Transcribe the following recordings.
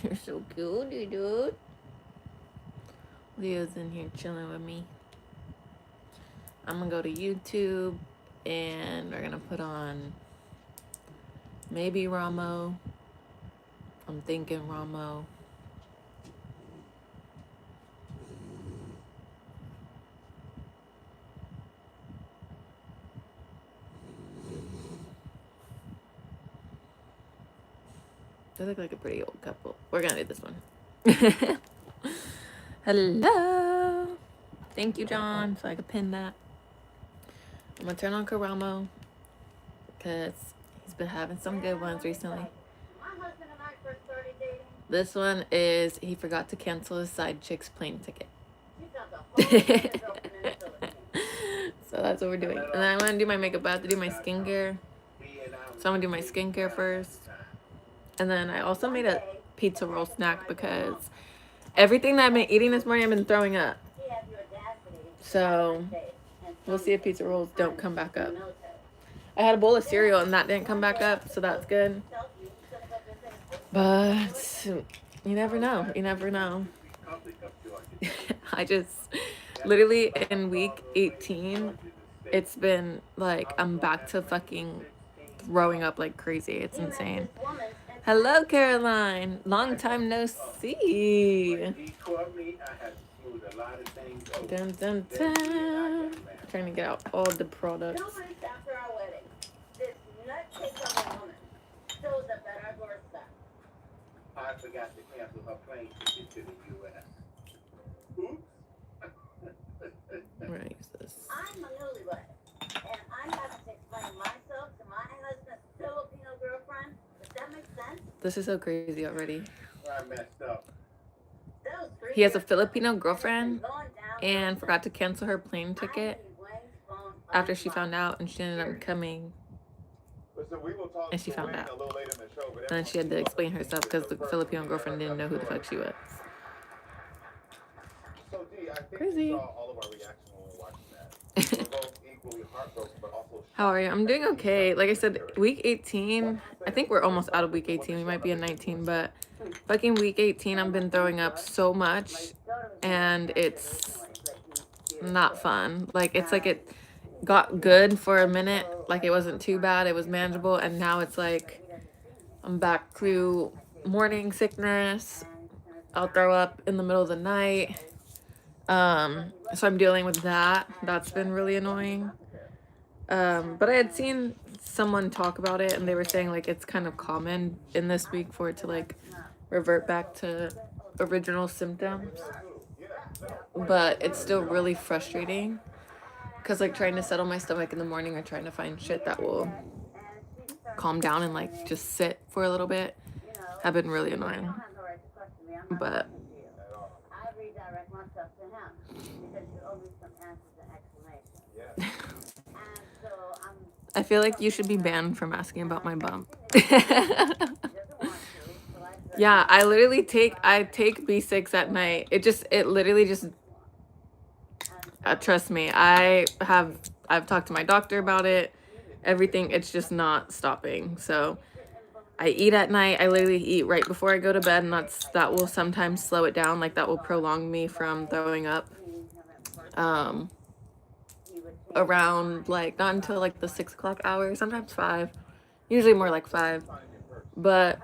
You're so cute, dude. Leo's in here chilling with me. I'm gonna go to YouTube and we're gonna put on maybe Ramo. I'm thinking Ramo. They look like a pretty old couple. We're gonna do this one. Hello. Thank you, John. So I could pin that. I'm gonna turn on Karamo because he's been having some good ones recently. This one is he forgot to cancel his side chick's plane ticket. So that's what we're doing. And then I'm gonna do my makeup. I have to do my skincare. So I'm gonna do my skincare first. And then I also made a pizza roll snack because everything that I've been eating this morning I've been throwing up. So we'll see if pizza rolls don't come back up. I had a bowl of cereal and that didn't come back up, so that's good. But you never know. You never know. I just literally in week 18, it's been like I'm back to fucking throwing up like crazy. It's insane. Hello, Caroline. Long time no see. Dun, dun, dun. Trying to get out all the products. I forgot to cancel her plane ticket to the U.S. Where is this? I'm a newlywed, and I have to explain myself to my husband's Filipino girlfriend. Does that make sense? This is so crazy already. I messed up. He has a Filipino girlfriend and forgot to cancel her plane ticket after she found out, and she ended up coming. And she found out. And then she had to explain herself because the Filipino girlfriend didn't know who the fuck she was. Crazy. How are you? I'm doing okay. Like I said, week 18, I think we're almost out of week 18. We might be in 19, but fucking week 18, I've been throwing up so much and it's not fun. Like, it's like it got good for a minute. Like, it wasn't too bad. It was manageable. And now it's like I'm back to morning sickness. I'll throw up in the middle of the night. So I'm dealing with that. That's been really annoying. But I had seen someone talk about it and they were saying like it's kind of common in this week for it to like revert back to original symptoms. But it's still really frustrating because like trying to settle my stomach in the morning or trying to find shit that will calm down and like just sit for a little bit have been really annoying. But I feel like you should be banned from asking about my bump. Yeah, I literally take B6 at night. It literally just trust me. I've talked to my doctor about it. Everything, it's just not stopping. So I eat at night. I literally eat right before I go to bed, and that will sometimes slow it down. Like that will prolong me from throwing up. Around like not until like the 6 o'clock hour, sometimes 5, usually more like 5. But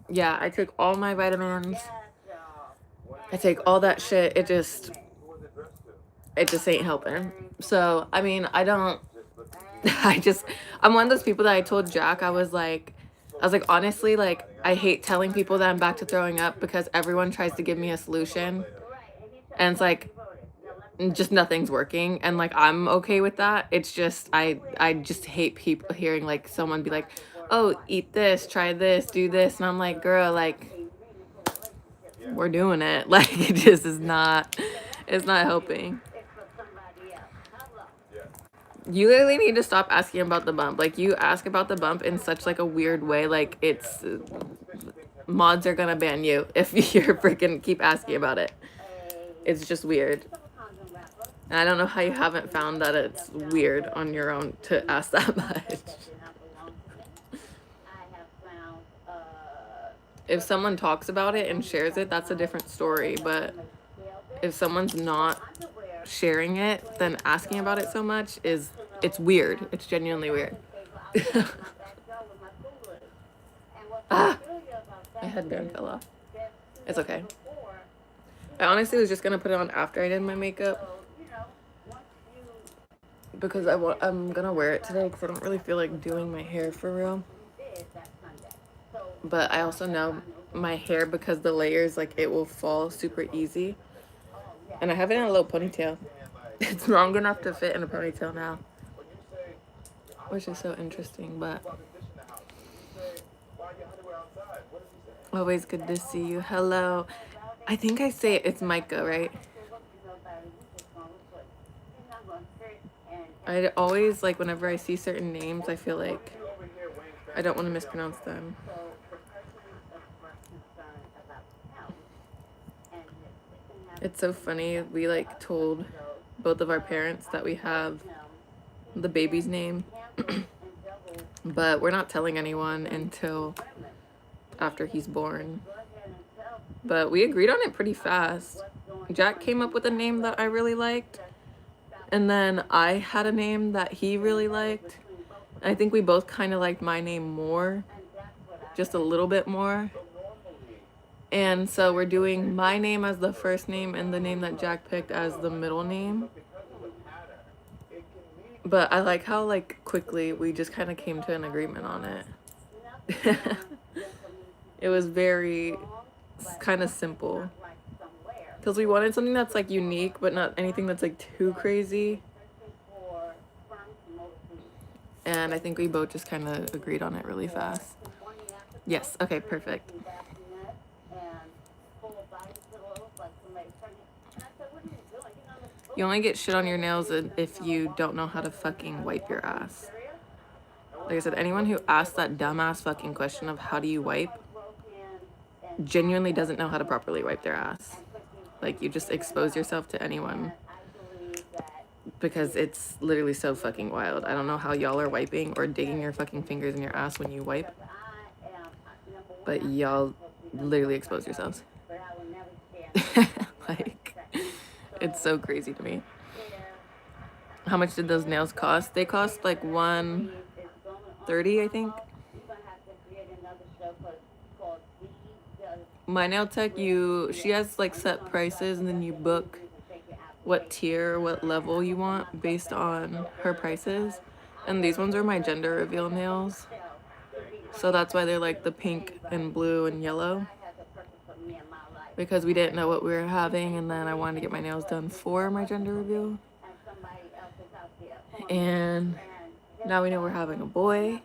yeah, I take all my vitamins. I take all that shit. It just ain't helping. So I mean, I'm one of those people that I told Jack, I was like honestly, like I hate telling people that I'm back to throwing up because everyone tries to give me a solution and it's like just nothing's working, and like I'm okay with that. It's just I just hate people hearing like someone be like, oh, eat this, try this, do this, and I'm like, girl, like we're doing it. Like it just is not, it's not helping. You literally need to stop asking about the bump. Like you ask about the bump in such like a weird way. Like it's mods are gonna ban you if you're freaking keep asking about it. It's just weird. And I don't know how you haven't found that it's weird on your own to ask that much. If someone talks about it and shares it, that's a different story. But if someone's not sharing it, then asking about it so much it's weird. It's genuinely weird. Ah, my headband fell off. It's okay. I honestly was just gonna put it on after I did my makeup because I'm gonna wear it today because I don't really feel like doing my hair for real. But I also know my hair, because the layers, like, it will fall super easy. And I have it in a little ponytail. It's long enough to fit in a ponytail now, which is so interesting. But always good to see you. Hello. I think I say it's Micah, right? I always, like, whenever I see certain names, I feel like I don't want to mispronounce them. It's so funny. We, like, told both of our parents that we have the baby's name, but we're not telling anyone until after he's born. But we agreed on it pretty fast. Jack came up with a name that I really liked, and then I had a name that he really liked. I think we both kind of liked my name more, just a little bit more. And so we're doing my name as the first name and the name that Jack picked as the middle name. But I like how, like, quickly we just kind of came to an agreement on it. It was very kind of simple because we wanted something that's, like, unique but not anything that's, like, too crazy. And I think we both just kind of agreed on it really fast. Yes, okay, perfect. You only get shit on your nails if you don't know how to fucking wipe your ass. Like I said, anyone who asks that dumbass fucking question of how do you wipe genuinely doesn't know how to properly wipe their ass. Like, you just expose yourself to anyone because it's literally so fucking wild. I don't know how y'all are wiping or digging your fucking fingers in your ass when you wipe, but y'all literally expose yourselves. Like, it's so crazy to me. How much did those nails cost? They cost like $130, I think. My nail tech, she has, like, set prices, and then you book what tier, what level you want based on her prices. And these ones are my gender reveal nails, so that's why they're, like, the pink and blue and yellow, because we didn't know what we were having, and then I wanted to get my nails done for my gender reveal. And now we know we're having a boy.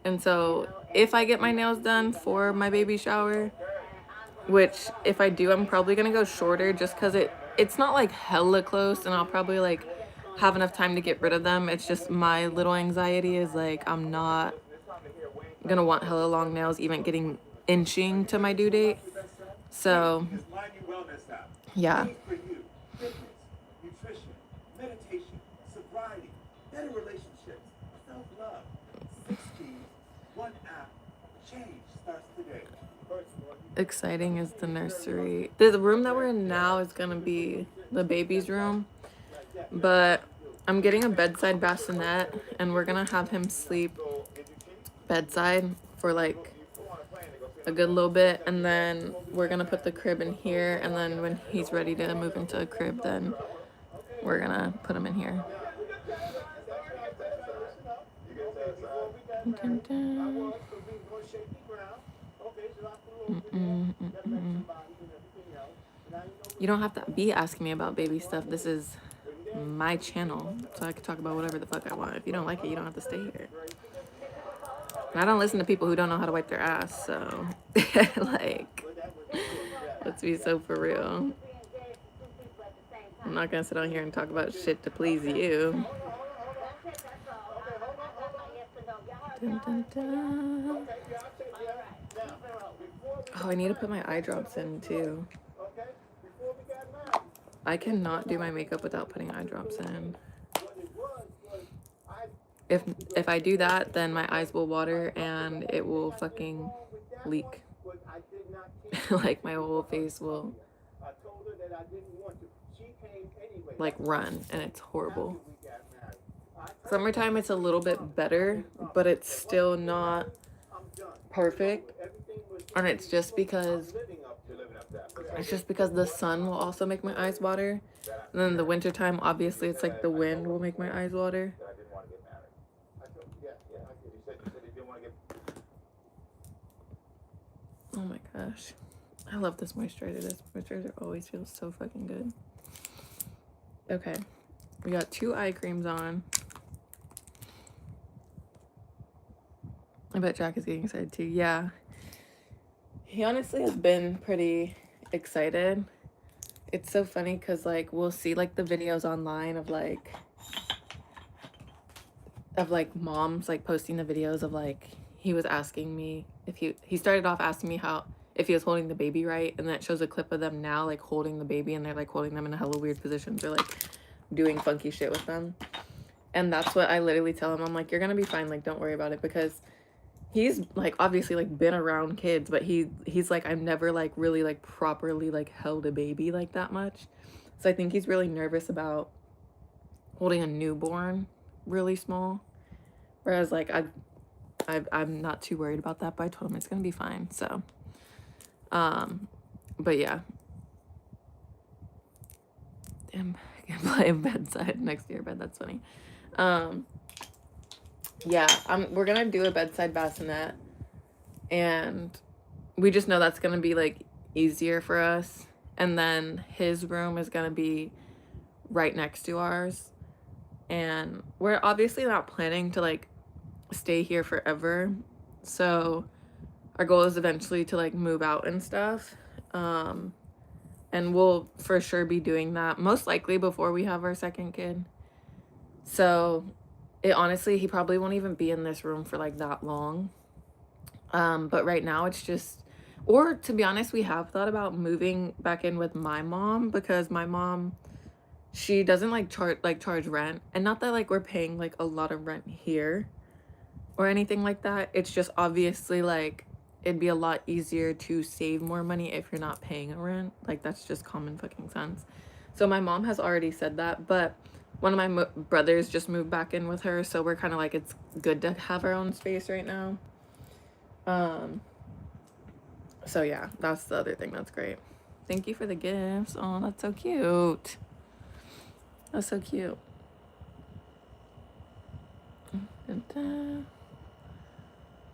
And so if I get my nails done for my baby shower, which if I do, I'm probably gonna go shorter just because it's not, like, hella close, and I'll probably, like, have enough time to get rid of them. It's just my little anxiety is, like, I'm not gonna want hella long nails even getting inching to my due date. So yeah. Exciting is the nursery. The room that we're in now is gonna be the baby's room, but I'm getting a bedside bassinet, and we're gonna have him sleep bedside for, like, a good little bit, and then we're gonna put the crib in here, and then when he's ready to move into a crib, then we're gonna put him in here. Dun, dun. You don't have to be asking me about baby stuff. This is my channel, so I can talk about whatever the fuck I want. If you don't like it, you don't have to stay here. And I don't listen to people who don't know how to wipe their ass, so like, let's be so for real. I'm not gonna sit on here and talk about shit to please you. Dun, dun, dun. Oh, I need to put my eye drops in too. I cannot do my makeup without putting eye drops in. If I do that, then my eyes will water and it will fucking leak. like my whole face will like run, and it's horrible. Summertime it's a little bit better, but it's still not perfect. And it's just because the sun will also make my eyes water. And then the wintertime, obviously it's like the wind will make my eyes water. Oh my gosh. I love this moisturizer. This moisturizer always feels so fucking good. Okay. We got 2 eye creams on. I bet Jack is getting excited too. Yeah. He honestly has been pretty excited. It's so funny because like we'll see like the videos online of like moms like posting the videos of like he was asking me if he started off asking me how if he was holding the baby right, and then it shows a clip of them now like holding the baby, and they're like holding them in a hella weird positions. They're like doing funky shit with them. And that's what I literally tell him. I'm like, you're gonna be fine, like don't worry about it, because he's like obviously like been around kids, but he's like, I've never like really like properly like held a baby like that much. So I think he's really nervous about holding a newborn really small. Whereas like I'm not too worried about that, but I told him it's gonna be fine. So but yeah. Damn, I can play bedside next to your bed. That's funny. Yeah, we're gonna do a bedside bassinet, and we just know that's gonna be like easier for us. And then his room is gonna be right next to ours, and we're obviously not planning to like stay here forever, so our goal is eventually to like move out and stuff. And we'll for sure be doing that most likely before we have our second kid. So it honestly, he probably won't even be in this room for like that long. But right now it's just, or to be honest, we have thought about moving back in with my mom, because my mom, she doesn't like charge rent. And not that like we're paying like a lot of rent here or anything like that. It's just obviously like it'd be a lot easier to save more money if you're not paying a rent. Like that's just common fucking sense. So my mom has already said that, but one of my brothers just moved back in with her, so we're kind of like, it's good to have our own space right now. So yeah, that's the other thing that's great. Thank you for the gifts. Oh, that's so cute. That's so cute.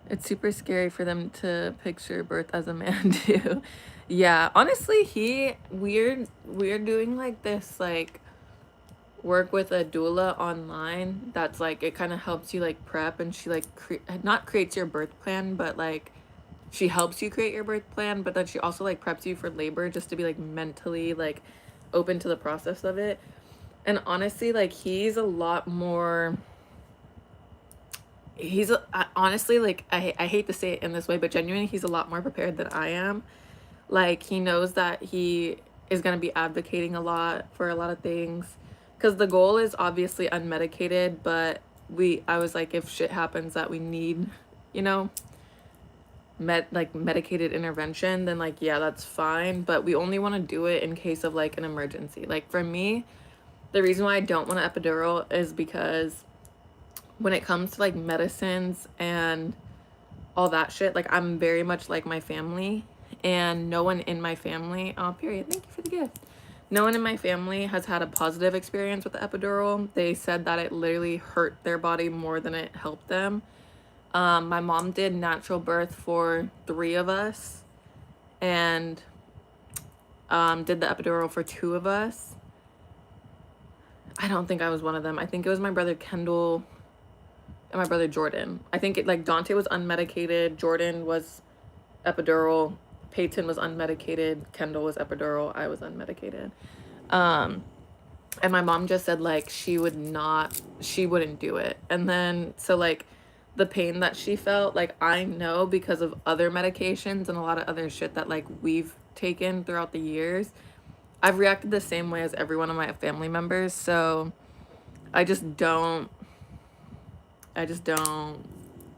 It's super scary for them to picture birth as a man too. Yeah, honestly, we're doing like this like work with a doula online that's like, it kind of helps you like prep, and she like not creates your birth plan, but like she helps you create your birth plan, but then she also like preps you for labor just to be like mentally like open to the process of it. And honestly, like he's a lot more, honestly, like I hate to say it in this way, but genuinely he's a lot more prepared than I am. Like he knows that he is going to be advocating a lot for a lot of things, because the goal is obviously unmedicated, but I was like, if shit happens that we need, you know, medicated intervention, then like yeah, that's fine, but we only want to do it in case of like an emergency. Like for me, the reason why I don't want an epidural is because when it comes to like medicines and all that shit, like I'm very much like my family, and no one in my family, oh period, thank you for the gift, no one in my family has had a positive experience with the epidural. They said that it literally hurt their body more than it helped them. My mom did natural birth for 3 of us, and did the epidural for 2 of us. I don't think I was one of them. I think it was my brother Kendall and my brother Jordan. I think like Dante was unmedicated, Jordan was epidural, Peyton was unmedicated, Kendall was epidural, I was unmedicated. And my mom just said like she wouldn't do it. And then so like the pain that she felt, like I know because of other medications and a lot of other shit that like we've taken throughout the years, I've reacted the same way as every one of my family members. So I don't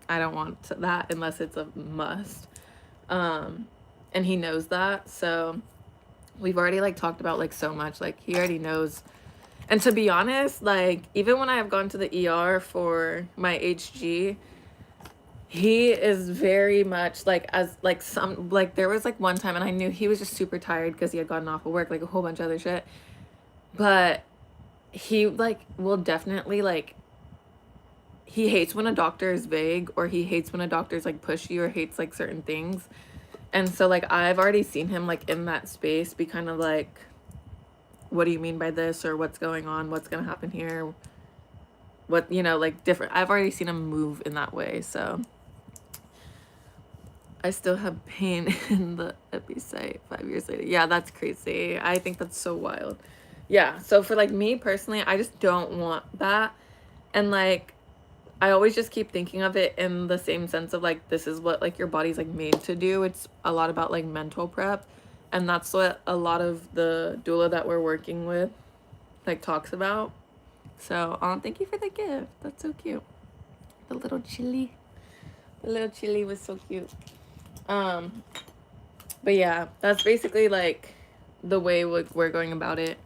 want that unless it's a must. and he knows that. So we've already like talked about like so much, like he already knows. And to be honest, like even when I have gone to the ER for my HG, he is very much like, as like some, like there was like one time and I knew he was just super tired because he had gotten off of work, like a whole bunch of other shit. But he like will definitely like, he hates when a doctor is vague, or he hates when a doctor's like pushy, or hates like certain things. And so like I've already seen him like in that space be kind of like, what do you mean by this, or what's going on, what's gonna happen here, what, you know, like different. I've already seen him move in that way. So I still have pain in the epi site 5 years later. Yeah, that's crazy. I think that's so wild. Yeah, so for like me personally, I just don't want that. And like I always just keep thinking of it in the same sense of like, this is what like your body's like made to do. It's a lot about like mental prep, and that's what a lot of the doula that we're working with like talks about. So thank you for the gift. That's so cute. The little chili. The little chili was so cute. But yeah, that's basically like the way we're going about it.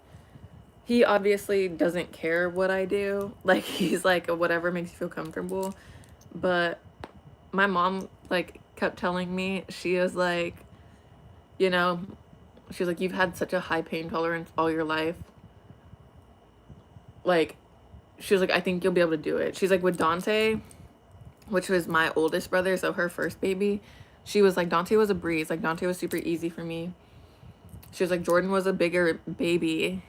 He obviously doesn't care what I do. Like he's like, whatever makes you feel comfortable. But my mom like kept telling me, she was like, you know, she's like, you've had such a high pain tolerance all your life. Like, she was like, I think you'll be able to do it. She's like, with Dante, which was my oldest brother, so her first baby, she was like, Dante was a breeze. Like, Dante was super easy for me. She was like, Jordan was a bigger baby,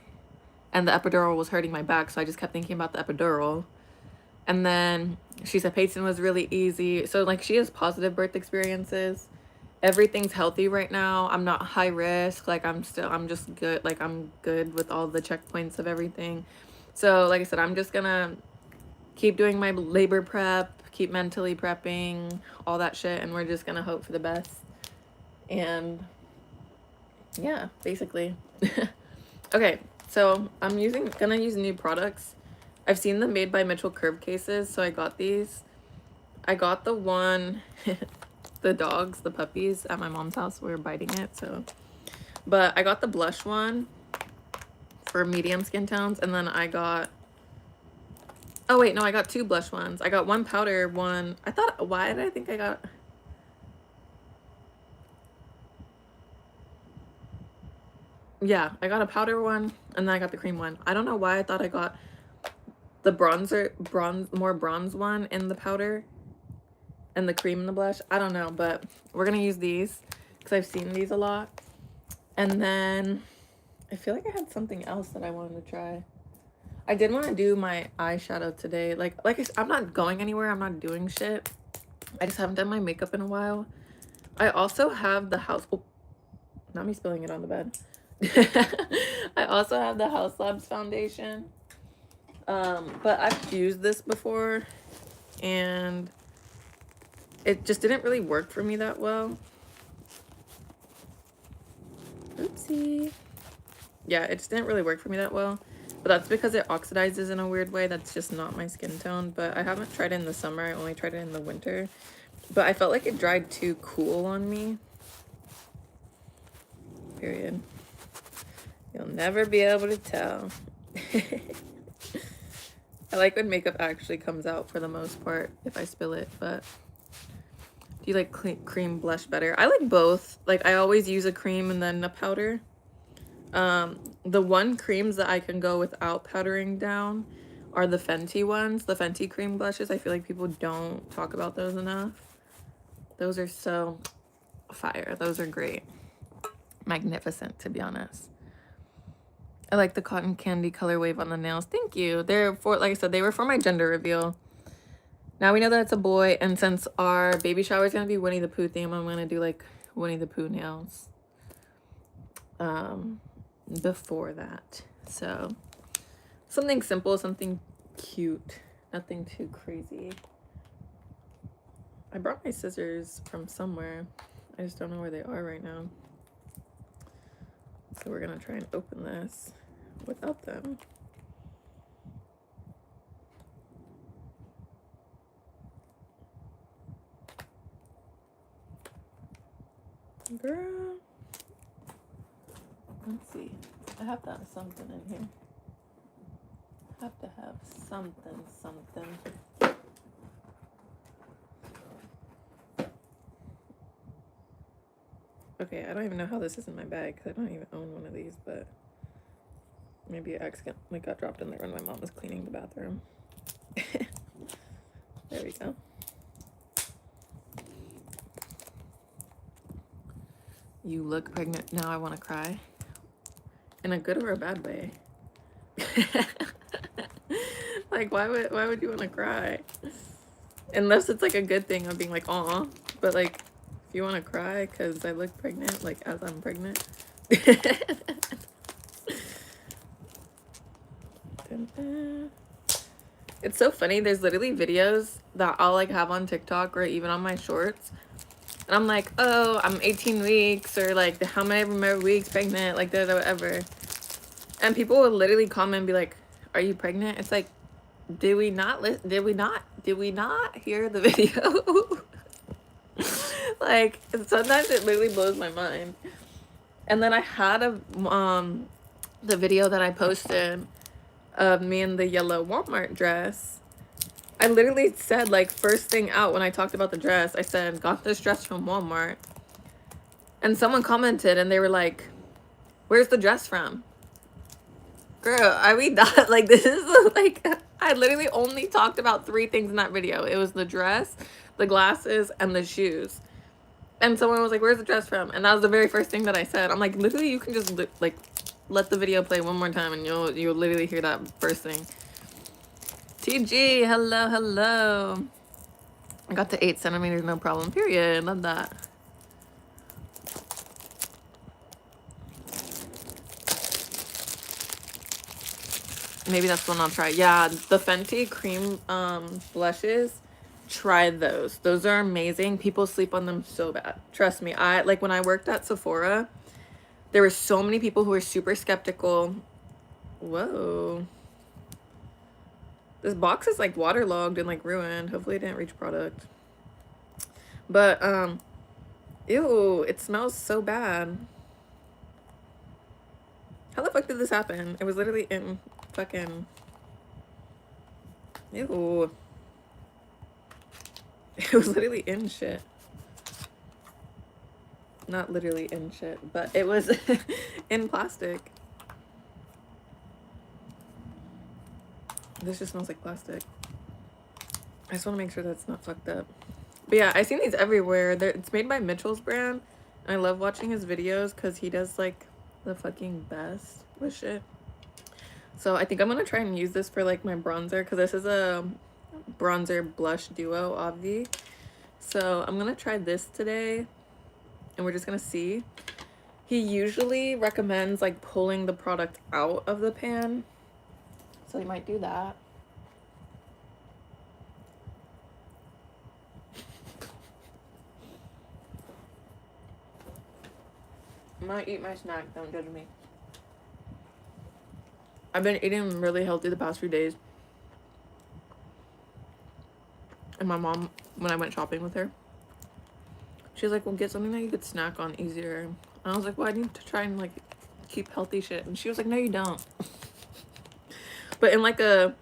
and the epidural was hurting my back, so I just kept thinking about the epidural. And then she said Peyton was really easy. So, like, she has positive birth experiences. Everything's healthy right now. I'm not high risk. Like, I'm just good. Like, I'm good with all the checkpoints of everything. So, like I said, I'm just gonna keep doing my labor prep, keep mentally prepping, all that shit, and we're just gonna hope for the best. And yeah, basically. Okay, so I'm gonna use new products. I've seen the Made by Mitchell curve cases, so I got these. I got the one, the dogs, the puppies at my mom's house were biting it, so. But I got the blush one for medium skin tones, and then I got, oh wait, no, I got two blush ones. I got one powder one. I thought, why did I think I got, yeah, I got a powder one, and then I got the cream one. I don't know why I thought I got the more bronze one in the powder and the cream in the blush. I don't know, but we're gonna use these because I've seen these a lot. And then I feel like I had something else that I wanted to try. I did want to do my eyeshadow today. Like I'm not going anywhere. I'm not doing shit. I just haven't done my makeup in a while. I also have the house. Oh, not me spilling it on the bed. I also have the House Labs foundation. But I've used this before, and it just didn't really work for me that well. Oopsie. Yeah, it just didn't really work for me that well. But that's because it oxidizes in a weird way. That's just not my skin tone. But I haven't tried it in the summer. I only tried it in the winter. But I felt like it dried too cool on me. Period. You'll never be able to tell. I like when makeup actually comes out for the most part if I spill it. But do you like cream blush better? I like both. Like I always use a cream and then a powder. The one creams that I can go without powdering down are the Fenty ones, the Fenty cream blushes. I feel like people don't talk about those enough. Those are so fire. Those are great. Magnificent, to be honest. I like the cotton candy color wave on the nails. Thank you. They're for, like I said, they were for my gender reveal. Now we know that it's a boy, and since our baby shower is going to be Winnie the Pooh theme, I'm going to do like Winnie the Pooh nails before that. So something simple, something cute, nothing too crazy. I brought my scissors from somewhere. I just don't know where they are right now. So we're gonna try and open this without them. Girl. Let's see. I have to have something in here. I have to have something. Okay, I don't even know how this is in my bag because I don't even own one of these, but maybe it accidentally got dropped in there when my mom was cleaning the bathroom. There we go. You look pregnant. Now I want to cry. In a good or a bad way? Like, why would you want to cry? Unless it's like a good thing of being like, aw. But like, if you want to cry because I look pregnant, like as I'm pregnant. It's so funny. There's literally videos that I'll like have on TikTok or even on my shorts. And I'm like, oh, I'm 18 weeks or like how many more weeks pregnant, like whatever. And people will literally comment and be like, are you pregnant? It's like, did we not hear the video? Like, sometimes it literally blows my mind. And then I had the video that I posted of me in the yellow Walmart dress. I literally said, like, first thing out when I talked about the dress, I said, got this dress from Walmart. And someone commented and they were like, where's the dress from? Girl, I mean, that, like, this is, like, I literally only talked about 3 things in that video. It was the dress, the glasses, and the shoes. And someone was like, where's the dress from? And that was the very first thing that I said. I'm like, literally, you can just, like, let the video play one more time and you'll literally hear that first thing. TG, hello. I got to 8 centimeters, no problem, period. Love that. Maybe that's one I'll try. Yeah, the Fenty cream blushes, try those. Those are amazing. People sleep on them so bad. Trust me. Like when I worked at Sephora, there were so many people who were super skeptical. Whoa. This box is like waterlogged and like ruined. Hopefully it didn't reach product. But ew, it smells so bad. How the fuck did this happen? It was literally in fucking, ew. It was literally in shit. Not literally in shit, but it was in plastic. This just smells like plastic. I just want to make sure that's not fucked up. But yeah, I've seen these everywhere. It's made by Mitchell's brand. And I love watching his videos because he does like the fucking best with shit. So I think I'm going to try and use this for like my bronzer because this is a bronzer blush duo, obvi. So I'm going to try this today and we're just going to see. He usually recommends like pulling the product out of the pan. So he might do that. I'm gonna eat my snack, don't judge me. I've been eating really healthy the past few days. And my mom, when I went shopping with her, she's like, well, get something that you could snack on easier. And I was like, well, I need to try and like keep healthy shit. And she was like, no, you don't. But in like in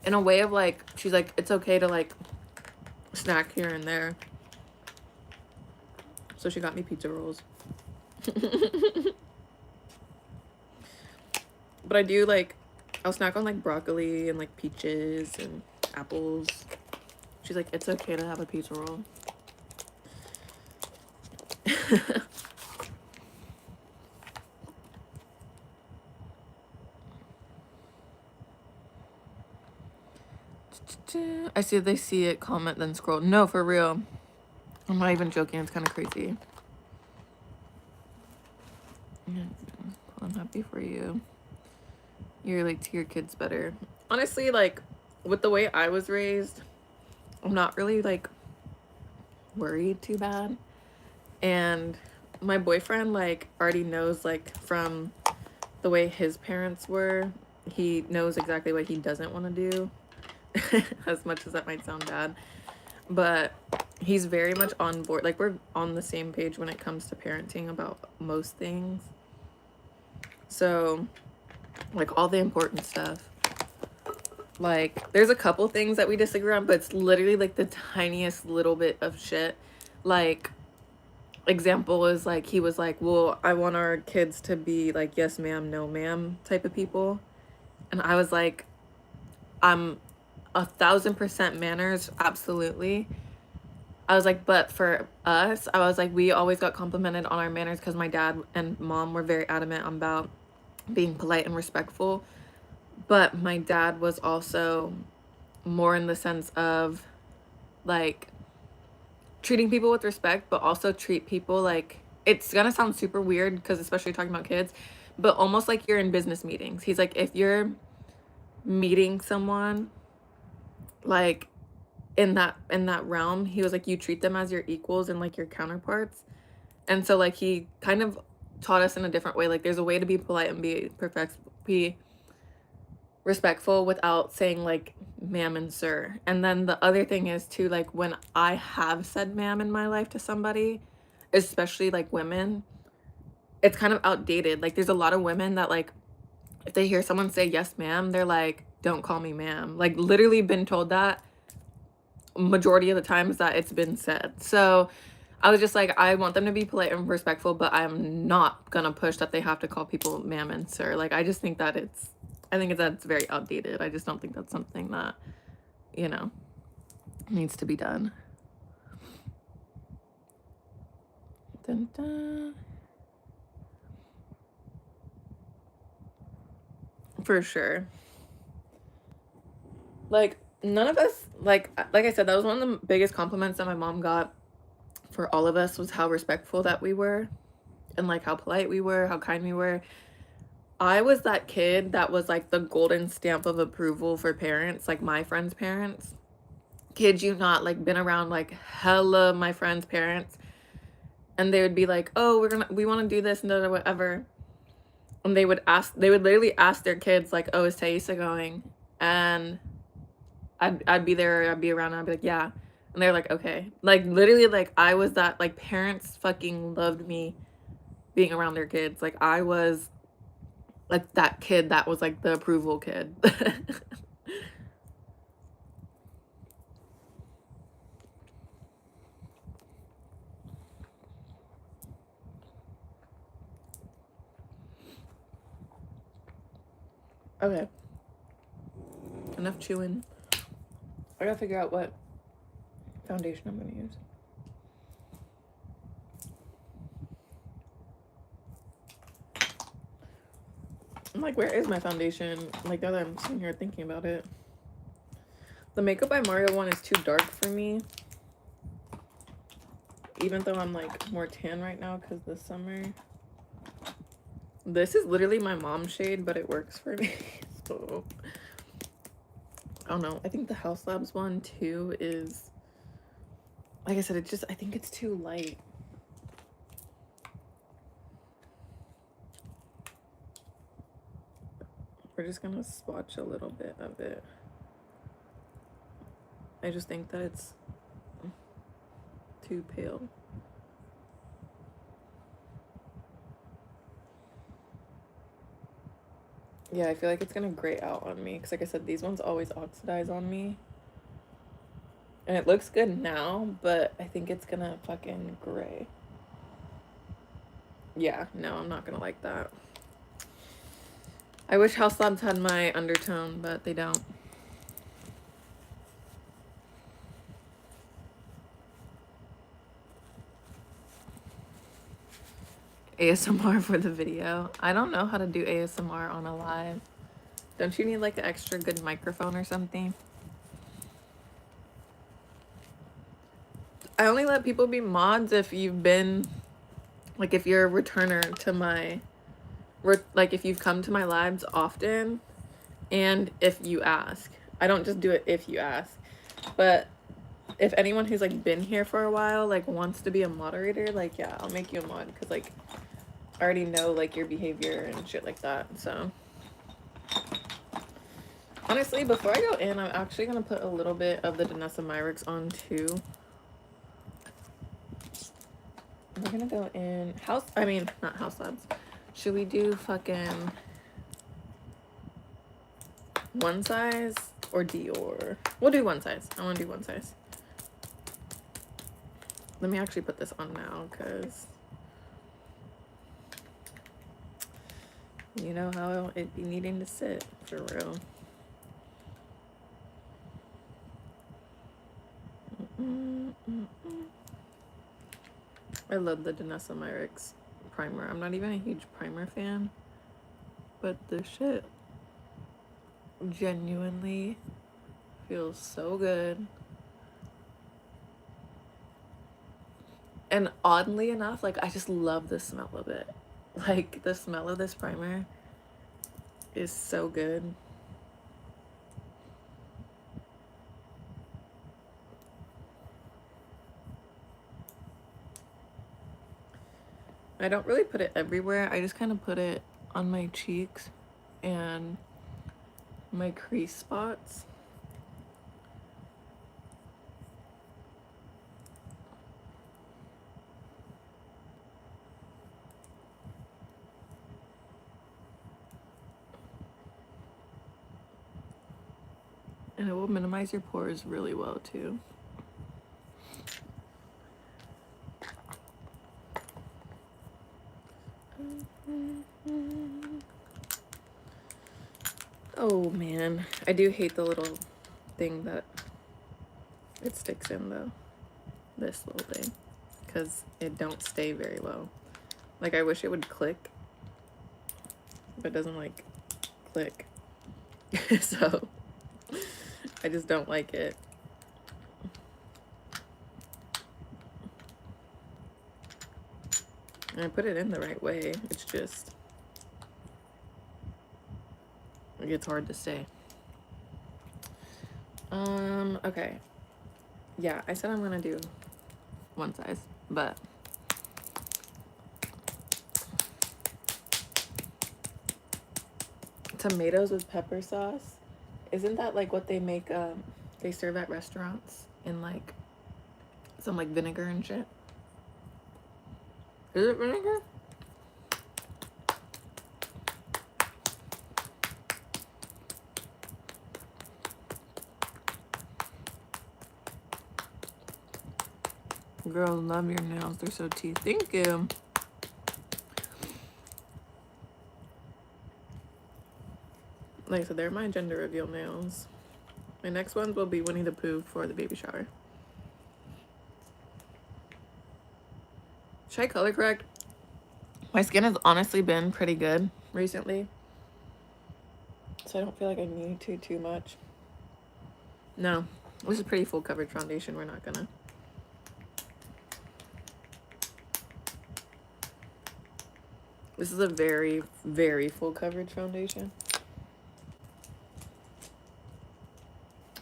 a way of like, she's like, it's okay to like snack here and there. So she got me pizza rolls. But I do like, I'll snack on like broccoli and like peaches and apples. She's like, it's okay to have a pizza roll. I see they see it, comment, then scroll. No, for real. I'm not even joking. It's kind of crazy. I'm happy for you. You relate to your kids better. Honestly, like, with the way I was raised, I'm not really, like, worried too bad. And my boyfriend, like, already knows, like, from the way his parents were, he knows exactly what he doesn't want to do. As much as that might sound bad. But he's very much on board. Like, we're on the same page when it comes to parenting about most things. So, like, all the important stuff. Like, there's a couple things that we disagree on, but it's literally like the tiniest little bit of shit. Like, example is like, he was like, well, I want our kids to be like, yes ma'am, no ma'am type of people. And I was like, I'm 1,000% manners, absolutely. I was like, but for us, I was like, we always got complimented on our manners because my dad and mom were very adamant about being polite and respectful. But my dad was also more in the sense of like treating people with respect, but also treat people like, it's gonna sound super weird because especially talking about kids, but almost like you're in business meetings. He's like, if you're meeting someone like in that realm, he was like, you treat them as your equals and like your counterparts. And so like he kind of taught us in a different way. Like, there's a way to be polite and be respectful without saying like ma'am and sir. And then the other thing is too, like, when I have said ma'am in my life to somebody, especially like women, it's kind of outdated. Like, there's a lot of women that like, if they hear someone say yes ma'am, they're like, don't call me ma'am. Like, literally been told that majority of the times that it's been said. So I was just like, I want them to be polite and respectful, but I'm not gonna push that they have to call people ma'am and sir. Like, I just think that that's very outdated. I just don't think that's something that, you know, needs to be done. Dun, dun. For sure. Like, none of us, like I said, that was one of the biggest compliments that my mom got for all of us, was how respectful that we were and like how polite we were, how kind we were. I was that kid that was like the golden stamp of approval for parents, like my friends' parents. Kid you not, like, been around like hella my friends' parents, and they would be like, oh, we want to do this and whatever. And they would literally ask their kids like, oh, is Taiesaa going? And I'd be there, I'd be around, and I'd be like, yeah. And they're like, okay. Like, literally, like, I was that, like, parents fucking loved me being around their kids. Like, I was like that kid that was like the approval kid. Okay, enough chewing. I gotta figure out what foundation I'm gonna use. I'm like, where is my foundation? Like, now that I'm sitting here thinking about it, the Makeup by Mario one is too dark for me, even though I'm like more tan right now because this summer. This is literally my mom's shade, but it works for me. So I don't know. I think the House Labs one too is, like I said, I think it's too light. We're just gonna swatch a little bit of it. I just think that it's too pale. Yeah, I feel like it's gonna gray out on me because, like I said, these ones always oxidize on me. And it looks good now, but I think it's gonna fucking gray. Yeah, no, I'm not gonna like that. I wish House Labs had my undertone, but they don't. ASMR for the video. I don't know how to do ASMR on a live. Don't you need like an extra good microphone or something? I only let people be mods if you've been, like, if you're a returner to my, like, if you've come to my lives often, and if you ask. I don't just do it if you ask. But if anyone who's like been here for a while like wants to be a moderator, like, yeah, I'll make you a mod because like I already know like your behavior and shit like that. So honestly, before I go in, I'm actually gonna put a little bit of the Danessa Myricks on too. We're gonna go in house, I mean, not House Labs. Should we do fucking One Size or Dior? We'll do One Size. I want to do One Size. Let me actually put this on now, because you know how it be needing to sit for real. I love the Danessa Myricks primer. I'm not even a huge primer fan, but this shit genuinely feels so good. And oddly enough, like, I just love the smell of it. Like, the smell of this primer is so good. I don't really put it everywhere. I just kind of put it on my cheeks and my crease spots. And it will minimize your pores really well too. Oh man, I do hate the little thing that it sticks in though. This little thing, because it don't stay very well. Like, I wish it would click, but it doesn't like click. So I just don't like it. And I put it in the right way. It's just, it gets hard to stay. Okay. Yeah, I said I'm gonna do One Size, but tomatoes with pepper sauce, isn't that like what they make, they serve at restaurants in like some like vinegar and shit? Is it vinegar? Girls love your nails. They're so teeth. Thank you. Like I said, they're my gender reveal nails. My next ones will be Winnie the Pooh for the baby shower. Should I color correct? My skin has honestly been pretty good recently, so I don't feel like I need to too much. No, this is pretty full coverage foundation. We're not gonna. This is a very, very full coverage foundation.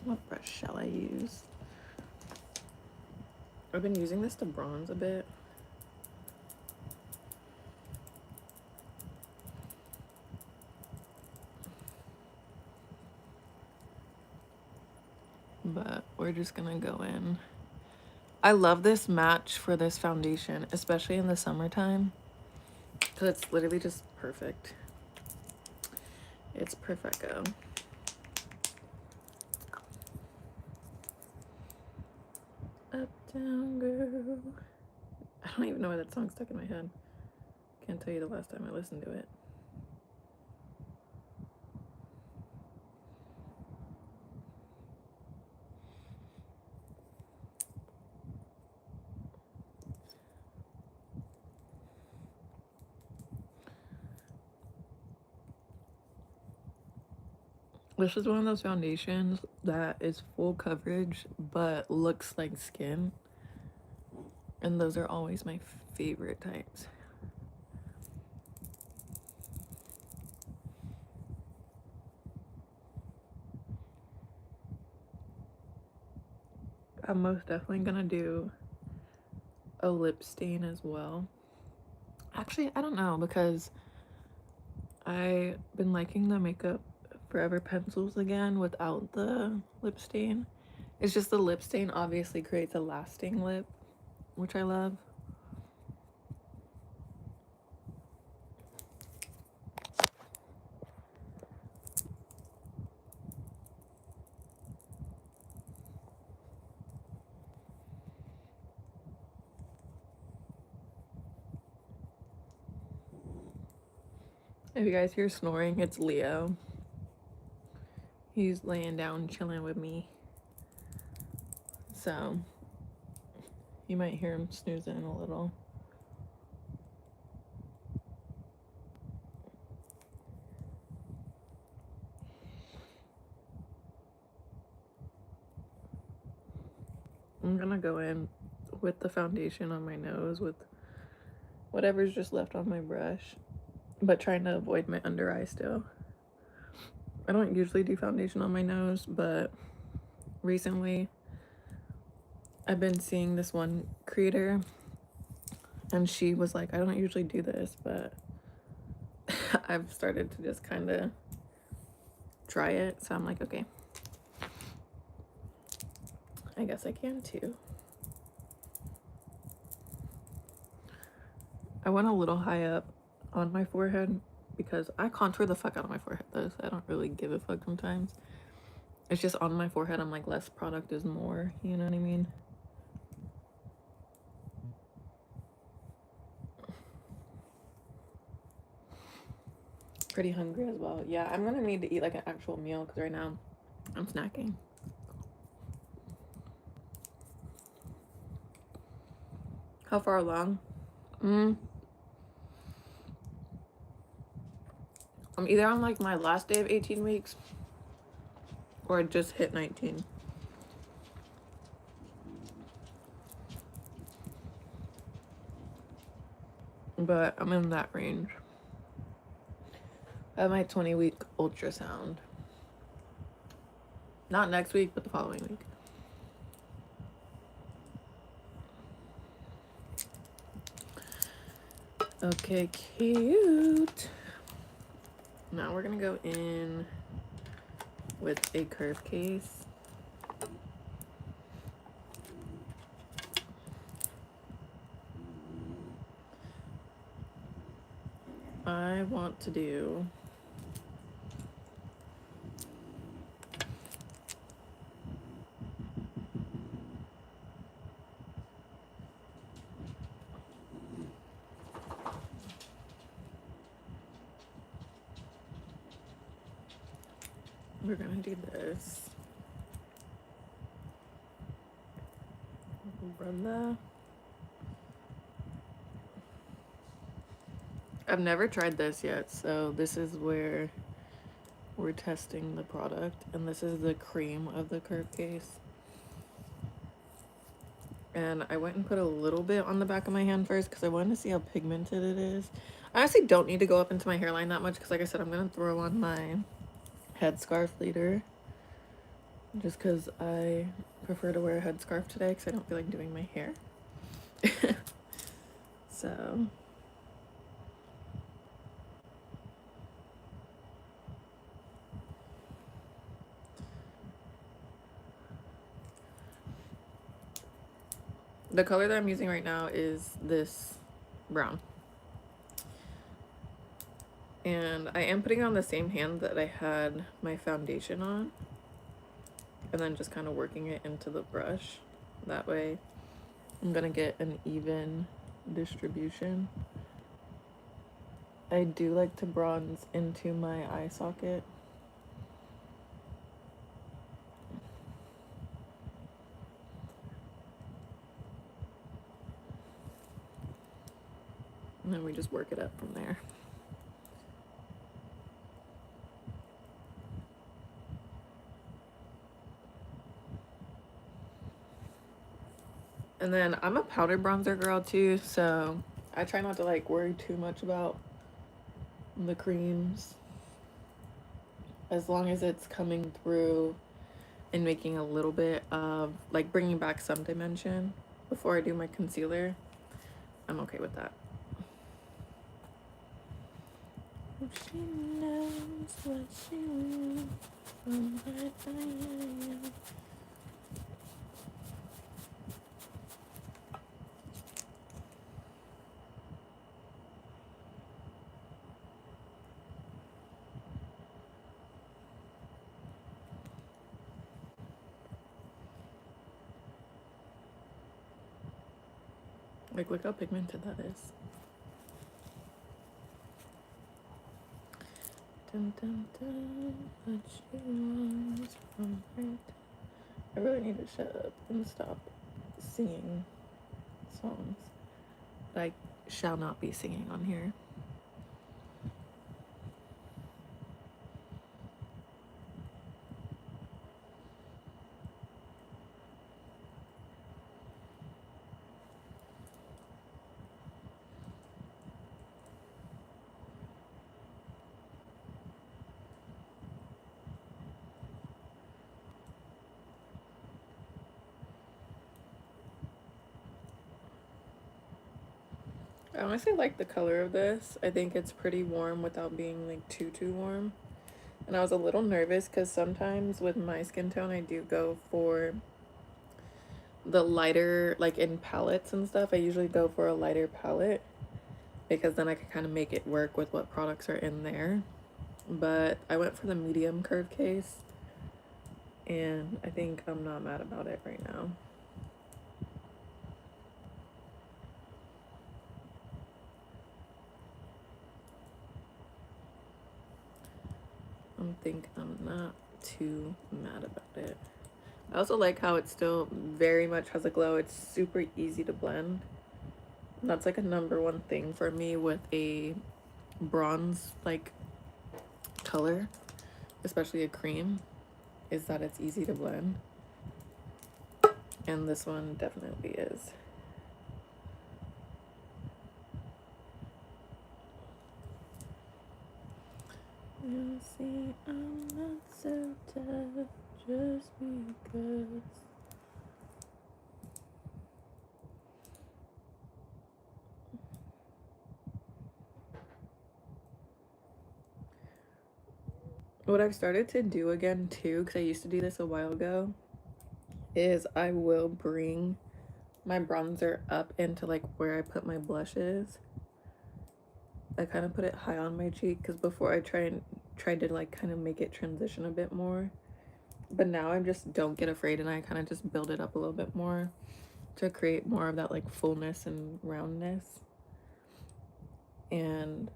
What brush shall I use? I've been using this to bronze a bit. But we're just gonna go in. I love this match for this foundation, especially in the summertime, because it's literally just perfect. It's perfecto. Up, down, girl. I don't even know why that song's stuck in my head. Can't tell you the last time I listened to it. This is one of those foundations that is full coverage but looks like skin. And those are always my favorite types. I'm most definitely gonna do a lip stain as well. Actually, I don't know, because I've been liking the Makeup Forever pencils again without the lip stain. It's just the lip stain obviously creates a lasting lip, which I love. If you guys hear snoring, it's Leo. He's laying down chilling with me. So you might hear him snoozing a little. I'm gonna go in with the foundation on my nose with whatever's just left on my brush, but trying to avoid my under eye still. I don't usually do foundation on my nose, but recently I've been seeing this one creator and she was like, I don't usually do this, but I've started to just kind of try it. So I'm like, okay, I guess I can too. I went a little high up on my forehead because I contour the fuck out of my forehead though, so I don't really give a fuck sometimes. It's just on my forehead, I'm like, less product is more, you know what I mean? Pretty hungry as well. Yeah, I'm gonna need to eat like an actual meal because right now I'm snacking. How far along? I'm either on like my last day of 18 weeks or I just hit 19. But I'm in that range. I have my 20-week ultrasound. Not next week, but the following week. Okay, cute. Now we're gonna go in with a curve case. I want to do we're gonna do this. Brenda. I've never tried this yet, so this is where we're testing the product, and this is the cream of the curve case. And I went and put a little bit on the back of my hand first because I wanted to see how pigmented it is. I honestly don't need to go up into my hairline that much because, like I said, I'm gonna throw on my headscarf later, just because I prefer to wear a headscarf today because I don't feel like doing my hair. So the color that I'm using right now is this brown. And I am putting it on the same hand that I had my foundation on. And then just kind of working it into the brush. That way I'm gonna get an even distribution. I do like to bronze into my eye socket. And then we just work it up from there. And then I'm a powder bronzer girl too, so I try not to like worry too much about the creams. As long as it's coming through and making a little bit of like bringing back some dimension before I do my concealer, I'm okay with that. She knows what she wants from her time. Like, look how pigmented that is. Dun, dun, dun, what she wants from her. I really need to shut up and stop singing songs that I shall not be singing on here. I honestly like the color of this. I think it's pretty warm without being like too warm. And I was a little nervous because sometimes with my skin tone I do go for the lighter, like in palettes and stuff, I usually go for a lighter palette because then I can kind of make it work with what products are in there. But I went for the medium curve case and I think I'm not mad about it right now. I think I'm not too mad about it. I also like how it still very much has a glow. It's super easy to blend. That's like a #1 thing for me with a bronze like color, especially a cream, is that it's easy to blend. And this one definitely is. You'll see I'm not so tough just because. What I've started to do again too, because I used to do this a while ago, is I will bring my bronzer up into like where I put my blushes. I kind of put it high on my cheek because before I tried to like kind of make it transition a bit more, but now I just don't get afraid and I kind of just build it up a little bit more to create more of that like fullness and roundness. And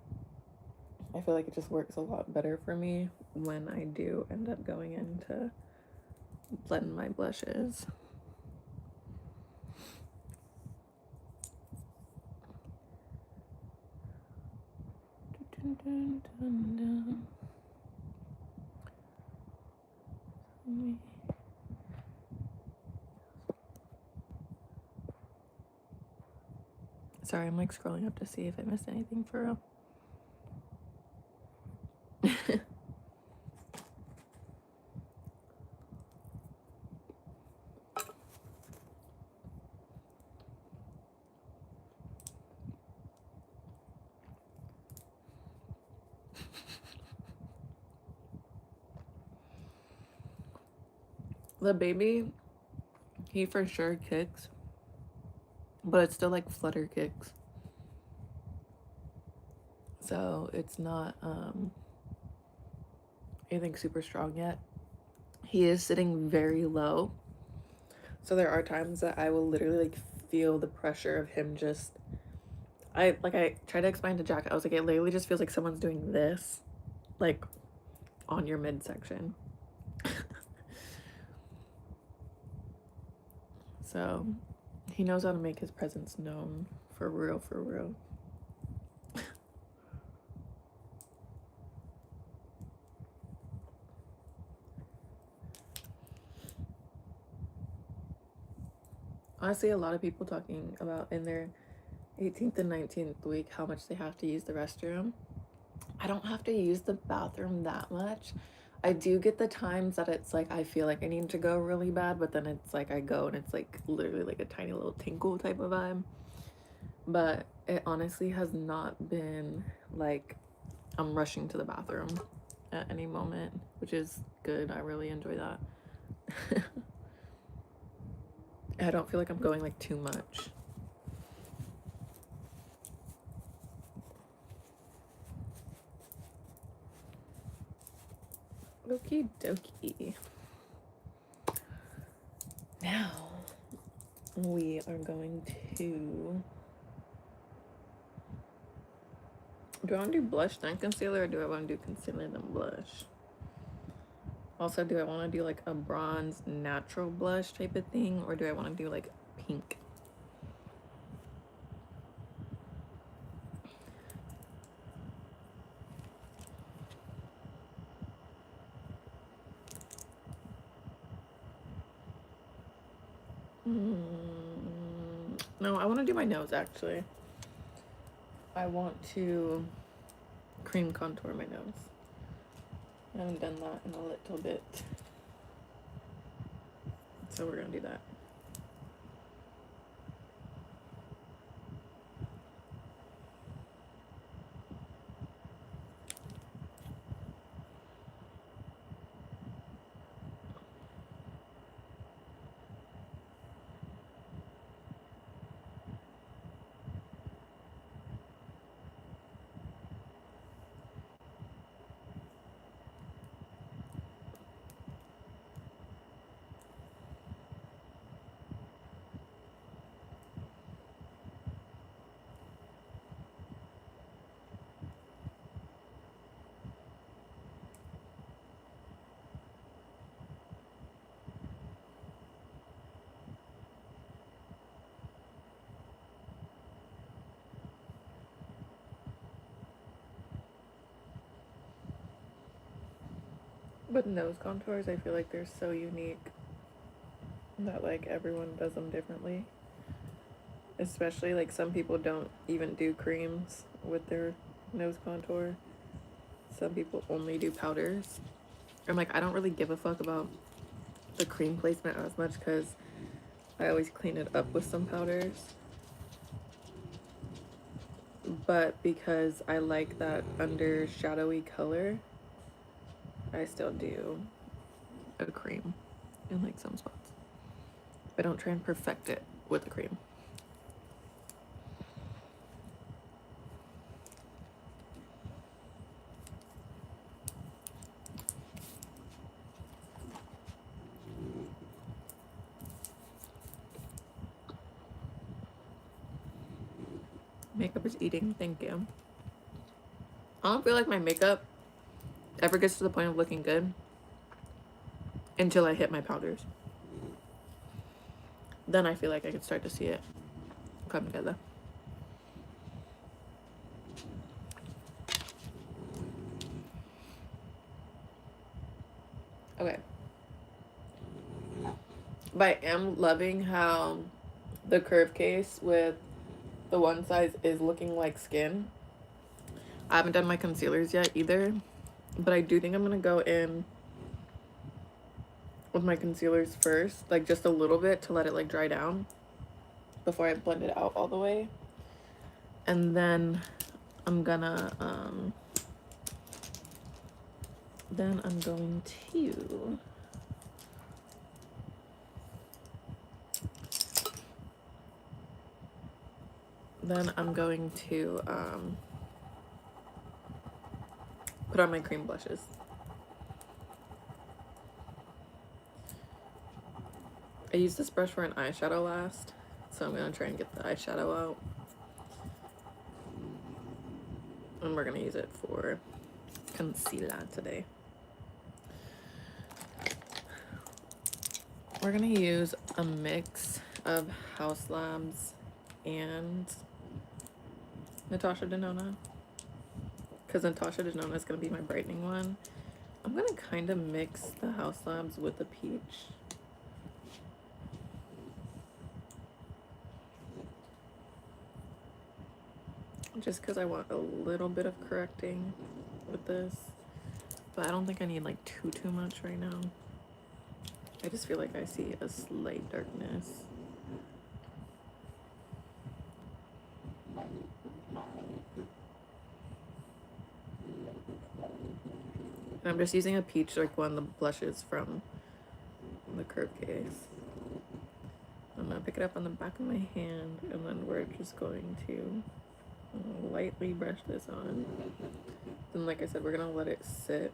I feel like it just works a lot better for me when I do end up going in to blend my blushes. Dun, dun, dun, dun. Sorry, I'm like scrolling up to see if I missed anything for real. The baby, he for sure kicks, but it's still like flutter kicks. So it's not anything super strong yet. He is sitting very low. So there are times that I will literally like feel the pressure of him just I tried to explain to Jack, I was like, it literally just feels like someone's doing this like on your midsection. So he knows how to make his presence known, for real, for real. Honestly, a lot of people talking about in their 18th and 19th week how much they have to use the restroom. I don't have to use the bathroom that much. I do get the times that it's like I feel like I need to go really bad, but then it's like I go and it's like literally like a tiny little tinkle type of vibe. But it honestly has not been like I'm rushing to the bathroom at any moment, which is good. I really enjoy that. I don't feel like I'm going like too much. Okie dokie. Now we are going to Do I want to do blush then concealer, or do I want to do concealer then blush? Also, do I want to do like a bronze natural blush type of thing, or do I want to do like pink? No, I want to do my nose actually. I want to cream contour my nose. I haven't done that in a little bit. So we're gonna do that. With nose contours, I feel like they're so unique that like everyone does them differently. Especially like some people don't even do creams with their nose contour. Some people only do powders. I'm like, I don't really give a fuck about the cream placement as much because I always clean it up with some powders. But because I like that under shadowy color, I still do a cream in like some spots. I don't try and perfect it with a cream. Makeup is eating, thank you. I don't feel like my makeup ever gets to the point of looking good until I hit my powders. Then I feel like I can start to see it come together. Okay. But I am loving how the curve case with the one size is looking like skin. I haven't done my concealers yet either, but I do think I'm gonna go in with my concealers first, like just a little bit to let it like dry down before I blend it out all the way. And then I'm gonna then I'm going to put on my cream blushes. I used this brush for an eyeshadow last, so I'm gonna try and get the eyeshadow out. And we're gonna use it for concealer today. We're gonna use a mix of House Labs and Natasha Denona, because Natasha Denona is gonna be my brightening one. I'm gonna kind of mix the House Labs with the peach. Just because I want a little bit of correcting with this, but I don't think I need like too much right now. I just feel like I see a slight darkness. And I'm just using a peach, like one of the blushes from the curve case. I'm gonna pick it up on the back of my hand, and then we're just going to lightly brush this on. And like I said, we're gonna let it sit,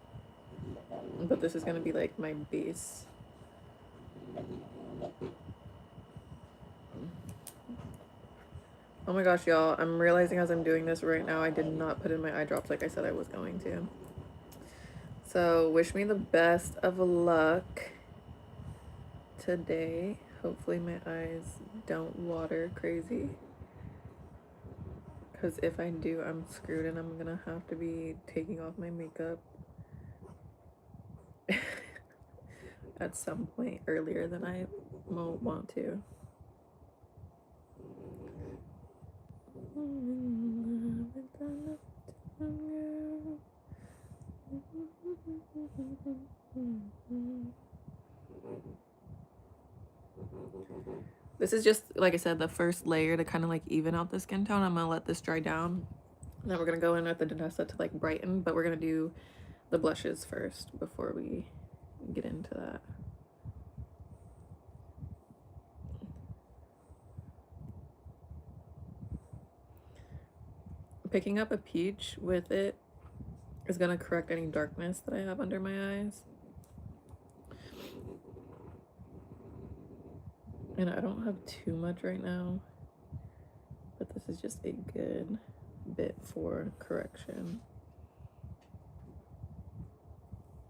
but this is gonna be like my base. Oh my gosh, y'all, I'm realizing as I'm doing this right now, I did not put in my eye drops like I said I was going to. So wish me the best of luck today. Hopefully my eyes don't water crazy. Because if I do, I'm screwed and I'm gonna have to be taking off my makeup at some point earlier than I won't want to. This is just, like I said, the first layer to kind of like even out the skin tone. I'm gonna let this dry down. And then we're gonna go in with the taiesaa to like brighten, but we're gonna do the blushes first before we get into that. Picking up a peach with it is gonna correct any darkness that I have under my eyes. And I don't have too much right now, but this is just a good bit for correction.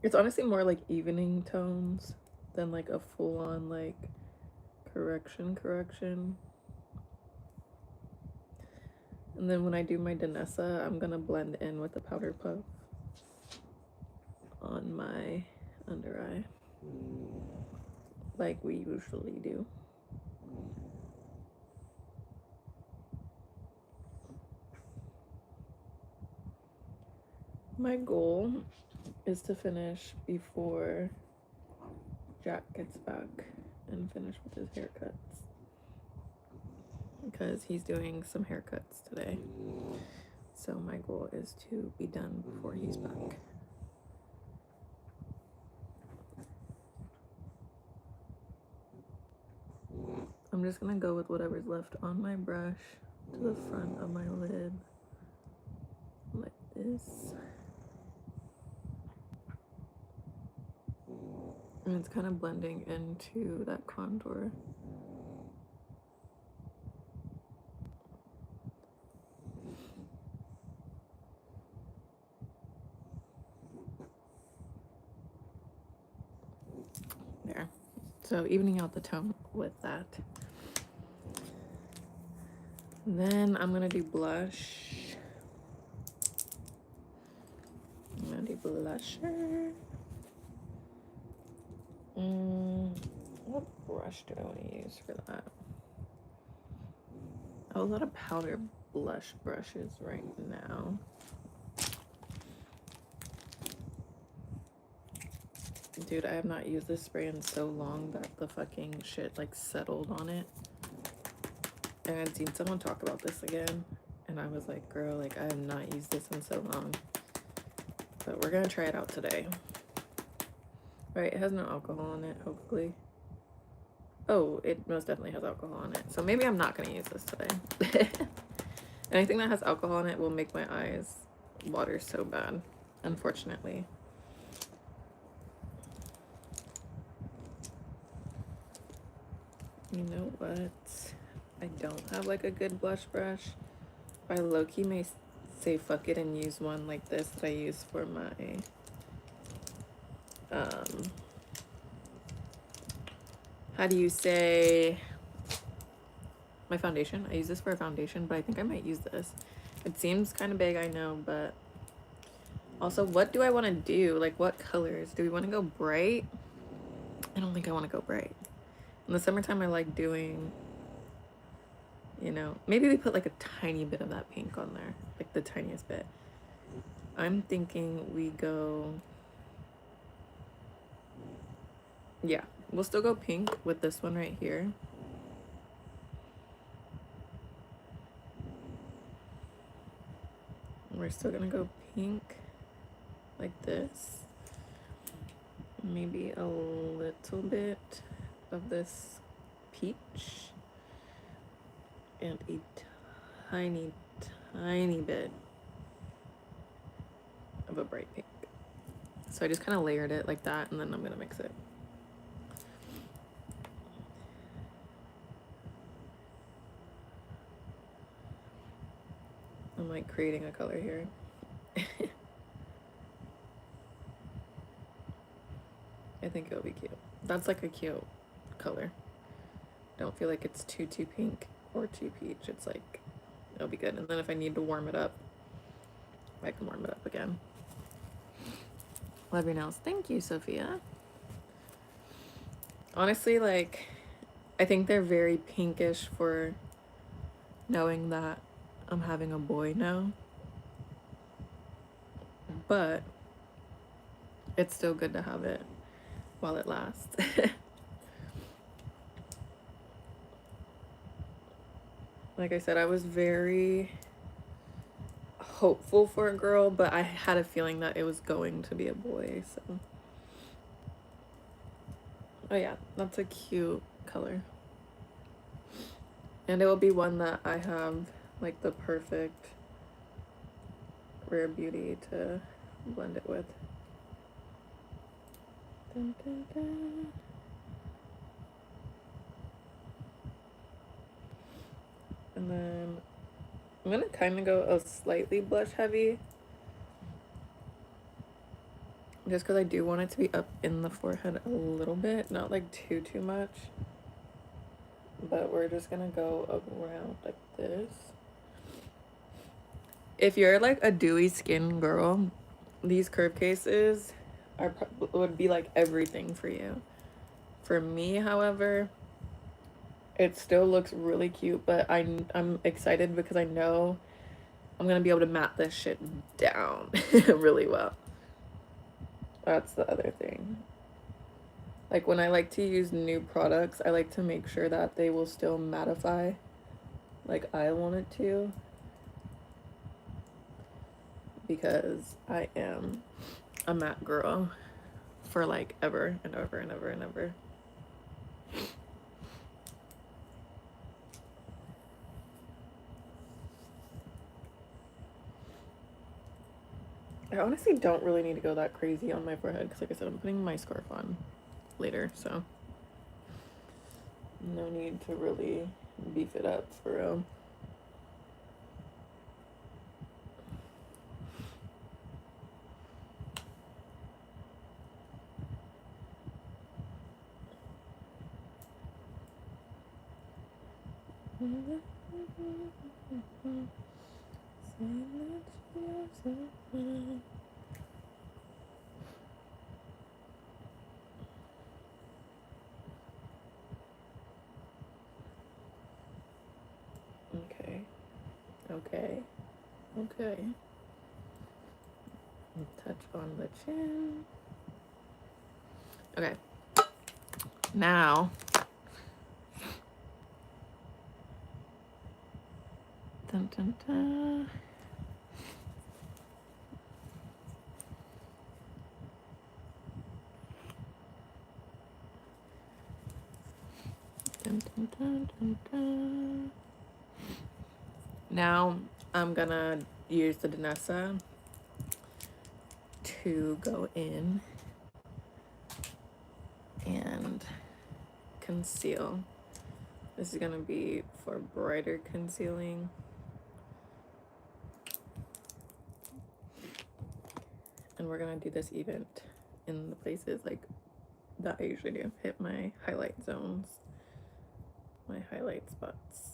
It's honestly more like evening tones than like a full-on like correction. And then when I do my taiesaa, I'm gonna blend in with the powder puff on my under eye, like we usually do. My goal is to finish before Jack gets back and finish with his haircuts, because he's doing some haircuts today. So my goal is to be done before he's back. I'm just gonna go with whatever's left on my brush to the front of my lid, like this. And it's kind of blending into that contour. There. So evening out the tone with that. And then I'm gonna do blush. I'm gonna do blusher. What brush do I want to use for that? I have a lot of powder blush brushes right now. Dude, I have not used this spray in so long that the fucking shit like settled on it. And I'd seen someone talk about this again, and I was like, girl, like I have not used this in so long. But we're gonna try it out today. Right, it has no alcohol in it, hopefully. Oh, it most definitely has alcohol in it. So maybe I'm not gonna use this today. Anything that has alcohol in it will make my eyes water so bad, unfortunately. You know what? I don't have like a good blush brush. I low-key may say fuck it and use one like this that I use for my how do you say, my foundation. I use this for a foundation, but I think I might use this. It seems kind of big, I know, but also, what do I want to do? Like, what colors? Do we want to go bright? I don't think I want to go bright. In the summertime, I like doing, you know, maybe we put like a tiny bit of that pink on there, like the tiniest bit. I'm thinking we go, yeah, we'll still go pink with this one right here. We're still gonna go pink like this. Maybe a little bit of this peach and a tiny bit of a bright pink. So I just kind of layered it like that, and then I'm gonna mix it. I'm like creating a color here. I think it'll be cute. That's like a cute color. Don't feel like it's too pink or too peach. It's like, it'll be good. And then if I need to warm it up, I can warm it up again. Love your nails. Thank you, Sophia. Honestly, like, I think they're very pinkish for knowing that I'm having a boy now. But it's still good to have it while it lasts. Like I said, I was very hopeful for a girl, but I had a feeling that it was going to be a boy, so. Oh yeah, that's a cute color. And it will be one that I have like the perfect Rare Beauty to blend it with. Dun, dun, dun. And then I'm gonna kind of go a slightly blush heavy, just because I do want it to be up in the forehead a little bit, not like too much. But we're just gonna go around like this. If you're like a dewy skin girl, these curve cases would be like everything for you. For me, however, it still looks really cute, but I'm excited because I know I'm gonna be able to matte this shit down really well. That's the other thing. Like when I like to use new products, I like to make sure that they will still mattify like I want it to, because I am a matte girl for like ever and ever and ever and ever. I honestly don't really need to go that crazy on my forehead because like I said, I'm putting my scarf on later, so no need to really beef it up for real. Okay. Touch on the chin. Okay. Now, dun, dun, dun. Dun, dun, dun, dun, dun. Now I'm gonna use the taiesaa to go in and conceal. This is gonna be for brighter concealing. And we're gonna do this even in the places like that I usually do. Hit my highlight zones, my highlight spots.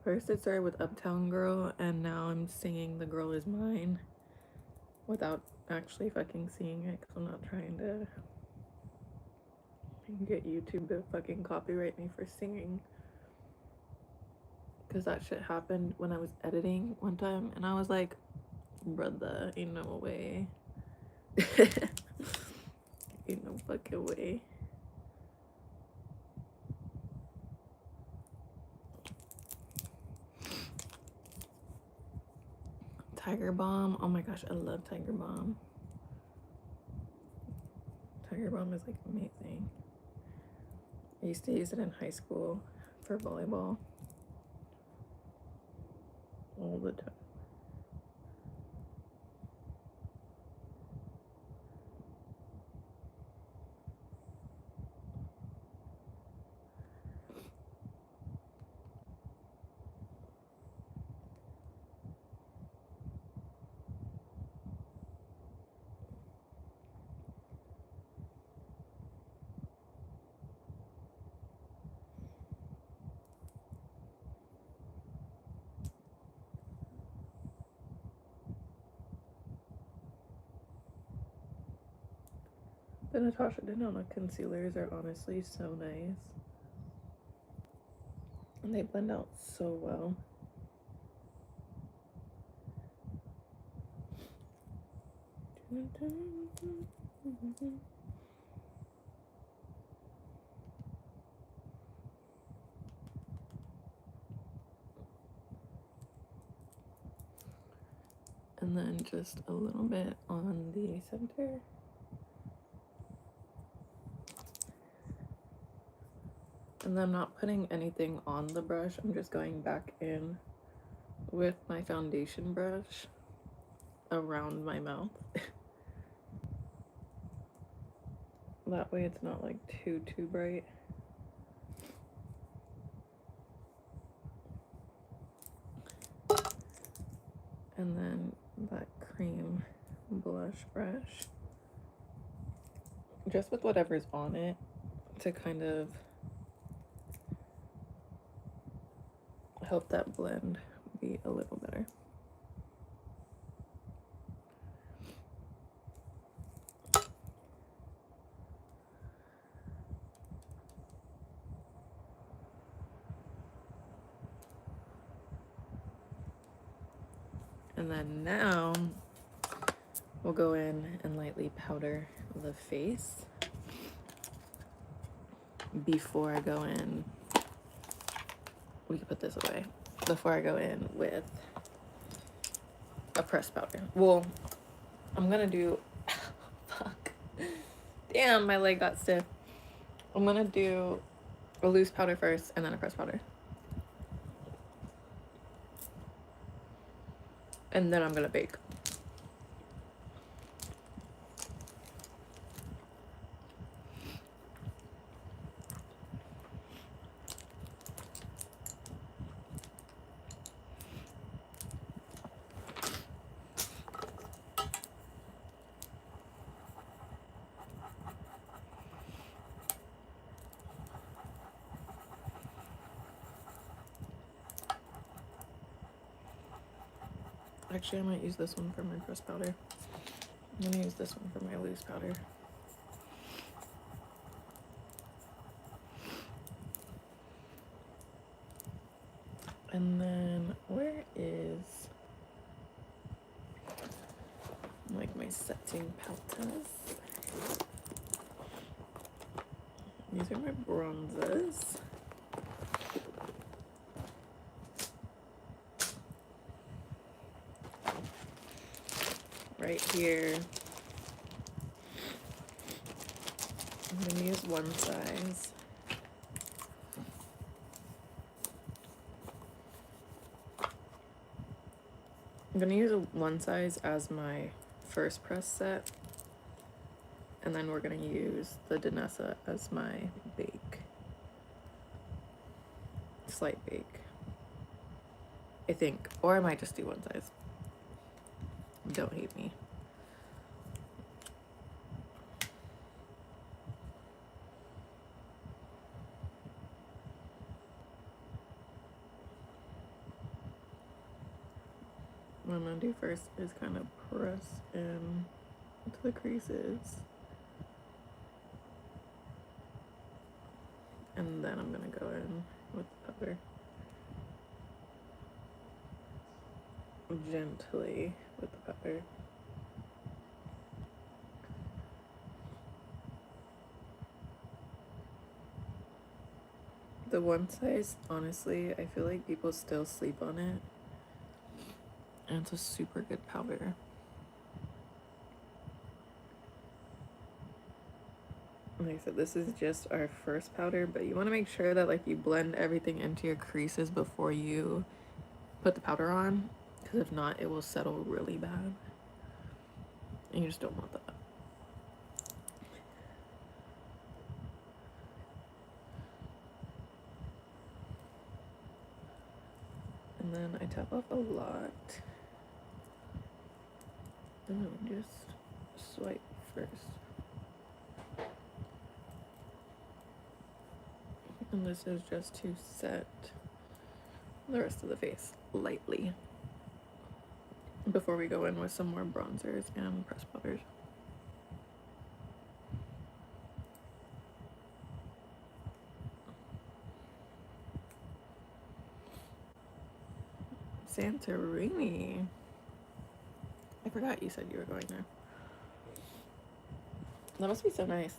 First it started with Uptown Girl, and now I'm singing The Girl Is Mine without actually fucking singing it, because I'm not trying to get YouTube to fucking copyright me for singing. Because that shit happened when I was editing one time, and I was like, brother, ain't no way. Ain't, no fucking way. Tiger Balm. Oh my gosh, I love Tiger Balm. Tiger Balm is like amazing. I used to use it in high school for volleyball all the time. The Natasha Denona concealers are honestly so nice. And they blend out so well. And then just a little bit on the center. And then I'm not putting anything on the brush. I'm just going back in with my foundation brush around my mouth. That way it's not like too bright. And then that cream blush brush, just with whatever's on it, to kind of help that blend be a little better. And then now we'll go in and lightly powder the face before I go in. We can put this away. Before I go in with a pressed powder. Well, I'm gonna do, fuck. Damn, my leg got stiff. I'm gonna do a loose powder first and then a pressed powder. And then I'm gonna bake. Actually, I might use this one for my pressed powder. I'm gonna use this one for my loose powder. And then where is like my setting powders? These are my bronzes. Right here, I'm gonna use one size. I'm gonna use one size as my first press set, and then we're gonna use the taiesaa as my bake, slight bake, I think, or I might just do one size. Don't hate me. What I'm gonna do first is kind of press in to the creases, and then I'm gonna go in with the powder gently with the powder. The one size, honestly, I feel like people still sleep on it. And it's a super good powder. Like I said, this is just our first powder, but you want to make sure that like you blend everything into your creases before you put the powder on, because if not, it will settle really bad. And you just don't want that. And then I tap off a lot. And then just swipe first. And this is just to set the rest of the face lightly before we go in with some more bronzers and pressed powders. Santorini. I forgot you said you were going there. That must be so nice.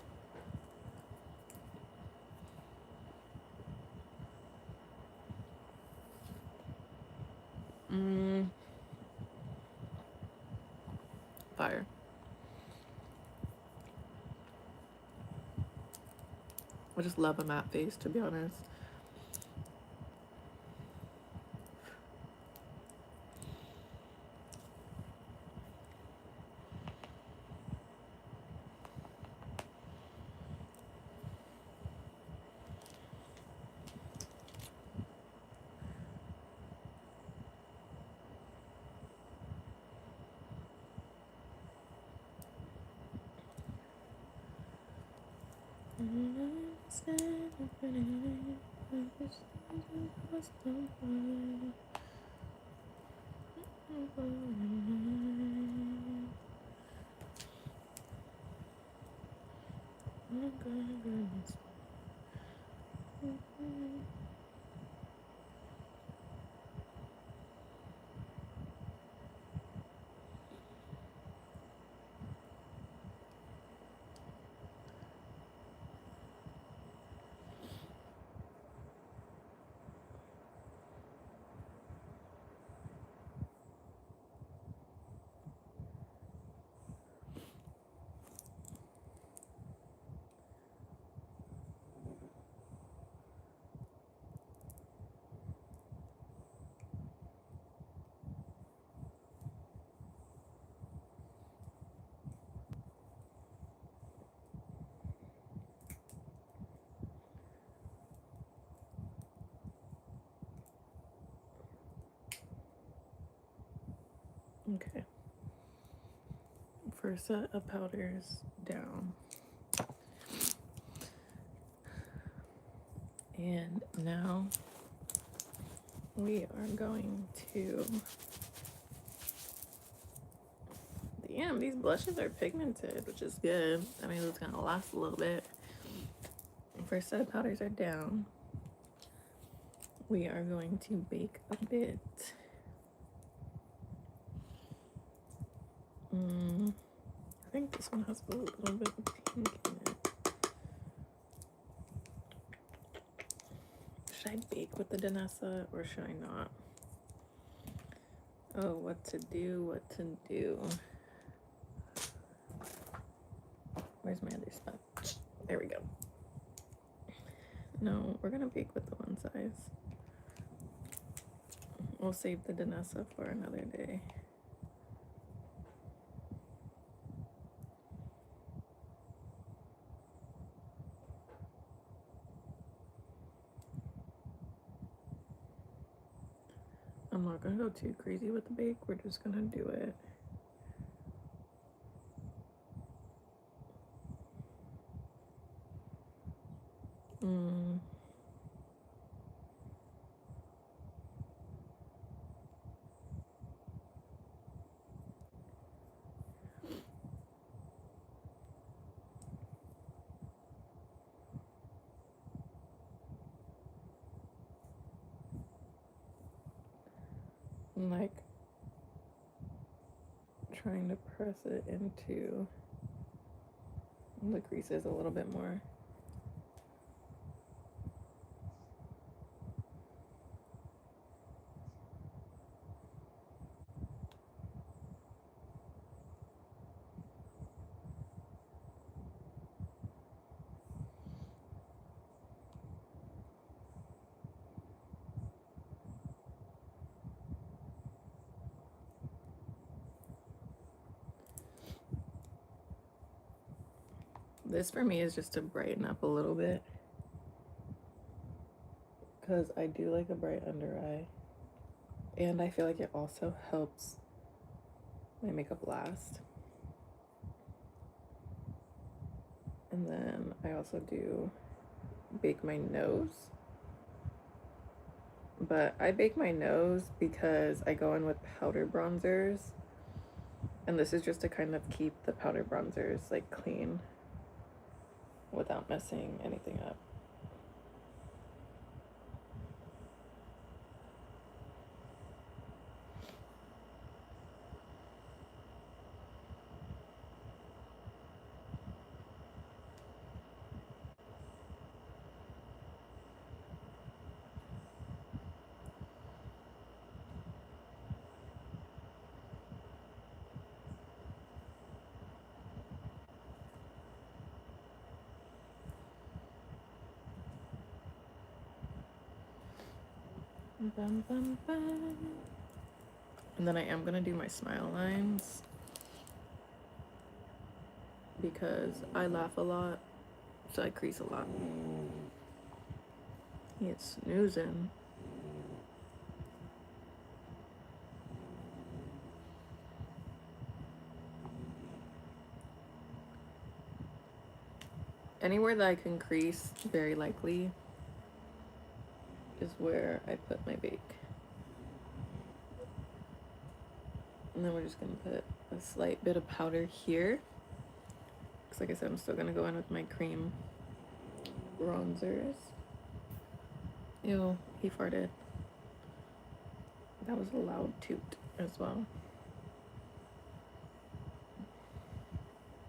Fire. I just love a matte face, to be honest. Okay. First set of powders down. And now we are going to... Damn, these blushes are pigmented, which is good. That means it's gonna last a little bit. First set of powders are down. We are going to bake a bit. I think this one has a little bit of pink in it. Should I bake with the taiesaa or should I not? Oh, what to do. Where's my other sponge? There we go. No, we're gonna bake with the one size. We'll save the taiesaa for another day. I'm not gonna go too crazy with the bake. We're just gonna do it. I'm like trying to press it into the creases a little bit more. This for me is just to brighten up a little bit, because I do like a bright under eye, and I feel like it also helps my makeup last. And then I also do bake my nose, but I bake my nose because I go in with powder bronzers, and this is just to kind of keep the powder bronzers like clean without messing anything up. Bum, bum, bum. And then I am gonna do my smile lines because I laugh a lot, so I crease a lot. It's snoozing. Anywhere that I can crease, very likely, is where I put my bake. And then we're just gonna put a slight bit of powder here, because like I said, I'm still gonna go in with my cream bronzers. Ew, he farted. That was a loud toot as well.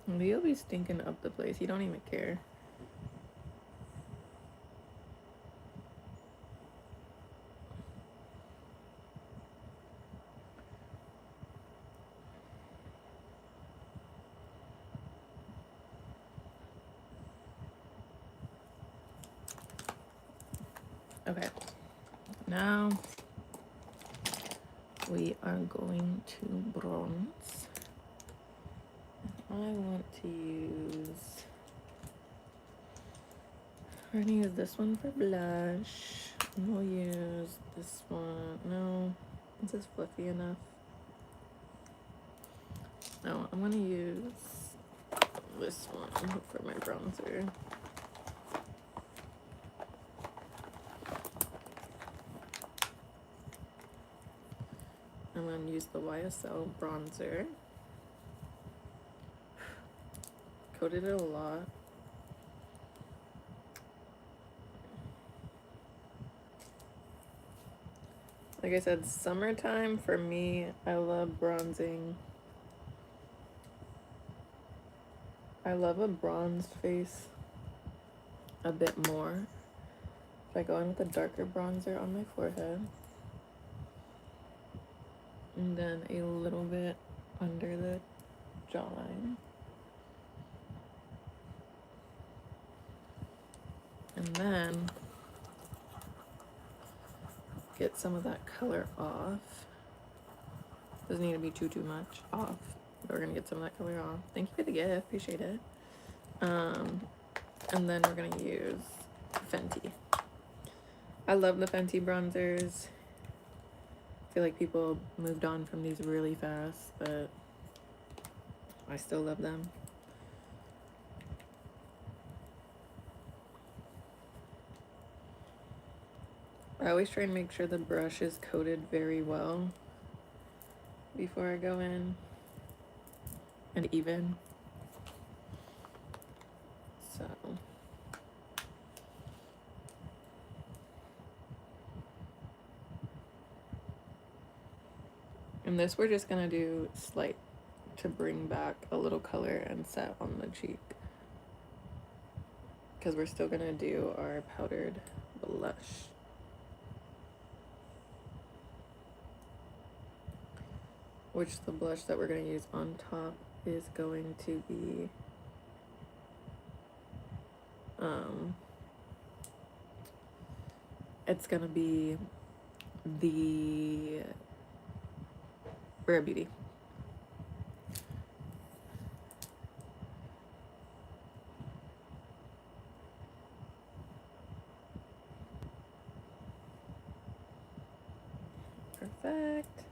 Leo be stinking up the place. He don't even care. Okay, now we are going to bronze. I want to use, we're gonna use this one for blush, and we'll use this one. No, is this fluffy enough? No, I'm gonna use this one for my bronzer. I'm gonna use the YSL bronzer. Coated it a lot. Like I said, summertime for me, I love bronzing. I love a bronzed face a bit more. If I go in with a darker bronzer on my forehead, and then a little bit under the jawline. And then get some of that color off. Doesn't need to be too much off, but we're gonna get some of that color off. Thank you for the gift, appreciate it. And then we're gonna use Fenty. I love the Fenty bronzers. I feel like people moved on from these really fast, but I still love them. I always try and make sure the brush is coated very well before I go in, and even. So and this we're just gonna do slight to bring back a little color and set on the cheek, because we're still gonna do our powdered blush. Which the blush that we're gonna use on top is going to be it's gonna be the Rare Beauty. Perfect.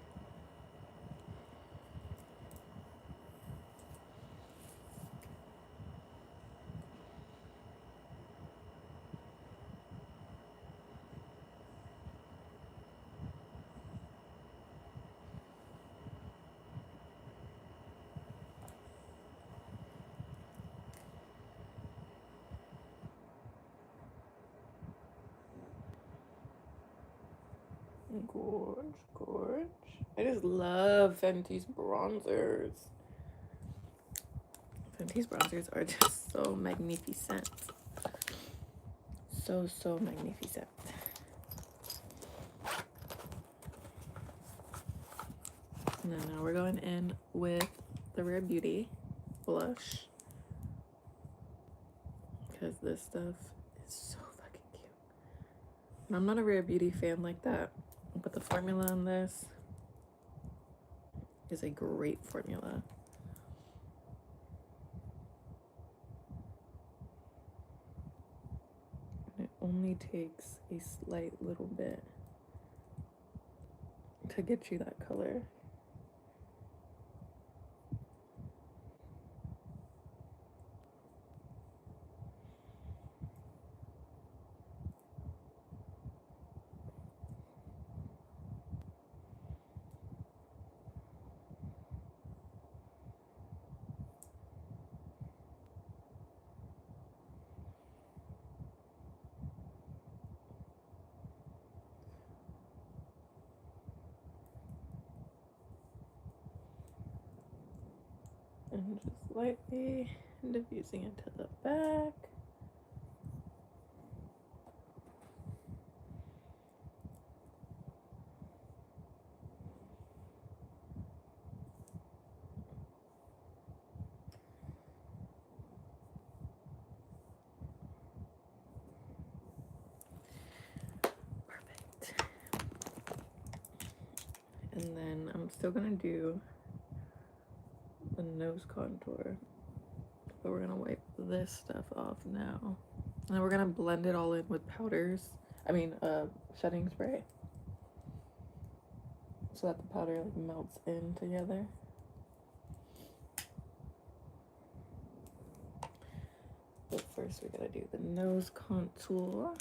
Gorge, gorge. I just love Fenty's bronzers. Fenty's bronzers are just so magnificent. So, so magnificent. And then now we're going in with the Rare Beauty blush. Because this stuff is so fucking cute. And I'm not a Rare Beauty fan like that. But the formula on this is a great formula. And it only takes a slight little bit to get you that color. And just lightly diffusing it to the back. Perfect. And then I'm still gonna do the nose contour, but we're gonna wipe this stuff off now. And then we're gonna blend it all in with powders. Setting spray. So that the powder like melts in together. But first we gotta do the nose contour.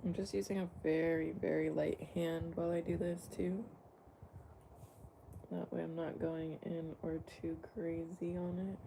I'm just using a very, very light hand while I do this too. That way I'm not going in or too crazy on it.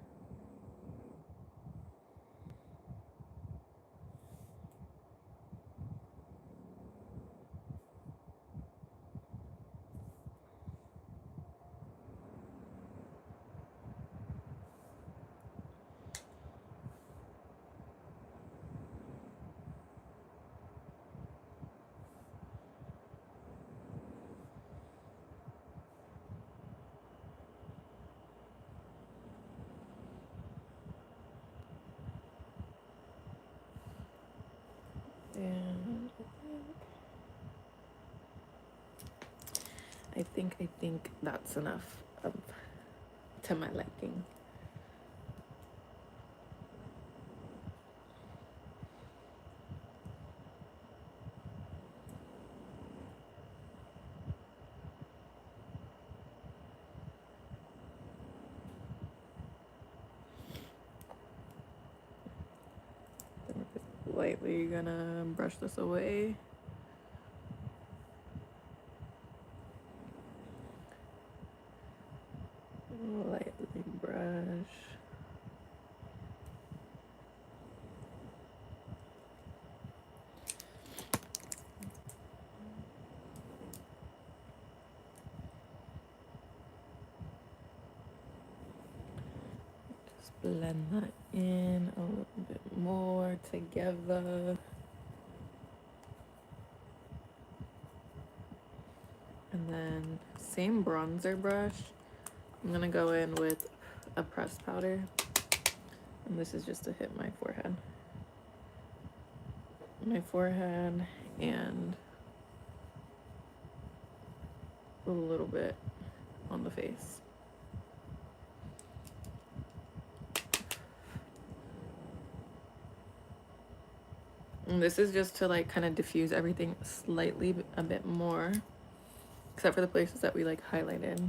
And I think that's enough to my liking. Then we're just lightly gonna brush this away. Lightly brush. blend that in a little bit more together. And then same bronzer brush. I'm gonna go in with a pressed powder. And this is just to hit my forehead. My forehead and a little bit on the face. And this is just to like kind of diffuse everything slightly a bit more, except for the places that we like highlighted.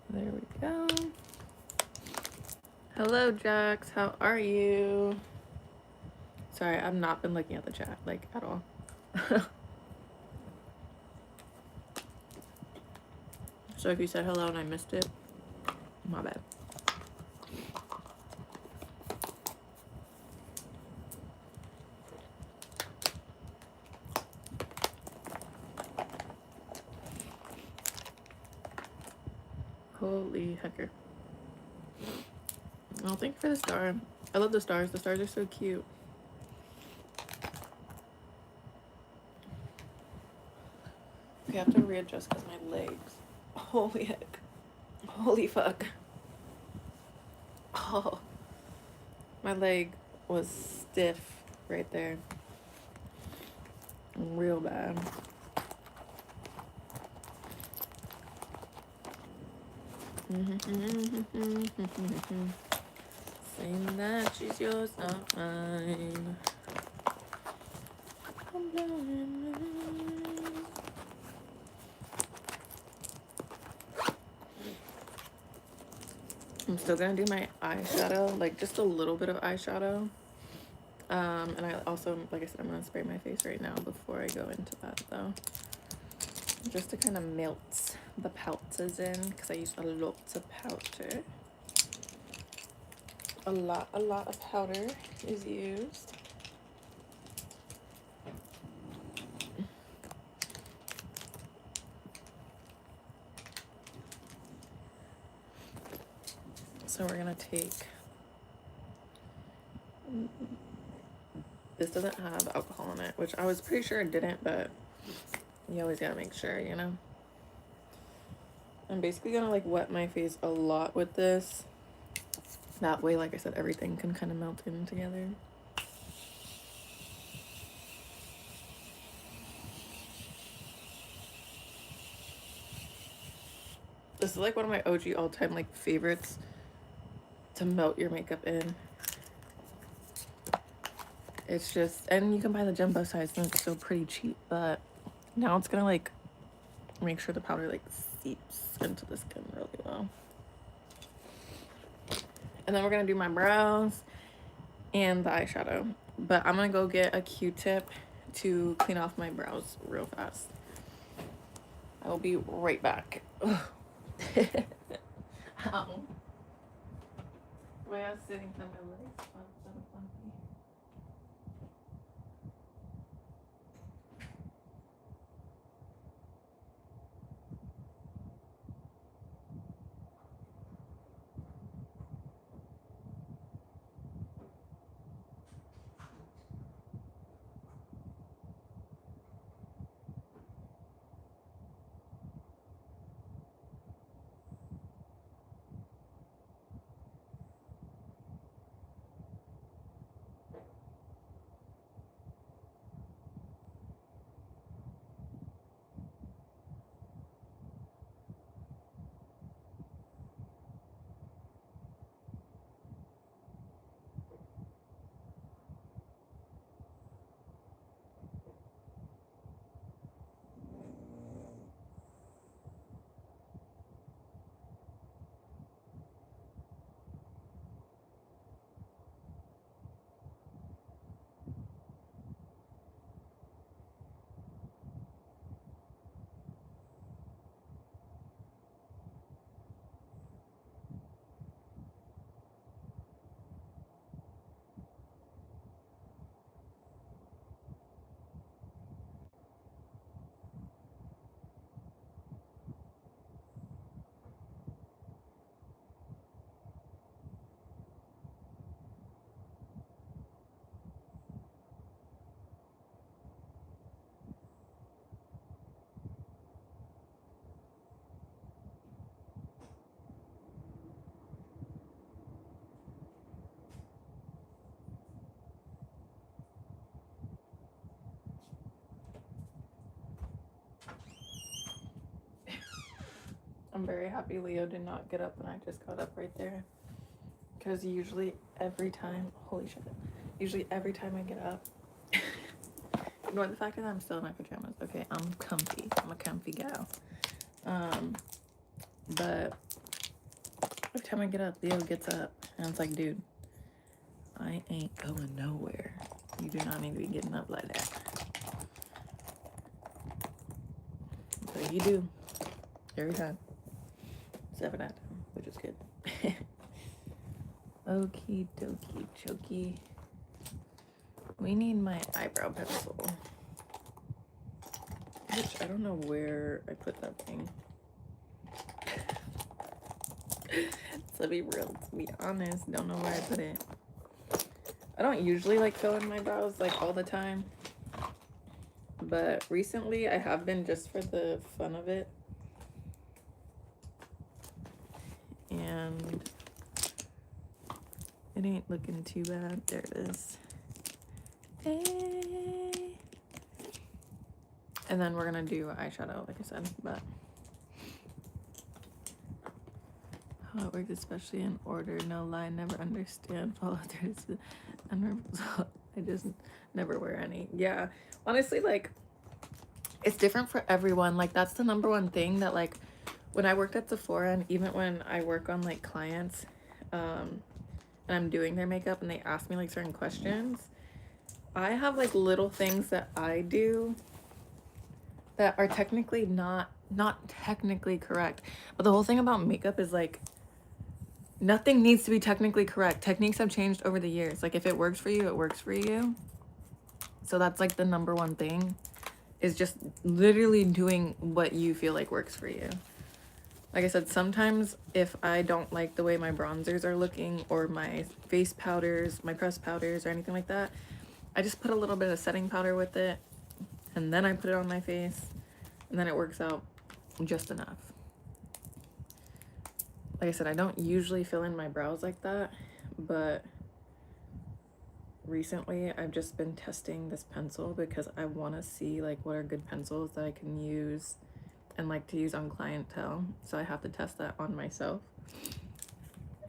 There we go. Hello, Jax. How are you? Sorry, I've not been looking at the chat, like, at all. So if you said hello and I missed it, my bad. Holy hecker. Oh, thank you for the star. I love the stars. The stars are so cute. I have to readjust because my legs. Holy heck. Holy fuck. Oh. My leg was stiff right there. Real bad. Saying that she's yours, not mine. I'm blowing mine. I'm still gonna do my eyeshadow, like just a little bit of eyeshadow. And I also, like I said, I'm gonna spray my face right now before I go into that though. Just to kind of melt the powders in, because I use a lot of powder. A lot of powder is used. So we're gonna take, this doesn't have alcohol in it, which I was pretty sure it didn't, but you always gotta make sure, you know? I'm basically gonna like wet my face a lot with this. That way, like I said, everything can kind of melt in together. This is like one of my OG all-time like favorites to melt your makeup in. It's just, and you can buy the jumbo size and it's still pretty cheap, but now it's gonna like make sure the powder like seeps into the skin really well. And then we're gonna do my brows and the eyeshadow, but I'm gonna go get a Q-tip to clean off my brows real fast. I will be right back. Ow. Why I was sitting on my legs. I'm very happy Leo did not get up and I just got up right there. Because usually every time, holy shit, usually every time I get up, ignore the fact that I'm still in my pajamas. Okay, I'm comfy. I'm a comfy gal. But every time I get up, Leo gets up. And it's like, dude, I ain't going nowhere. You do not need to be getting up like that. But you do. Every time. 7 out of 10, which is good. Okie dokie chokey. We need my eyebrow pencil. Which I don't know where I put that thing. To be real, to be honest, don't know where I put it. I don't usually like fill in my brows like all the time. But recently I have been just for the fun of it. And it ain't looking too bad. There it is. Hey. And then we're gonna do eyeshadow, like I said, but how it works, especially in order. No lie, never understand. Oh, there's I just never wear any. Yeah, honestly, like it's different for everyone. Like that's the number one thing that like when I worked at Sephora, and even when I work on like clients, and I'm doing their makeup and they ask me like certain questions, I have like little things that I do that are technically not technically correct. But the whole thing about makeup is like nothing needs to be technically correct. Techniques have changed over the years. Like if it works for you, it works for you. So that's like the number one thing, is just literally doing what you feel like works for you. Like I said, sometimes if I don't like the way my bronzers are looking or my face powders, my pressed powders or anything like that, I just put a little bit of setting powder with it and then I put it on my face and then it works out just enough. Like I said, I don't usually fill in my brows like that, but recently I've just been testing this pencil because I want to see like what are good pencils that I can use and like to use on clientele. So I have to test that on myself.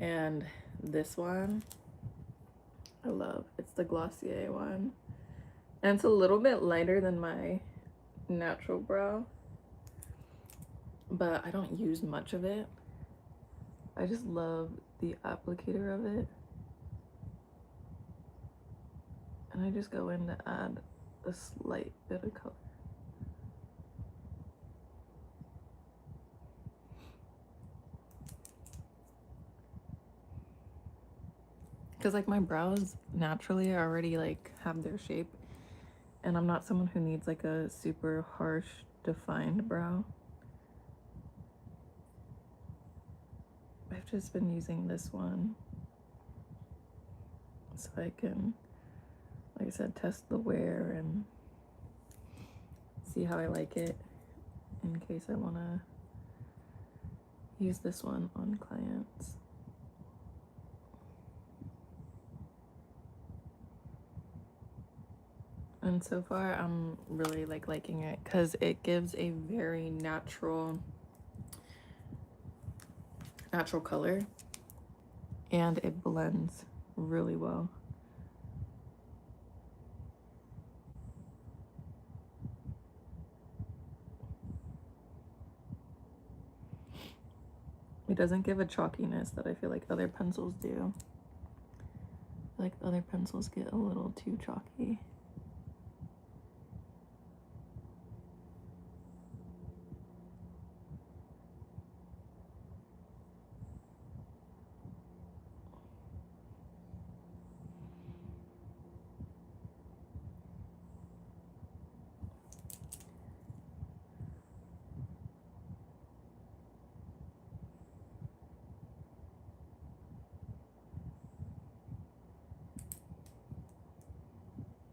And this one I love. It's the Glossier one. And it's a little bit lighter than my natural brow, but I don't use much of it. I just love the applicator of it. And I just go in to add a slight bit of color. Because like my brows naturally already like have their shape, and I'm not someone who needs like a super harsh defined brow. I've just been using this one so I can, like I said, test the wear and see how I like it in case I want to use this one on clients. And so far I'm really like liking it because it gives a very natural color and it blends really well. It doesn't give a chalkiness that I feel like other pencils do. Like other pencils get a little too chalky.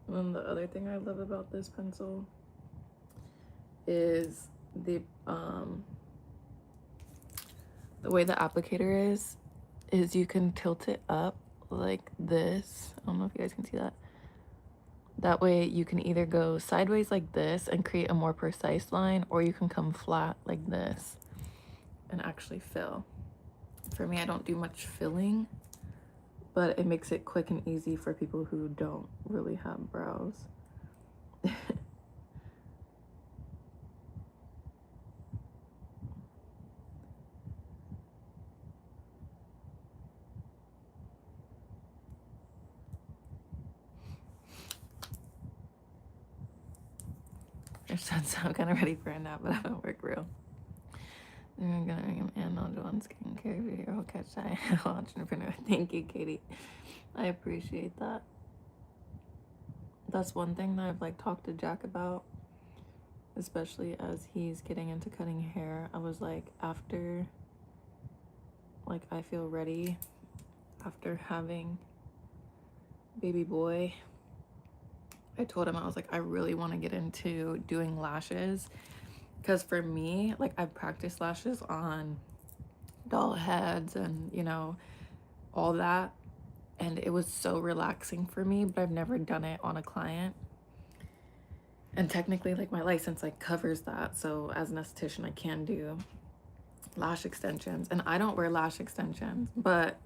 And the other thing I love about this pencil is the way the applicator is you can tilt it up like this. I don't know if you guys can see that. That way you can either go sideways like this and create a more precise line, or you can come flat like this and actually fill. For me, I don't do much filling, but it makes it quick and easy for people who don't really have brows. Your son sound kind of ready for a nap, but I don't work real. I'm gonna end on one skincare video. Catch I entrepreneur. Thank you, Katie. I appreciate that. That's one thing that I've like talked to Jack about, especially as he's getting into cutting hair. I was like, after like I feel ready after having baby boy, I told him, I was like, I really want to get into doing lashes, because for me, like, I've practiced lashes on doll heads and, you know, all that, and it was so relaxing for me, but I've never done it on a client. And technically, like, my license like covers that, so as an esthetician I can do lash extensions, and I don't wear lash extensions, but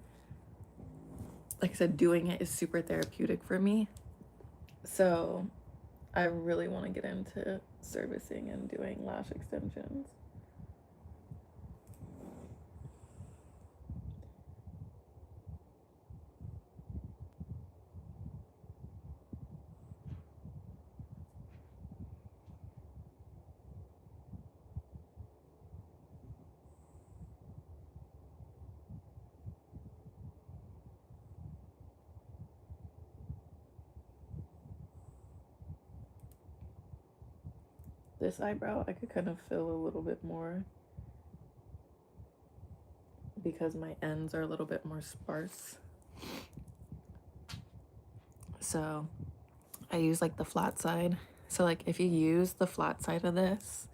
like I said, doing it is super therapeutic for me. So I really want to get into servicing and doing lash extensions. This eyebrow I could kind of fill a little bit more because my ends are a little bit more sparse. So I use like the flat side. So like if you use the flat side of this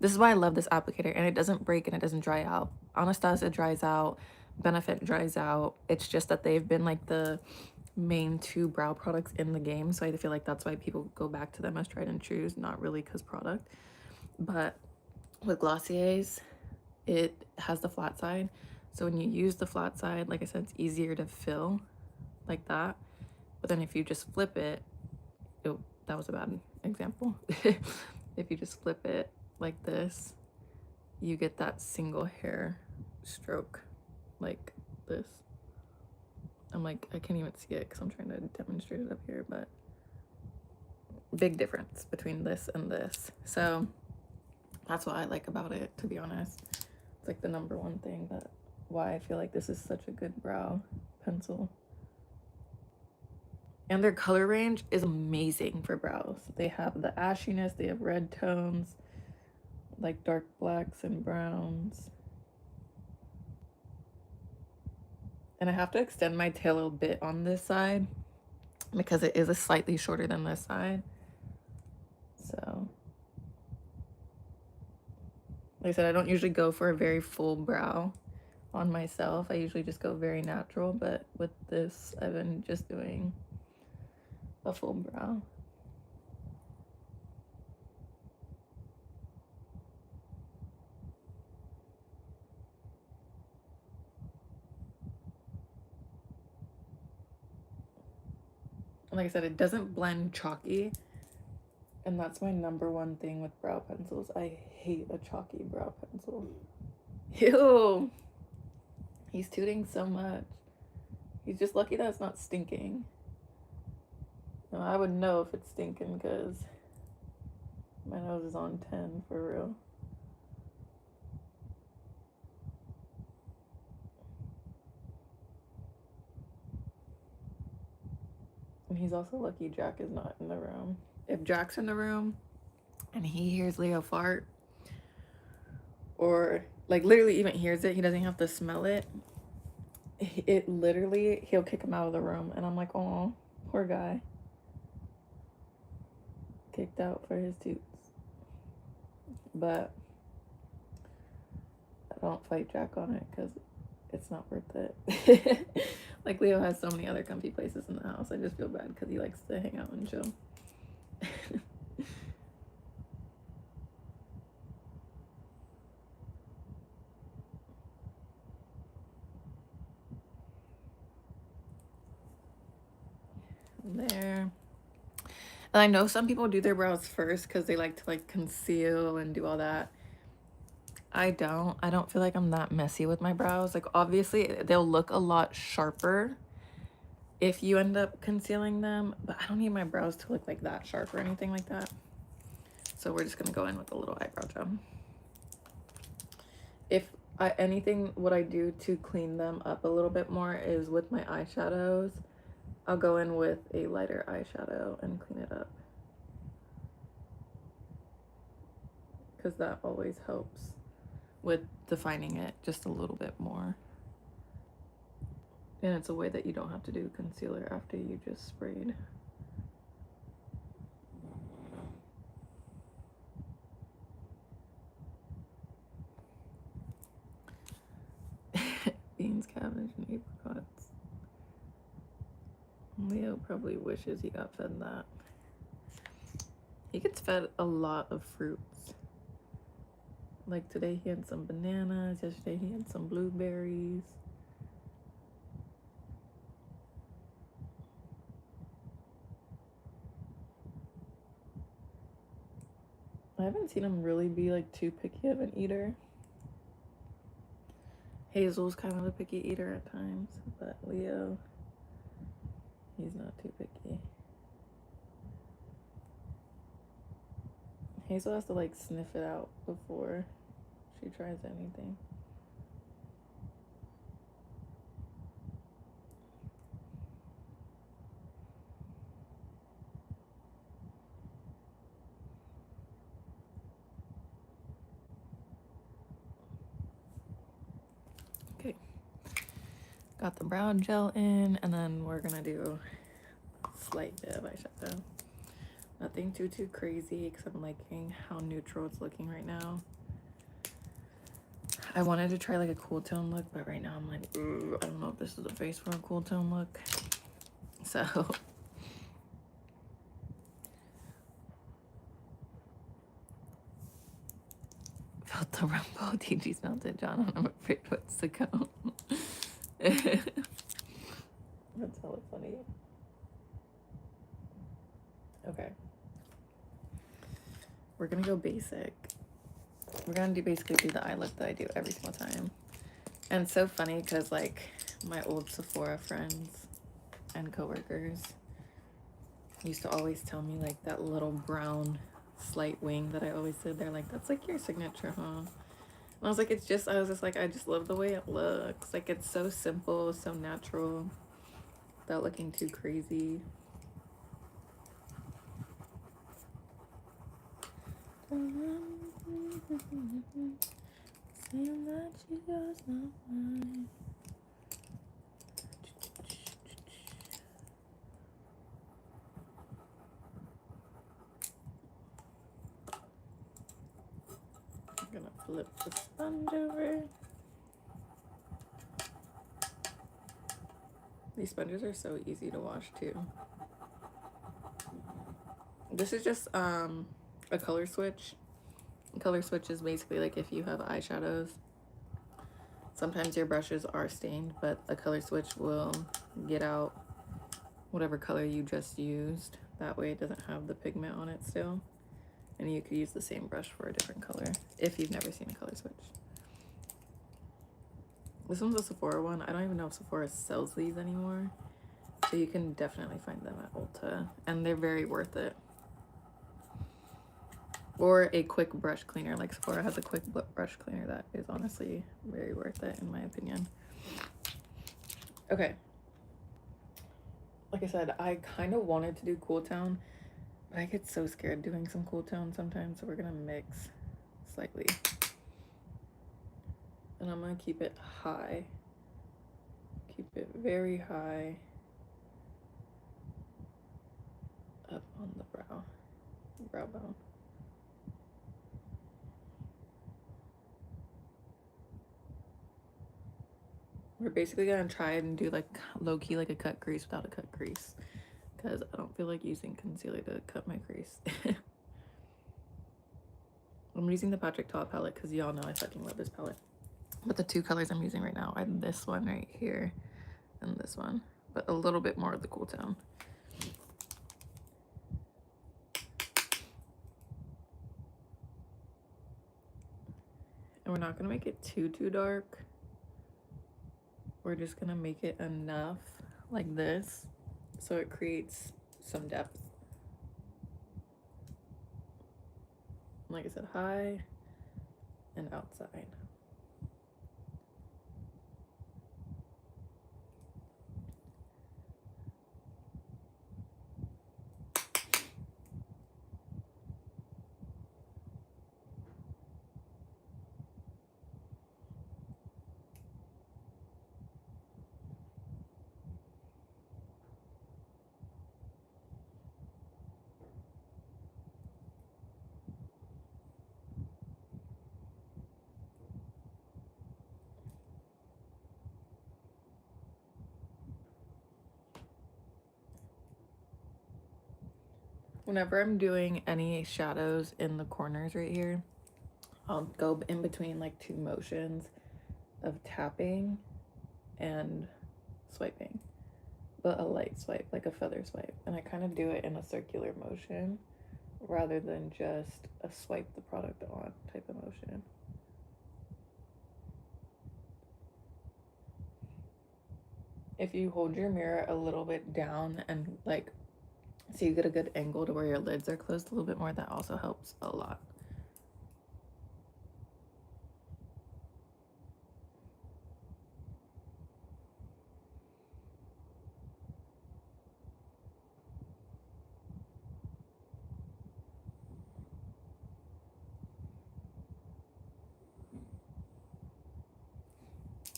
is why I love this applicator, and it doesn't break and it doesn't dry out. Anastasia dries out, Benefit dries out. It's just that they've been like the main two brow products in the game, so I feel like that's why people go back to them as tried and true, not really because product. But with Glossier's, it has the flat side, so when you use the flat side, like I said, it's easier to fill like that. But then if you just flip it, that was a bad example. If you just flip it like this, you get that single hair stroke like this. I'm like, I can't even see it because I'm trying to demonstrate it up here, but big difference between this and this. So that's what I like about it, to be honest. It's like the number one thing that why I feel like this is such a good brow pencil. And their color range is amazing for brows. They have the ashiness, they have red tones, like dark blacks and browns. And I have to extend my tail a little bit on this side because it is a slightly shorter than this side. So, like I said, I don't usually go for a very full brow on myself. I usually just go very natural, but with this, I've been just doing a full brow. And like I said, it doesn't blend chalky. And that's my number one thing with brow pencils. I hate a chalky brow pencil. Ew. He's tooting so much. He's just lucky that it's not stinking. No, I would know if it's stinking because my nose is on 10 for real. And he's also lucky Jack is not in the room. If Jack's in the room and he hears Leo fart, or like literally even hears it, he doesn't have to smell it. It literally, he'll kick him out of the room. And I'm like, oh, poor guy. Kicked out for his toots. But I don't fight Jack on it because it's not worth it. Like Leo has so many other comfy places in the house. I just feel bad because he likes to hang out and chill. And I know some people do their brows first because they like to like conceal and do all that. I don't feel like I'm that messy with my brows. Like obviously they'll look a lot sharper if you end up concealing them, but I don't need my brows to look like that sharp or anything like that. So we're just gonna go in with a little eyebrow gel. If anything, what I do to clean them up a little bit more is with my eyeshadows, I'll go in with a lighter eyeshadow and clean it up. Because that always helps with defining it just a little bit more. And it's a way that you don't have to do concealer after you just sprayed. Beans, cabbage, and apricots. Leo probably wishes he got fed that. He gets fed a lot of fruits. Like today he had some bananas, yesterday he had some blueberries. I haven't seen him really be like too picky of an eater. Hazel's kind of a picky eater at times, but Leo, he's not too picky. Hazel has to like sniff it out before she tries anything. Okay, got the brow gel in, and then we're gonna do a slight bit of eyeshadow. Nothing too crazy because I'm liking how neutral it's looking right now. I wanted to try like a cool tone look, but right now I'm like, I don't know if this is the face for a cool tone look. So felt the rumble. TG smelled it, John, and I'm afraid what's to come. That's hella funny. Okay. We're gonna go basic. We're gonna basically do the eye look that I do every single time. And it's so funny because like my old Sephora friends and coworkers used to always tell me like that little brown slight wing that I always did. They're like, that's like your signature, huh? And I was like, I was just like, I just love the way it looks. Like it's so simple, so natural, without looking too crazy. Seem that she does not mind. I'm gonna flip the sponge over. These sponges are so easy to wash too. This is just a color switch. Color switch is basically like if you have eyeshadows, sometimes your brushes are stained, but a color switch will get out whatever color you just used. That way it doesn't have the pigment on it still. And you could use the same brush for a different color if you've never seen a color switch. This one's a Sephora one. I don't even know if Sephora sells these anymore. So you can definitely find them at Ulta. And they're very worth it. Or a quick brush cleaner. Like Sephora has a quick brush cleaner that is honestly very worth it in my opinion. Okay. Like I said, I kind of wanted to do Cool Tone, but I get so scared doing some Cool Tone sometimes, so we're gonna mix slightly. And I'm gonna keep it high. Keep it very high up on the brow bone. We're basically gonna try and do like low-key like a cut crease without a cut crease, because I don't feel like using concealer to cut my crease. I'm using the Patrick Ta palette because y'all know I fucking love this palette. But the two colors I'm using right now are this one right here and this one, but a little bit more of the Cool Tone. We're not gonna make it too dark. We're just gonna make it enough like this so it creates some depth. Like I said, high and outside. Whenever I'm doing any shadows in the corners right here, I'll go in between like two motions of tapping and swiping, but a light swipe, like a feather swipe. And I kind of do it in a circular motion rather than just a swipe the product on type of motion. If you hold your mirror a little bit down and like so you get a good angle to where your lids are closed a little bit more, that also helps a lot.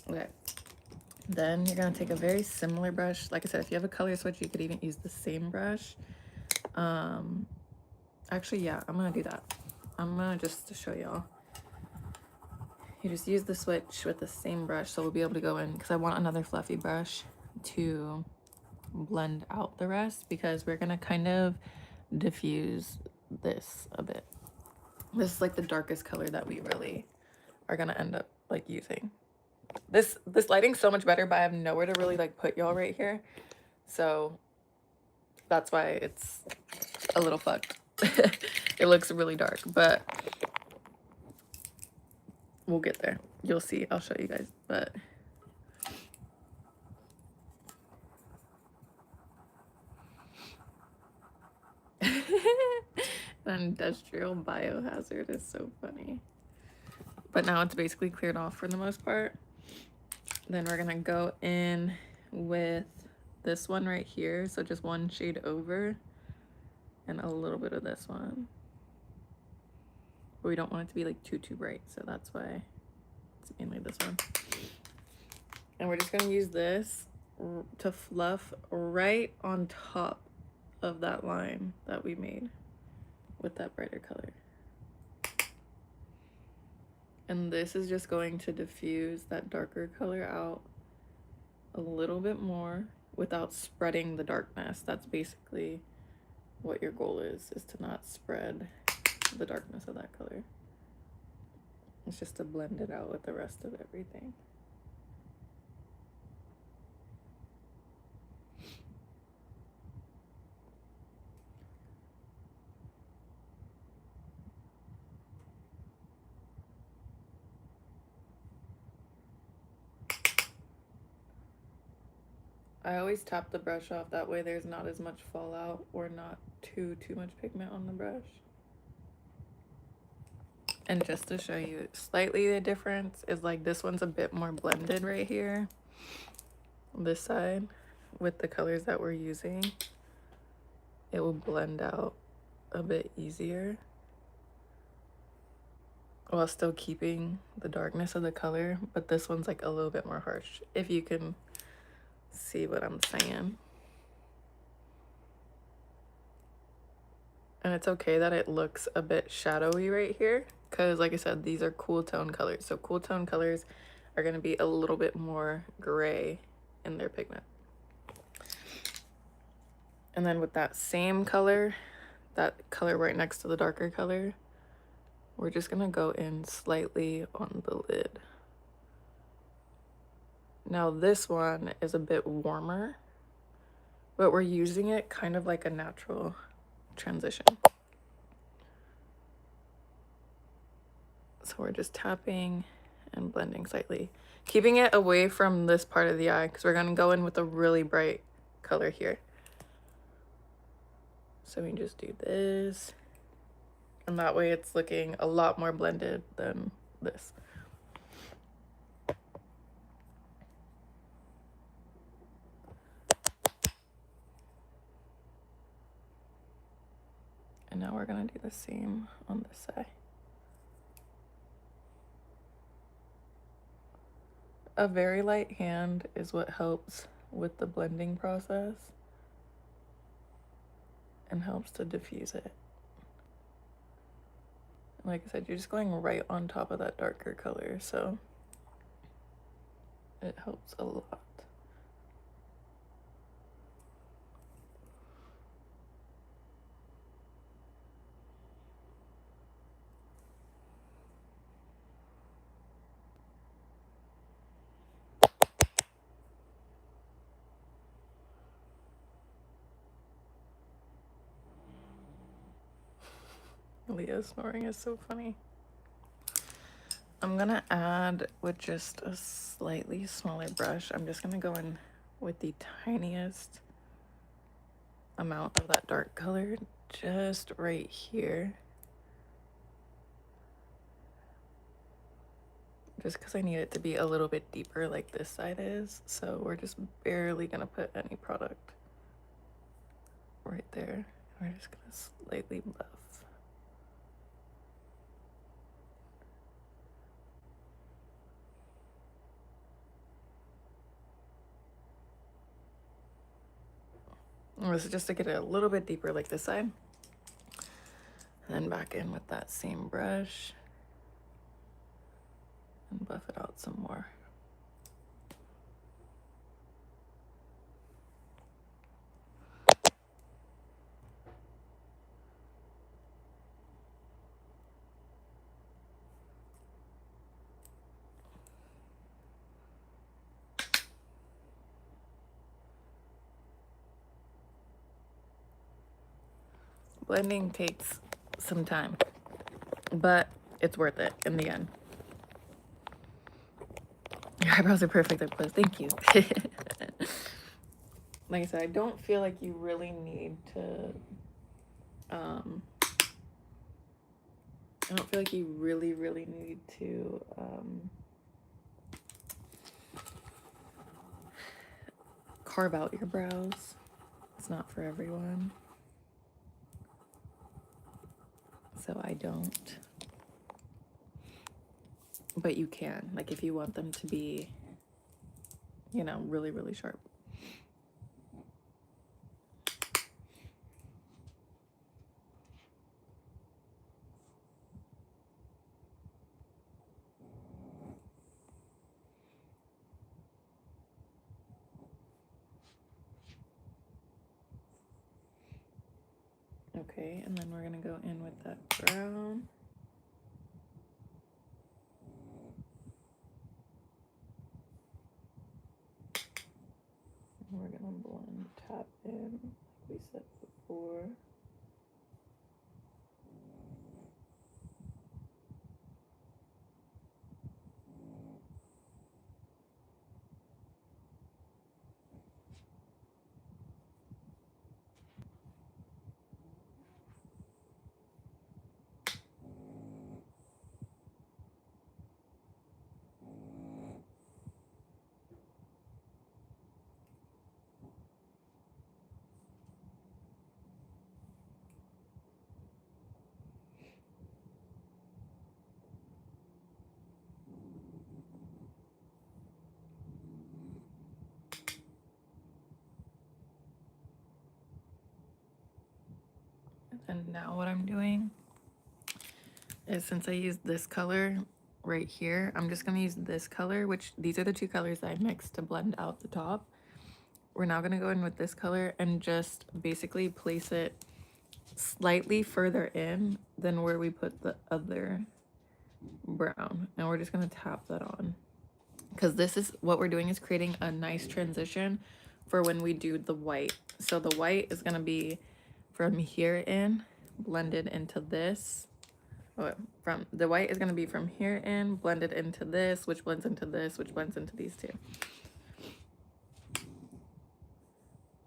Okay, then you're gonna take a very similar brush. Like I said, if you have a color switch, you could even use the same brush. Actually, yeah, I'm gonna do that. I'm gonna just to show y'all. You just use the switch with the same brush, so we'll be able to go in, because I want another fluffy brush to blend out the rest, because we're gonna kind of diffuse this a bit. This is like the darkest color that we really are gonna end up like using. This lighting's so much better, but I have nowhere to really like put y'all right here, so that's why it's a little fucked. It looks really dark, but we'll get there. You'll see. I'll show you guys, but an industrial biohazard is so funny. But now it's basically cleared off for the most part. Then we're gonna go in with this one right here, so just one shade over, and a little bit of this one. But we don't want it to be like too bright, so that's why it's mainly this one. And we're just gonna use this to fluff right on top of that line that we made with that brighter color. And this is just going to diffuse that darker color out a little bit more without spreading the darkness. That's basically what your goal is to not spread the darkness of that color. It's just to blend it out with the rest of everything. I always tap the brush off, that way there's not as much fallout or not too much pigment on the brush. And just to show you slightly the difference is like this one's a bit more blended right here, this side, with the colors that we're using. It will blend out a bit easier while still keeping the darkness of the color, but this one's like a little bit more harsh, if you can see what I'm saying. And it's okay that it looks a bit shadowy right here, because like I said, these are cool tone colors. So cool tone colors are going to be a little bit more gray in their pigment. And then with that same color, that color right next to the darker color, we're just going to go in slightly on the lid. Now this one is a bit warmer, but we're using it kind of like a natural transition. So we're just tapping and blending slightly, keeping it away from this part of the eye because we're going to go in with a really bright color here. So we just do this, and that way it's looking a lot more blended than this. And now we're going to do the same on this side. A very light hand is what helps with the blending process and helps to diffuse it. Like I said, you're just going right on top of that darker color, so it helps a lot. Leah snoring is so funny. I'm gonna add with just a slightly smaller brush. I'm just gonna go in with the tiniest amount of that dark color just right here. Just because I need it to be a little bit deeper like this side is. So we're just barely gonna put any product right there. We're just gonna slightly buff. And this is just to get it a little bit deeper like this side. And then back in with that same brush and buff it out some more. Blending takes some time, but it's worth it in the end. Your eyebrows are perfect up close. Thank you. Like I said, I don't feel like you really need to, I don't feel like you really need to, carve out your brows. It's not for everyone. So I don't. But you can, like if you want them to be, you know, really sharp. Okay, and then we're gonna go in with that brown. We're gonna blend, tap in, like we said before. And now what I'm doing is, since I used this color right here, I'm just gonna use this color, which these are the two colors that I mixed to blend out the top. We're now gonna go in with this color and just basically place it slightly further in than where we put the other brown. And we're just gonna tap that on, because this is what we're doing, is creating a nice transition for when we do the white. So the white is gonna be from here in, blended into this, oh, from the white is going to be from here in, blended into this, which blends into this, which blends into these two.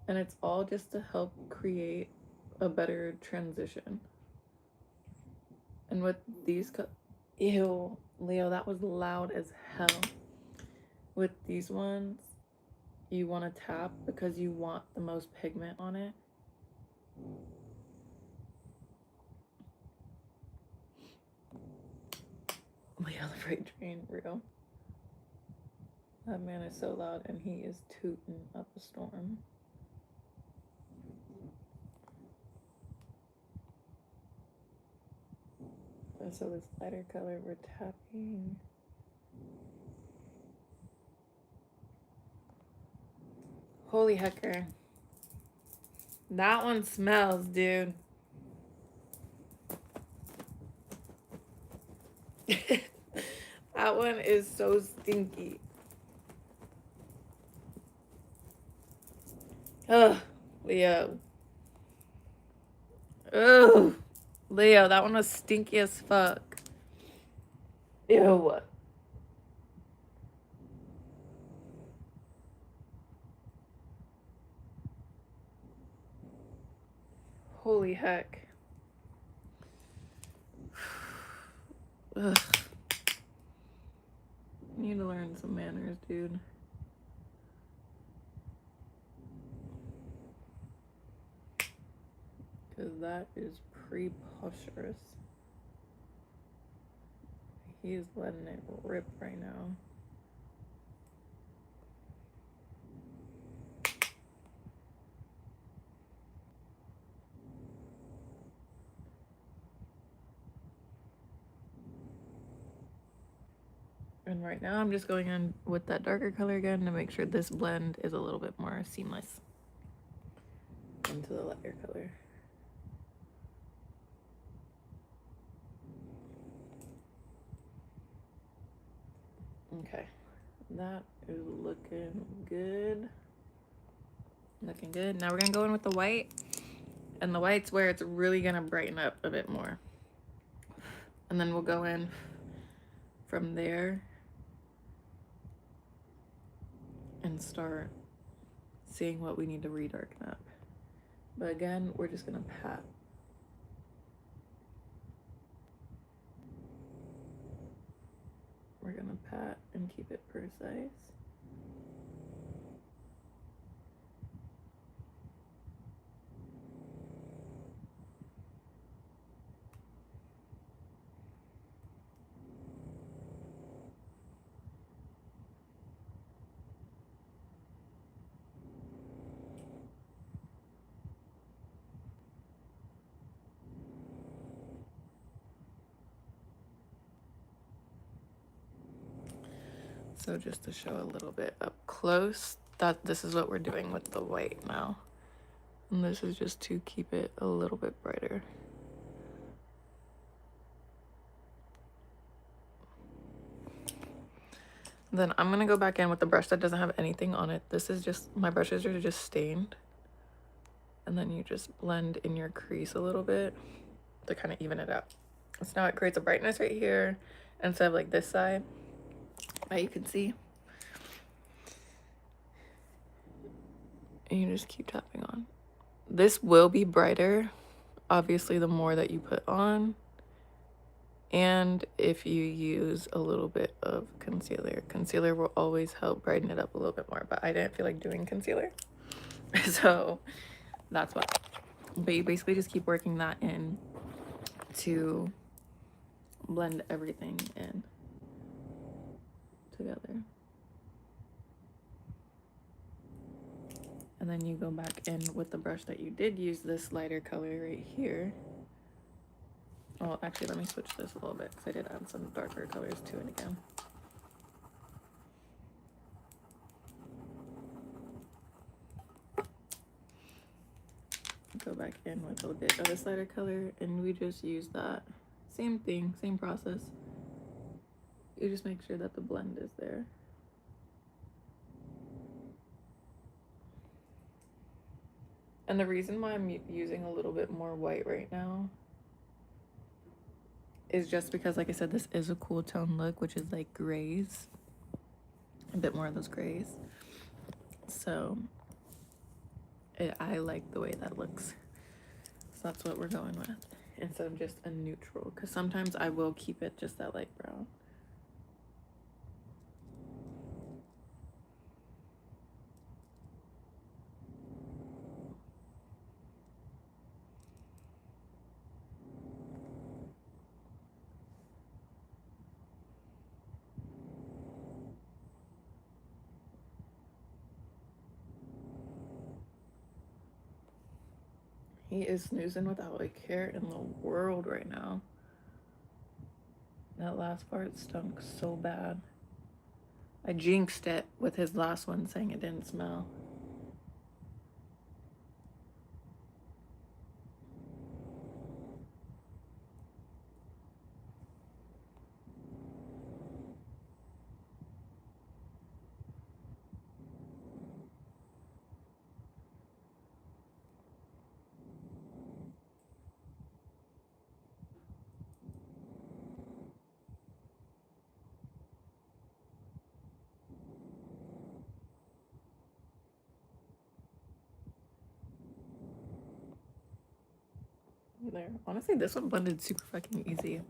And it's all just to help create a better transition. And with these, ew, Leo, that was loud as hell. With these ones, you want to tap because you want the most pigment on it. Leo, the freight train, real. That man is so loud and he is tooting up a storm. And so this lighter color, we're tapping. Holy hecker. That one smells, dude. That one is so stinky. Ugh, Leo. Ugh. Leo, that one was stinky as fuck. Ew. Holy heck. Ugh. Need to learn some manners, dude. Because that is preposterous. He is letting it rip right now. And right now I'm just going in with that darker color again to make sure this blend is a little bit more seamless into the lighter color. Okay, that is looking good. Looking good. Now we're gonna go in with the white, and the white's where it's really gonna brighten up a bit more. And then we'll go in from there and start seeing what we need to redarken up. But again, we're just gonna pat. We're gonna pat and keep it precise. So just to show a little bit up close, that this is what we're doing with the white now. And this is just to keep it a little bit brighter. Then I'm gonna go back in with the brush that doesn't have anything on it. This is just, my brushes are just stained. And then you just blend in your crease a little bit to kind of even it out. So now it creates a brightness right here instead of like this side that you can see. And you just keep tapping on. This will be brighter, obviously, the more that you put on. And if you use a little bit of concealer. Concealer will always help brighten it up a little bit more, but I didn't feel like doing concealer. So that's why. But you basically just keep working that in to blend everything in together. And then you go back in with the brush that you did use, this lighter color right here. Oh, actually, let me switch this a little bit because I did add some darker colors to it again. Go back in with a bit of this lighter color, and we just use that. Same thing, same process. You just make sure that the blend is there. And the reason why I'm using a little bit more white right now is just because, like I said, this is a cool tone look, which is like grays, a bit more of those grays. So I like the way that looks. So that's what we're going with instead of just a neutral, because sometimes I will keep it just that light brown. He is snoozing without a care in the world right now. That last part stunk so bad. I jinxed it with his last one saying it didn't smell. There. Honestly, this one blended super fucking easy.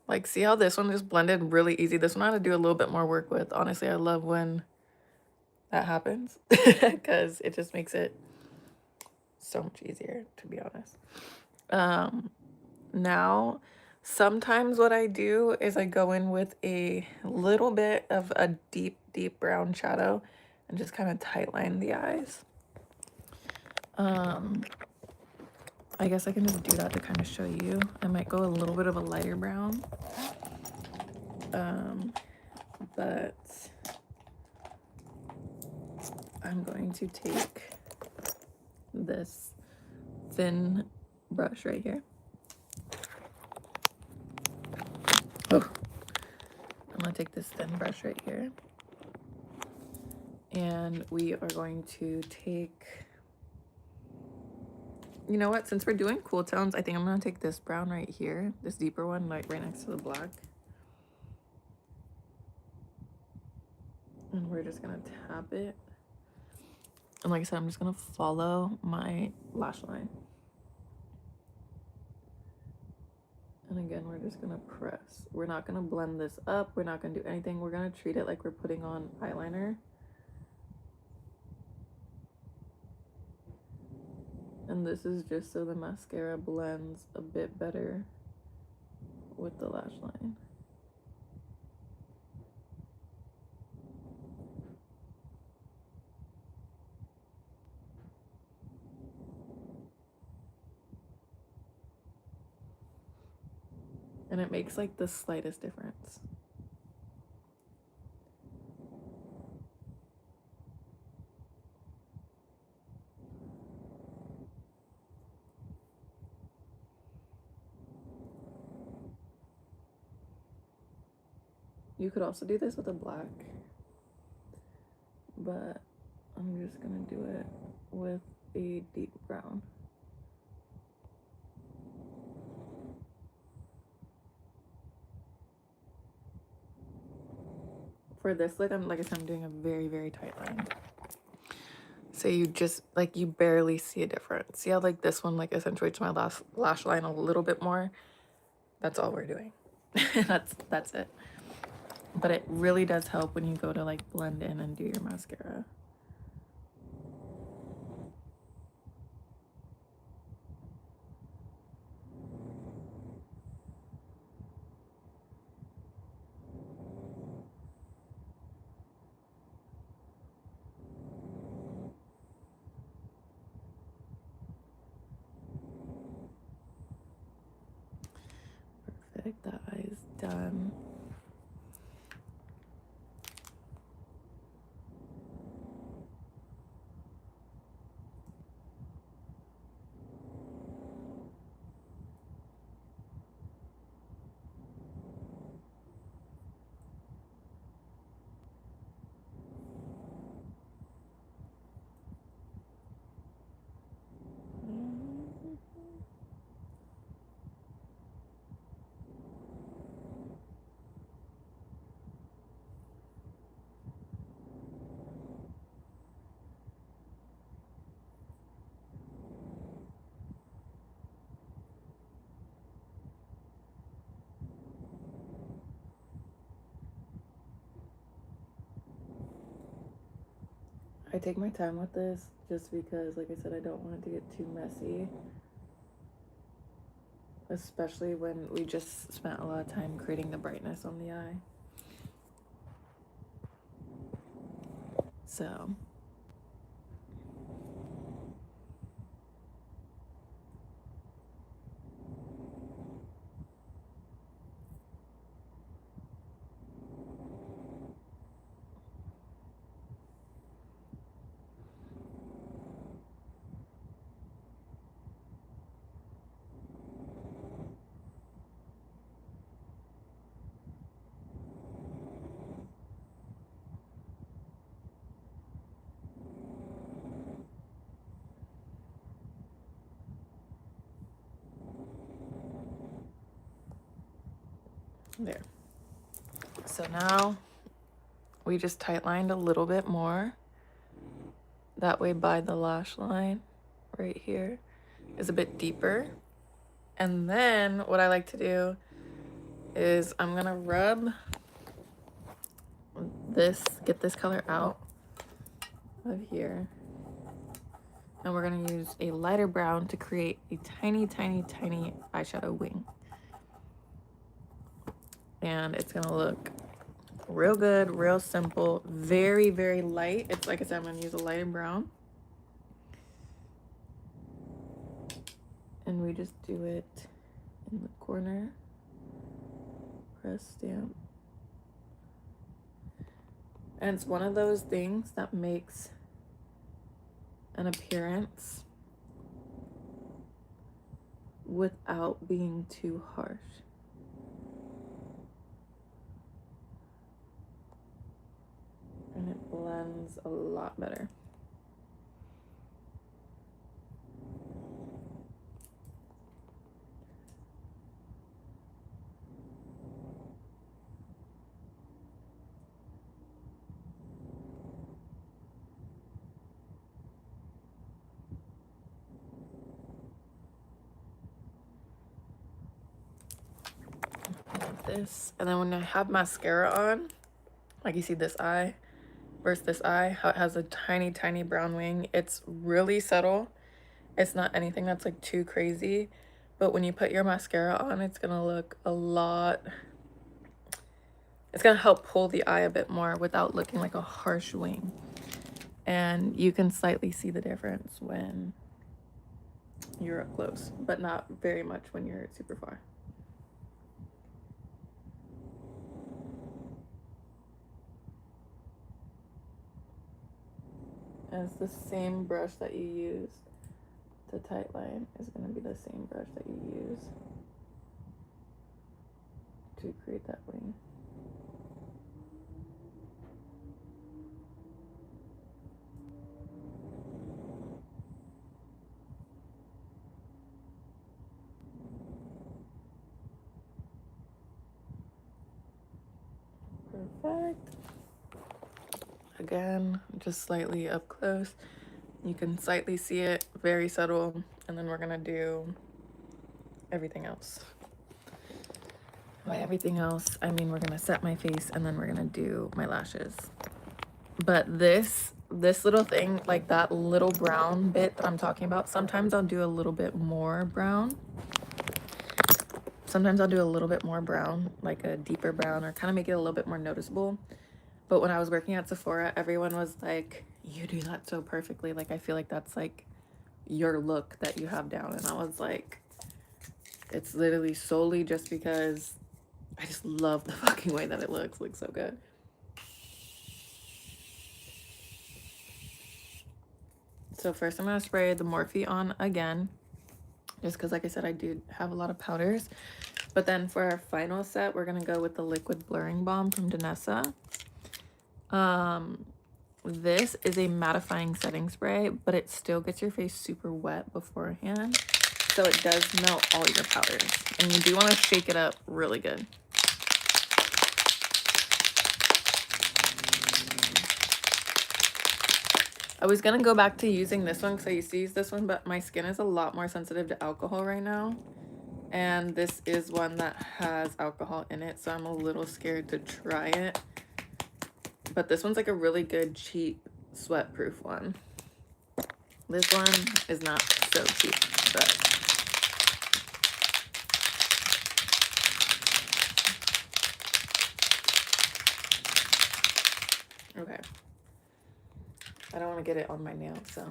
Like, see how this one just blended really easy? This one I had to do a little bit more work with. Honestly, I love when that happens because it just makes it so much easier, to be honest. Now, sometimes what I do is I go in with a little bit of a deep brown shadow and just kind of tightline the eyes. I guess I can just do that to kind of show you. I might go a little bit of a lighter brown. But I'm going to take this thin brush right here. Oh, I'm gonna take this thin brush right here. And we are going to take, you know what, since we're doing cool tones, I think I'm gonna take this brown right here, this deeper one, like right next to the black. And we're just gonna tap it. And like I said, I'm just gonna follow my lash line. And again, we're just gonna press. We're not gonna blend this up. We're not gonna do anything. We're gonna treat it like we're putting on eyeliner. And this is just so the mascara blends a bit better with the lash line. And it makes like the slightest difference. You could also do this with a black, but I'm just gonna do it with a deep brown. For this look, like I said, I'm doing a very tight line. So you just, like, you barely see a difference. See how, like, this one, like, accentuates my lash line a little bit more? That's all we're doing. That's it. But it really does help when you go to, like, blend in and do your mascara. Perfect, that eye is done. take my time with this just because, like I said, I don't want it to get too messy. Especially when we just spent a lot of time creating the brightness on the eye. So there. So now we just tight lined a little bit more. That way by the lash line right here is a bit deeper. And then what I like to do is I'm gonna rub this, get this color out of here. And we're gonna use a lighter brown to create a tiny, tiny, tiny eyeshadow wing. And it's gonna look real good, real simple, very, very light. It's like I said, I'm gonna use a lighter brown. And we just do it in the corner. Press stamp. And it's one of those things that makes an appearance without being too harsh. And it blends a lot better. Like this. And then when I have mascara on, like you see this eye versus this eye, how it has a tiny, tiny brown wing. It's really subtle. It's not anything that's like too crazy. But when you put your mascara on, it's gonna look a lot, it's gonna help pull the eye a bit more without looking like a harsh wing. And you can slightly see the difference when you're up close, but not very much when you're super far. And it's the same brush that you used to tight line is going to be the same brush that you use to create that wing. Perfect. Again, just slightly up close. You can slightly see it, very subtle. And then we're gonna do everything else. By everything else, I mean we're gonna set my face and then we're gonna do my lashes. But this little thing, like that little brown bit that I'm talking about, sometimes I'll do a little bit more brown. Sometimes I'll do a little bit more brown, like a deeper brown, or kind of make it a little bit more noticeable. But when I was working at Sephora, everyone was like, you do that so perfectly. Like, I feel like that's like your look that you have down. And I was like, it's literally solely just because I just love the fucking way that it looks. It looks so good. So first I'm gonna spray the Morphe on again, just because like I said, I do have a lot of powders. But then for our final set, we're gonna go with the liquid blurring balm from taiesaa. This is a mattifying setting spray, but it still gets your face super wet beforehand. So it does melt all your powders. And you do want to shake it up really good. I was going to go back to using this one because I used to use this one, but my skin is a lot more sensitive to alcohol right now. And this is one that has alcohol in it, so I'm a little scared to try it. But this one's like a really good cheap sweat-proof one. This one is not so cheap, but okay. I don't want to get it on my nail, so.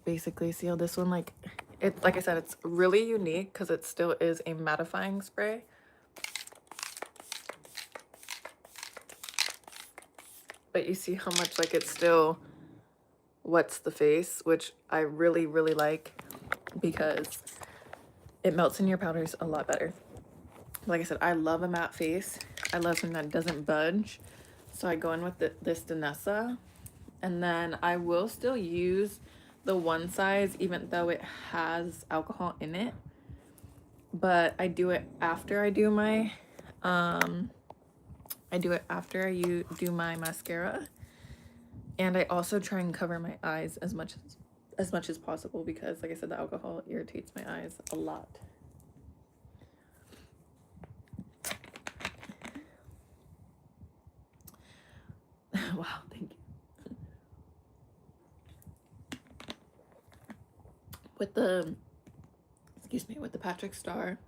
Basically, see how this one, like, it, like I said, it's really unique because it still is a mattifying spray. But you see how much, like, it still wets the face, which I really, really like because it melts in your powders a lot better. Like I said, I love a matte face. I love something that doesn't budge. So I go in with this taiesaa, and then I will still use the one size even though it has alcohol in it. But I do it after I do my do my mascara. And I also try and cover my eyes as much as possible because, like I said, the alcohol irritates my eyes a lot. Wow, thank you. With the, excuse me, with the Patrick Star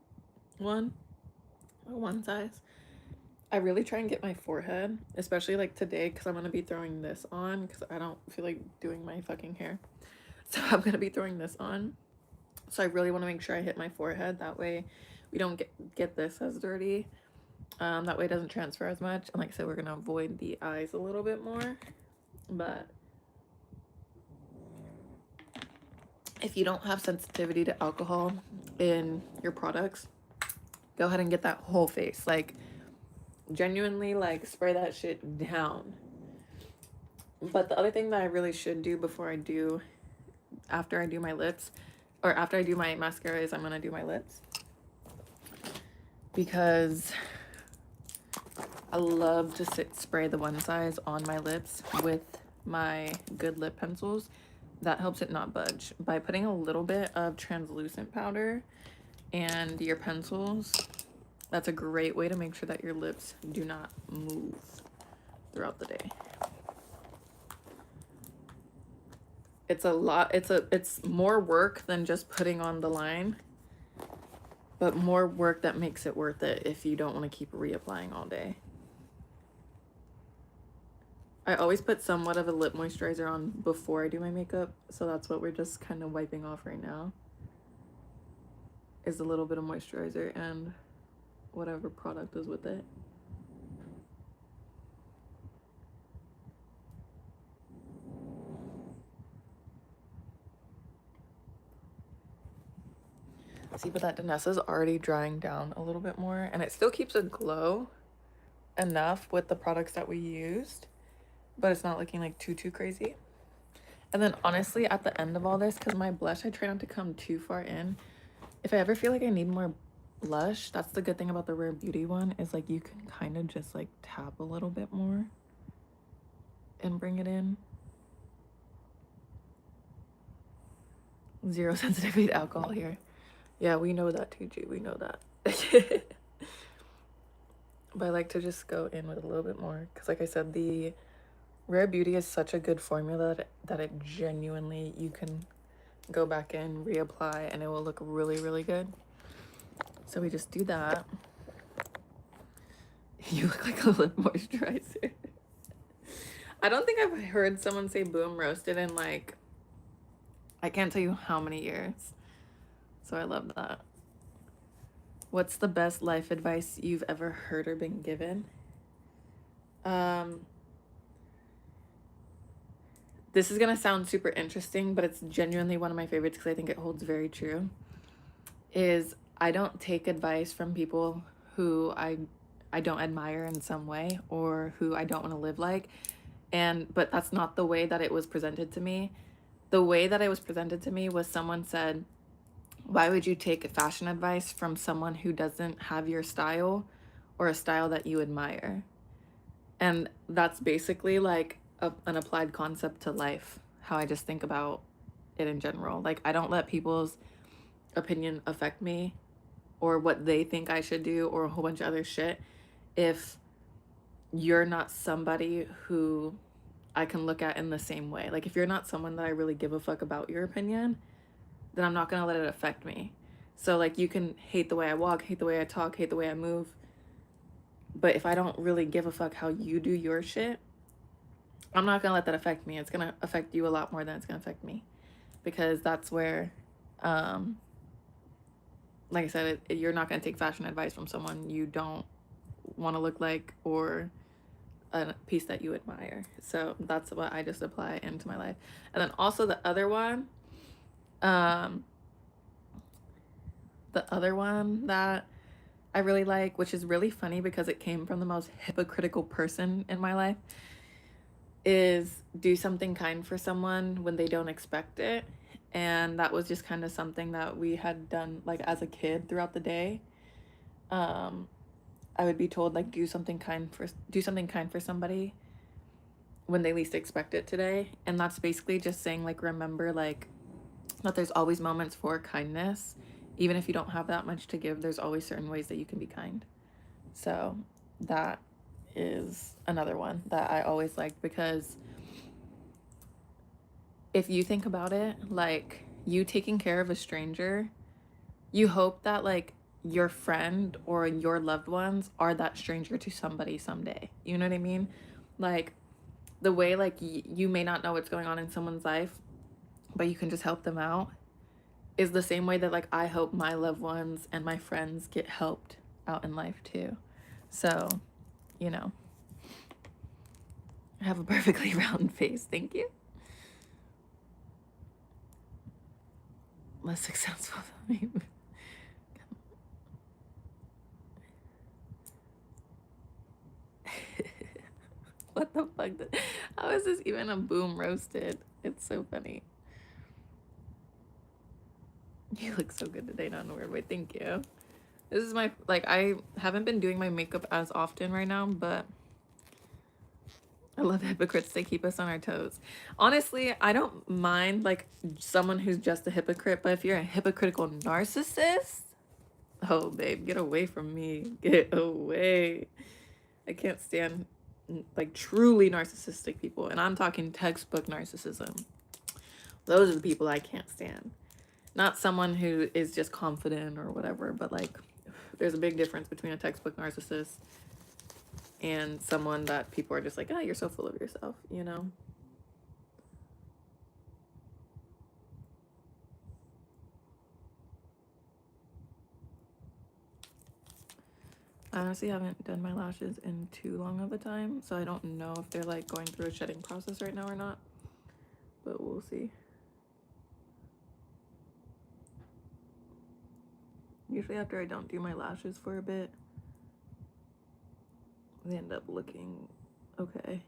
one size, I really try and get my forehead, especially like today, because I'm going to be throwing this on because I don't feel like doing my fucking hair. So I'm going to be throwing this on. So I really want to make sure I hit my forehead. That way we don't get this as dirty. That way it doesn't transfer as much. And like I said, we're going to avoid the eyes a little bit more. But if you don't have sensitivity to alcohol in your products, go ahead and get that whole face. Like, genuinely, like, spray that shit down. But the other thing that I really should do after I do my lips, or after I do my mascara, is I'm gonna do my lips, because I love to spray the one size on my lips with my good lip pencils. That helps it not budge. By putting a little bit of translucent powder and your pencils, that's a great way to make sure that your lips do not move throughout the day. It's a lot, it's more work than just putting on the line, but more work that makes it worth it if you don't want to keep reapplying all day. I always put somewhat of a lip moisturizer on before I do my makeup, so that's what we're just kind of wiping off right now, is a little bit of moisturizer and whatever product is with it. See, but that taiesaa is already drying down a little bit more, and it still keeps a glow enough with the products that we used, but it's not looking like too crazy. And then honestly, at the end of all this, because my blush, I try not to come too far in. If I ever feel like I need more blush, that's the good thing about the Rare Beauty one, is like you can kind of just like tap a little bit more and bring it in. Zero sensitivity to alcohol here. Yeah, we know that too, G. We know that. But I like to just go in with a little bit more because, like I said, the Rare Beauty is such a good formula that it genuinely, you can go back in, reapply, and it will look really good. So we just do that. You look like a lip moisturizer. I don't think I've heard someone say boom roasted in, like, I can't tell you how many years. So I love that. What's the best life advice you've ever heard or been given? This is gonna sound super interesting, but it's genuinely one of my favorites because I think it holds very true. Is I don't take advice from people who I don't admire in some way, or who I don't want to live like. But that's not the way that it was presented to me. The way that it was presented to me was, someone said, why would you take fashion advice from someone who doesn't have your style or a style that you admire? And that's basically like an applied concept to life, how I just think about it in general. Like, I don't let people's opinion affect me or what they think I should do or a whole bunch of other shit if you're not somebody who I can look at in the same way. Like, if you're not someone that I really give a fuck about your opinion, then I'm not gonna let it affect me. So, like, you can hate the way I walk, hate the way I talk, hate the way I move, but if I don't really give a fuck how you do your shit, I'm not gonna let that affect me. It's gonna affect you a lot more than it's gonna affect me, because that's where, like I said, you're not gonna take fashion advice from someone you don't want to look like or a piece that you admire. So that's what I just apply into my life. And then also the other one that I really like, which is really funny because it came from the most hypocritical person in my life, is do something kind for someone when they don't expect it. And that was just kind of something that we had done like as a kid throughout the day. I would be told like do something kind for somebody when they least expect it today. And that's basically just saying like remember like that there's always moments for kindness. Even if you don't have that much to give, there's always certain ways that you can be kind. So that is another one that I always liked, because if you think about it, like you taking care of a stranger, you hope that like your friend or your loved ones are that stranger to somebody someday. You know what I mean? Like the way like you may not know what's going on in someone's life, but you can just help them out, is the same way that like I hope my loved ones and my friends get helped out in life too. So, you know, I have a perfectly round face. Thank you. Less successful than me. What the fuck? How is this even a boom roasted? It's so funny. You look so good today, not in a weird way. Thank you. This is my, like, I haven't been doing my makeup as often right now, but I love hypocrites. They keep us on our toes. Honestly, I don't mind, like, someone who's just a hypocrite, but if you're a hypocritical narcissist, oh, babe, get away from me. Get away. I can't stand, like, truly narcissistic people, and I'm talking textbook narcissism. Those are the people I can't stand. Not someone who is just confident or whatever, but like there's a big difference between a textbook narcissist and someone that people are just like, oh, you're so full of yourself, you know? I honestly haven't done my lashes in too long of a time, so I don't know if they're like going through a shedding process right now or not, but we'll see. Usually after I don't do my lashes for a bit, they end up looking okay.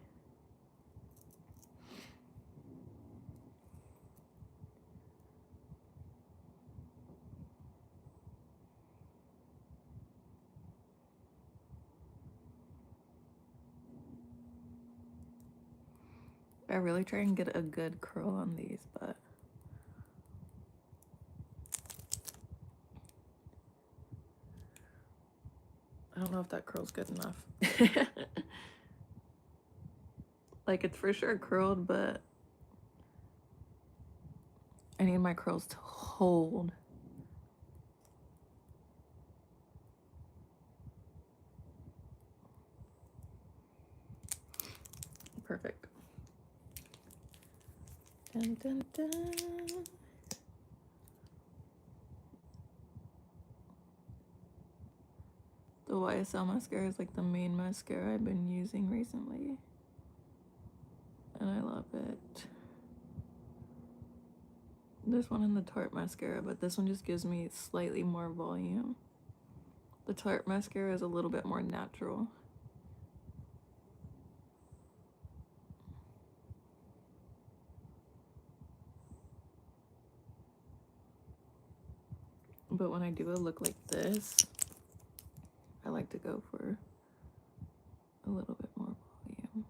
I really try and get a good curl on these, but I don't know if that curl's good enough. Like, it's for sure curled, but I need my curls to hold. Perfect. Dun, dun, dun. The YSL mascara is like the main mascara I've been using recently, and I love it. There's one in the Tarte mascara, but this one just gives me slightly more volume. The Tarte mascara is a little bit more natural. But when I do a look like this, I like to go for a little bit more volume.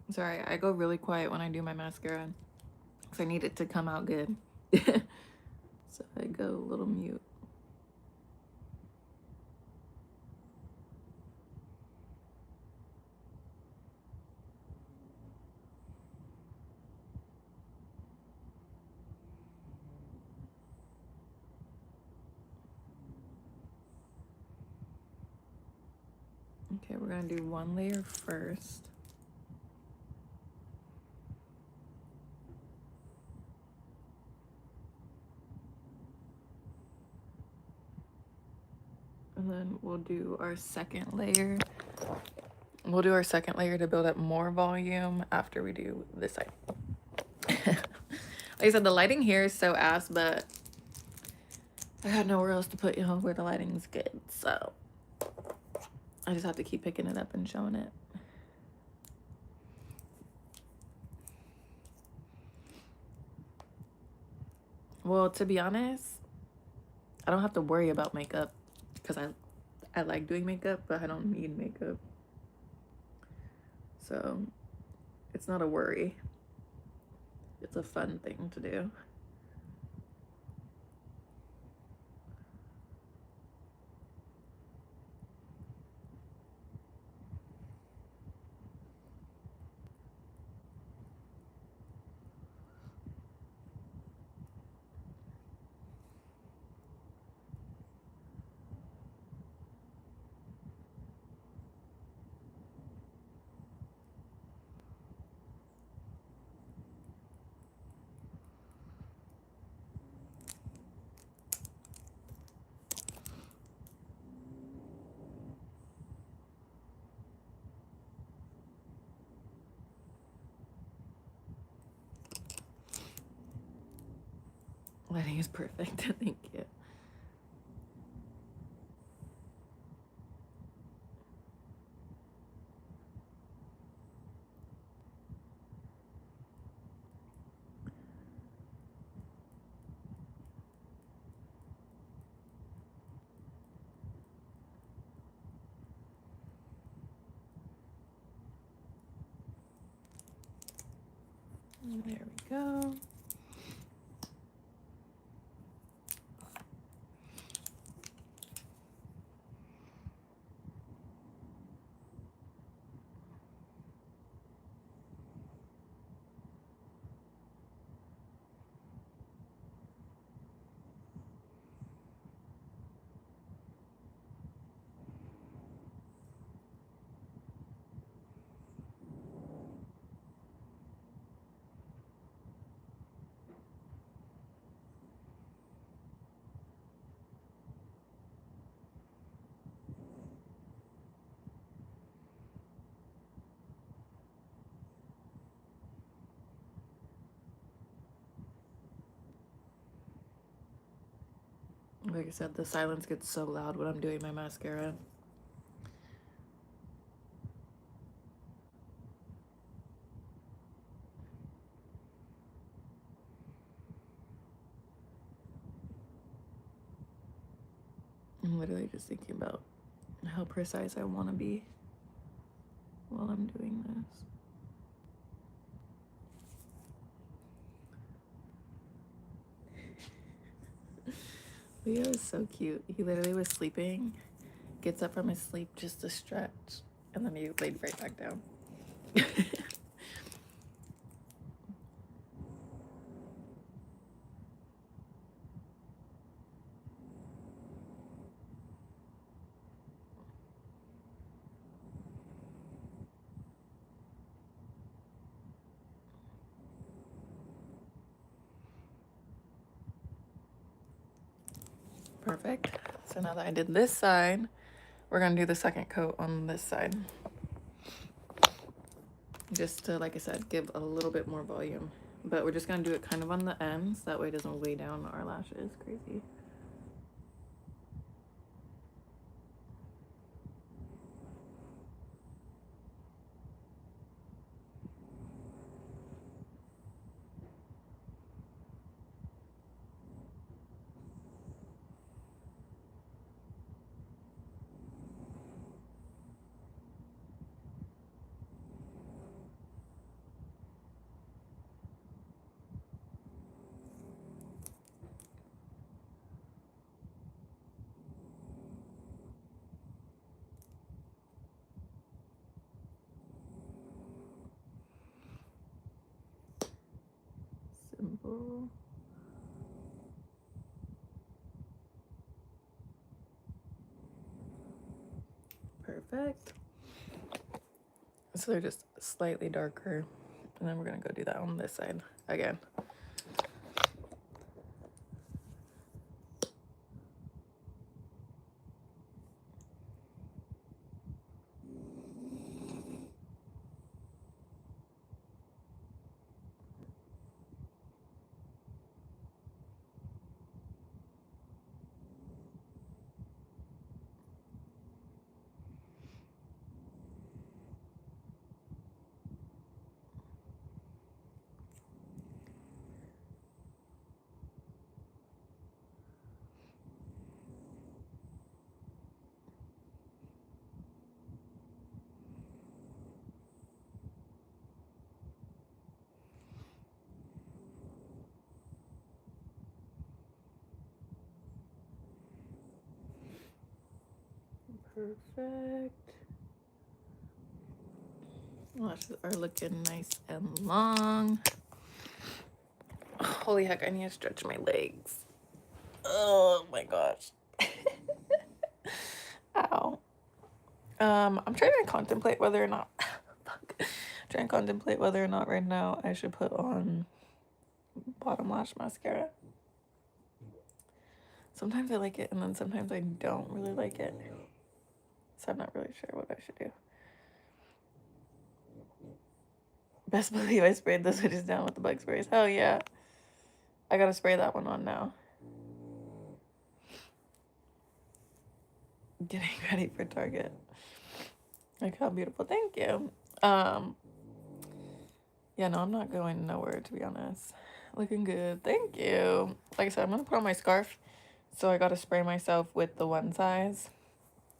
Sorry, I go really quiet when I do my mascara because I need it to come out good. So I go a little mute. Okay, we're gonna do one layer first. And then we'll do our second layer. We'll do our second layer to build up more volume after we do this side. Like I said, the lighting here is so ass, but I had nowhere else to put, you know, where the lighting's good. So I just have to keep picking it up and showing it. Well, to be honest, I don't have to worry about makeup because I like doing makeup, but I don't need makeup. So it's not a worry. It's a fun thing to do. Lighting is perfect. Thank you. There we go. Like I said, the silence gets so loud when I'm doing my mascara. I'm literally just thinking about how precise I want to be while I'm doing this. Leo is so cute. He literally was sleeping, gets up from his sleep just to stretch, and then he laid right back down. Perfect. So now that I did this side, we're gonna do the second coat on this side. Just to, like I said, give a little bit more volume. But we're just gonna do it kind of on the ends, that way it doesn't weigh down our lashes crazy. go. Perfect. So they're just slightly darker. And then we're gonna go do that on this side again. Perfect. Lashes are looking nice and long. Holy heck, I need to stretch my legs. Oh my gosh. Ow. I'm trying to contemplate whether or not trying to contemplate whether or not right now I should put on bottom lash mascara. Sometimes I like it and then sometimes I don't really like it. So I'm not really sure what I should do. Best believe I sprayed the switches down with the bug sprays. Hell yeah. I gotta spray that one on now. Getting ready for Target. Like how beautiful. Thank you. Yeah, no, I'm not going nowhere to be honest. Looking good. Thank you. Like I said, I'm gonna put on my scarf. So I gotta spray myself with the one size.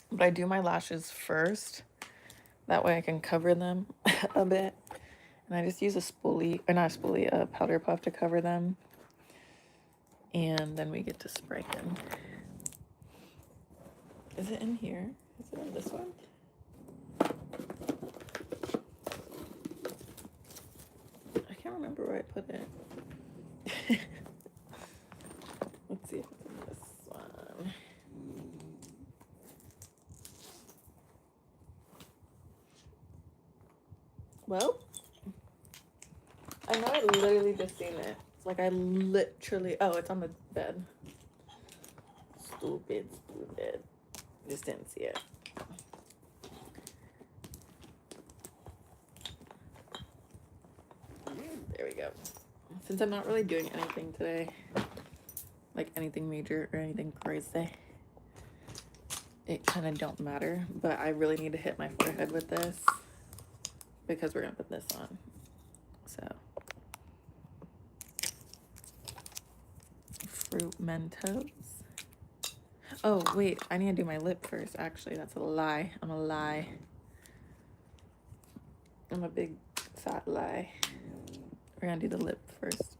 But I do my lashes first. That way I can cover them a bit. And I just use a spoolie, or not a spoolie, a powder puff to cover them. And then we get to spray them. Is it in here? Is it in this one? I can't remember where I put it. Let's see if it's in this one. Well, I know I literally just seen it. It's like I literally, oh, it's on the bed. Stupid. Just didn't see it. There we go. Since I'm not really doing anything today, like anything major or anything crazy, it kind of don't matter. But I really need to hit my forehead with this because we're gonna put this on. So, Fruit Mentos. Oh wait, I need to do my lip first. Actually, that's a lie. I'm a lie. I'm a big fat lie. We're gonna do the lip first.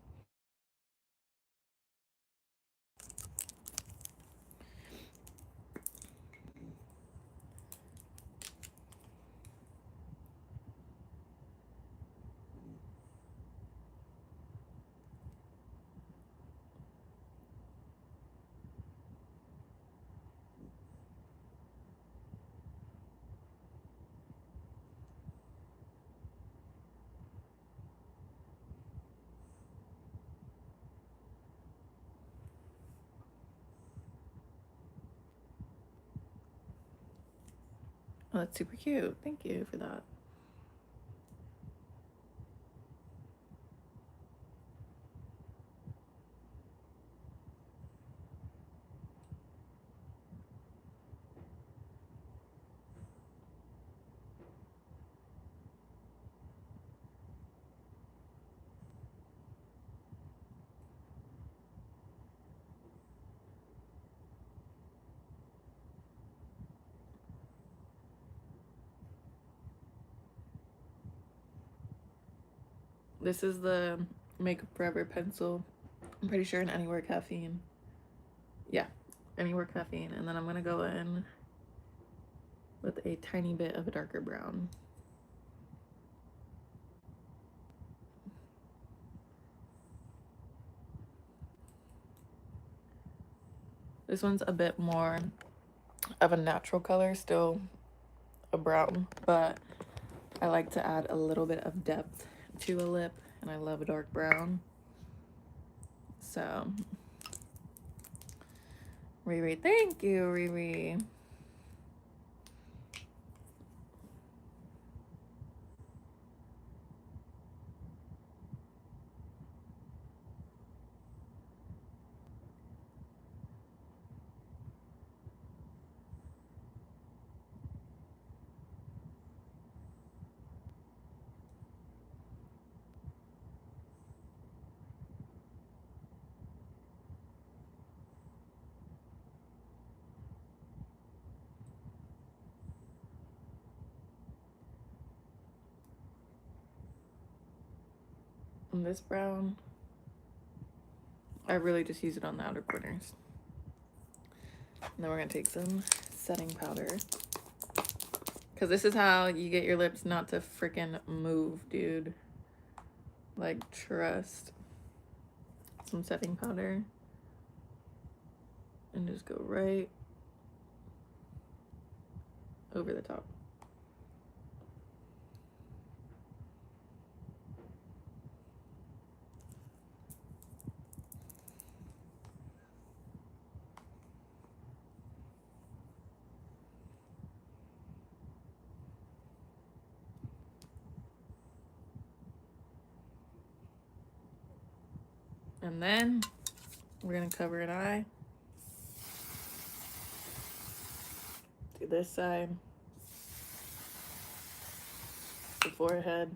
Oh, that's super cute. Thank you for that. This is the Makeup Forever pencil. I'm pretty sure in Anywhere Caffeine. Yeah, Anywhere Caffeine. And then I'm gonna go in with a tiny bit of a darker brown. This one's a bit more of a natural color, still a brown, but I like to add a little bit of depth to a lip, and I love a dark brown. So, Riri, thank you, Riri. And this brown, I really just use it on the outer corners. And then we're gonna take some setting powder, because this is how you get your lips not to freaking move, dude. Like, trust. Some setting powder. And just go right over the top. And then we're gonna cover an eye. Do this side. The forehead.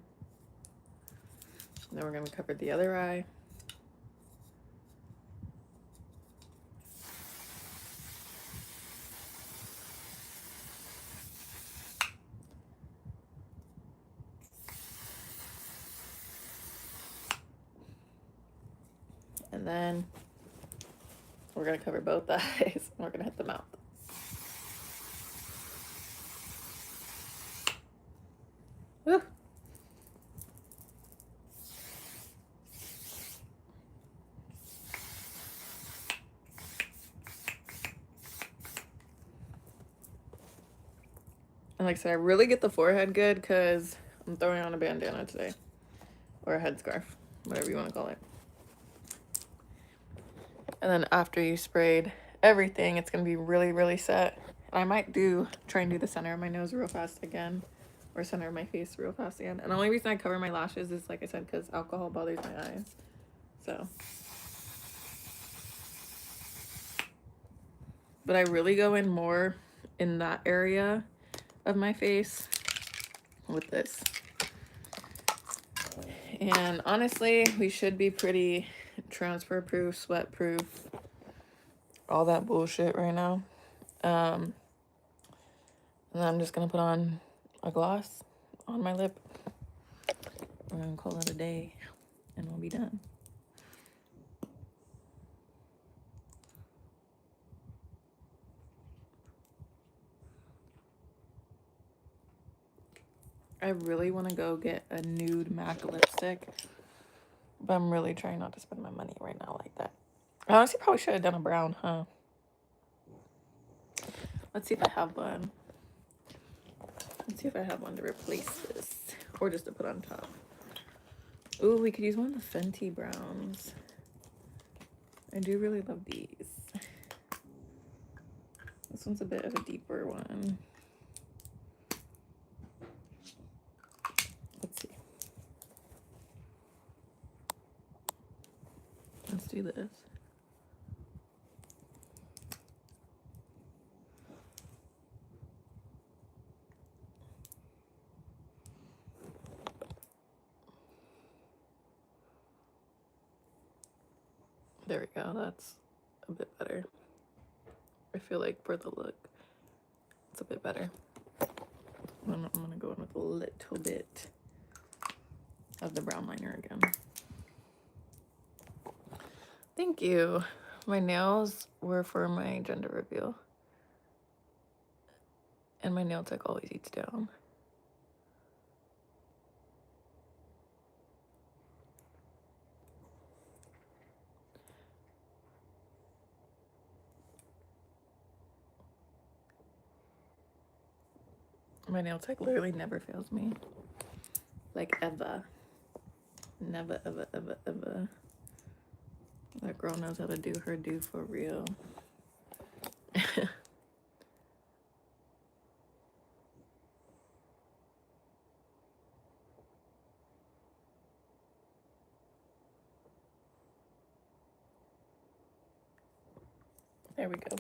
And then we're gonna cover the other eye. And then we're gonna cover both eyes, and we're gonna hit the mouth. Woo. And like I said, I really get the forehead good because I'm throwing on a bandana today. Or a headscarf, whatever you want to call it. And then after you sprayed everything, it's going to be really, really set. And I might try and do the center of my nose real fast again. Or center of my face real fast again. And the only reason I cover my lashes is, like I said, because alcohol bothers my eyes. So. But I really go in more in that area of my face with this. And honestly, we should be pretty transfer proof, sweat proof, all that bullshit right now. And then I'm just gonna put on a gloss on my lip. We're gonna call it a day and we'll be done. I really want to go get a nude MAC lipstick, but I'm really trying not to spend my money right now like that. I honestly probably should have done a brown, huh? Let's see if I have one. Let's see if I have one to replace this, or just to put on top. Ooh, we could use one of the Fenty browns. I do really love these. This one's a bit of a deeper one. Let's see. Let's do this. There we go. That's a bit better. I feel like for the look, it's a bit better. I'm gonna go in with a little bit of the brown liner again. Thank you. My nails were for my gender reveal. And my nail tech always eats down. My nail tech literally never fails me. Like, ever. Never, ever, ever, ever. That girl knows how to do her do for real. There we go.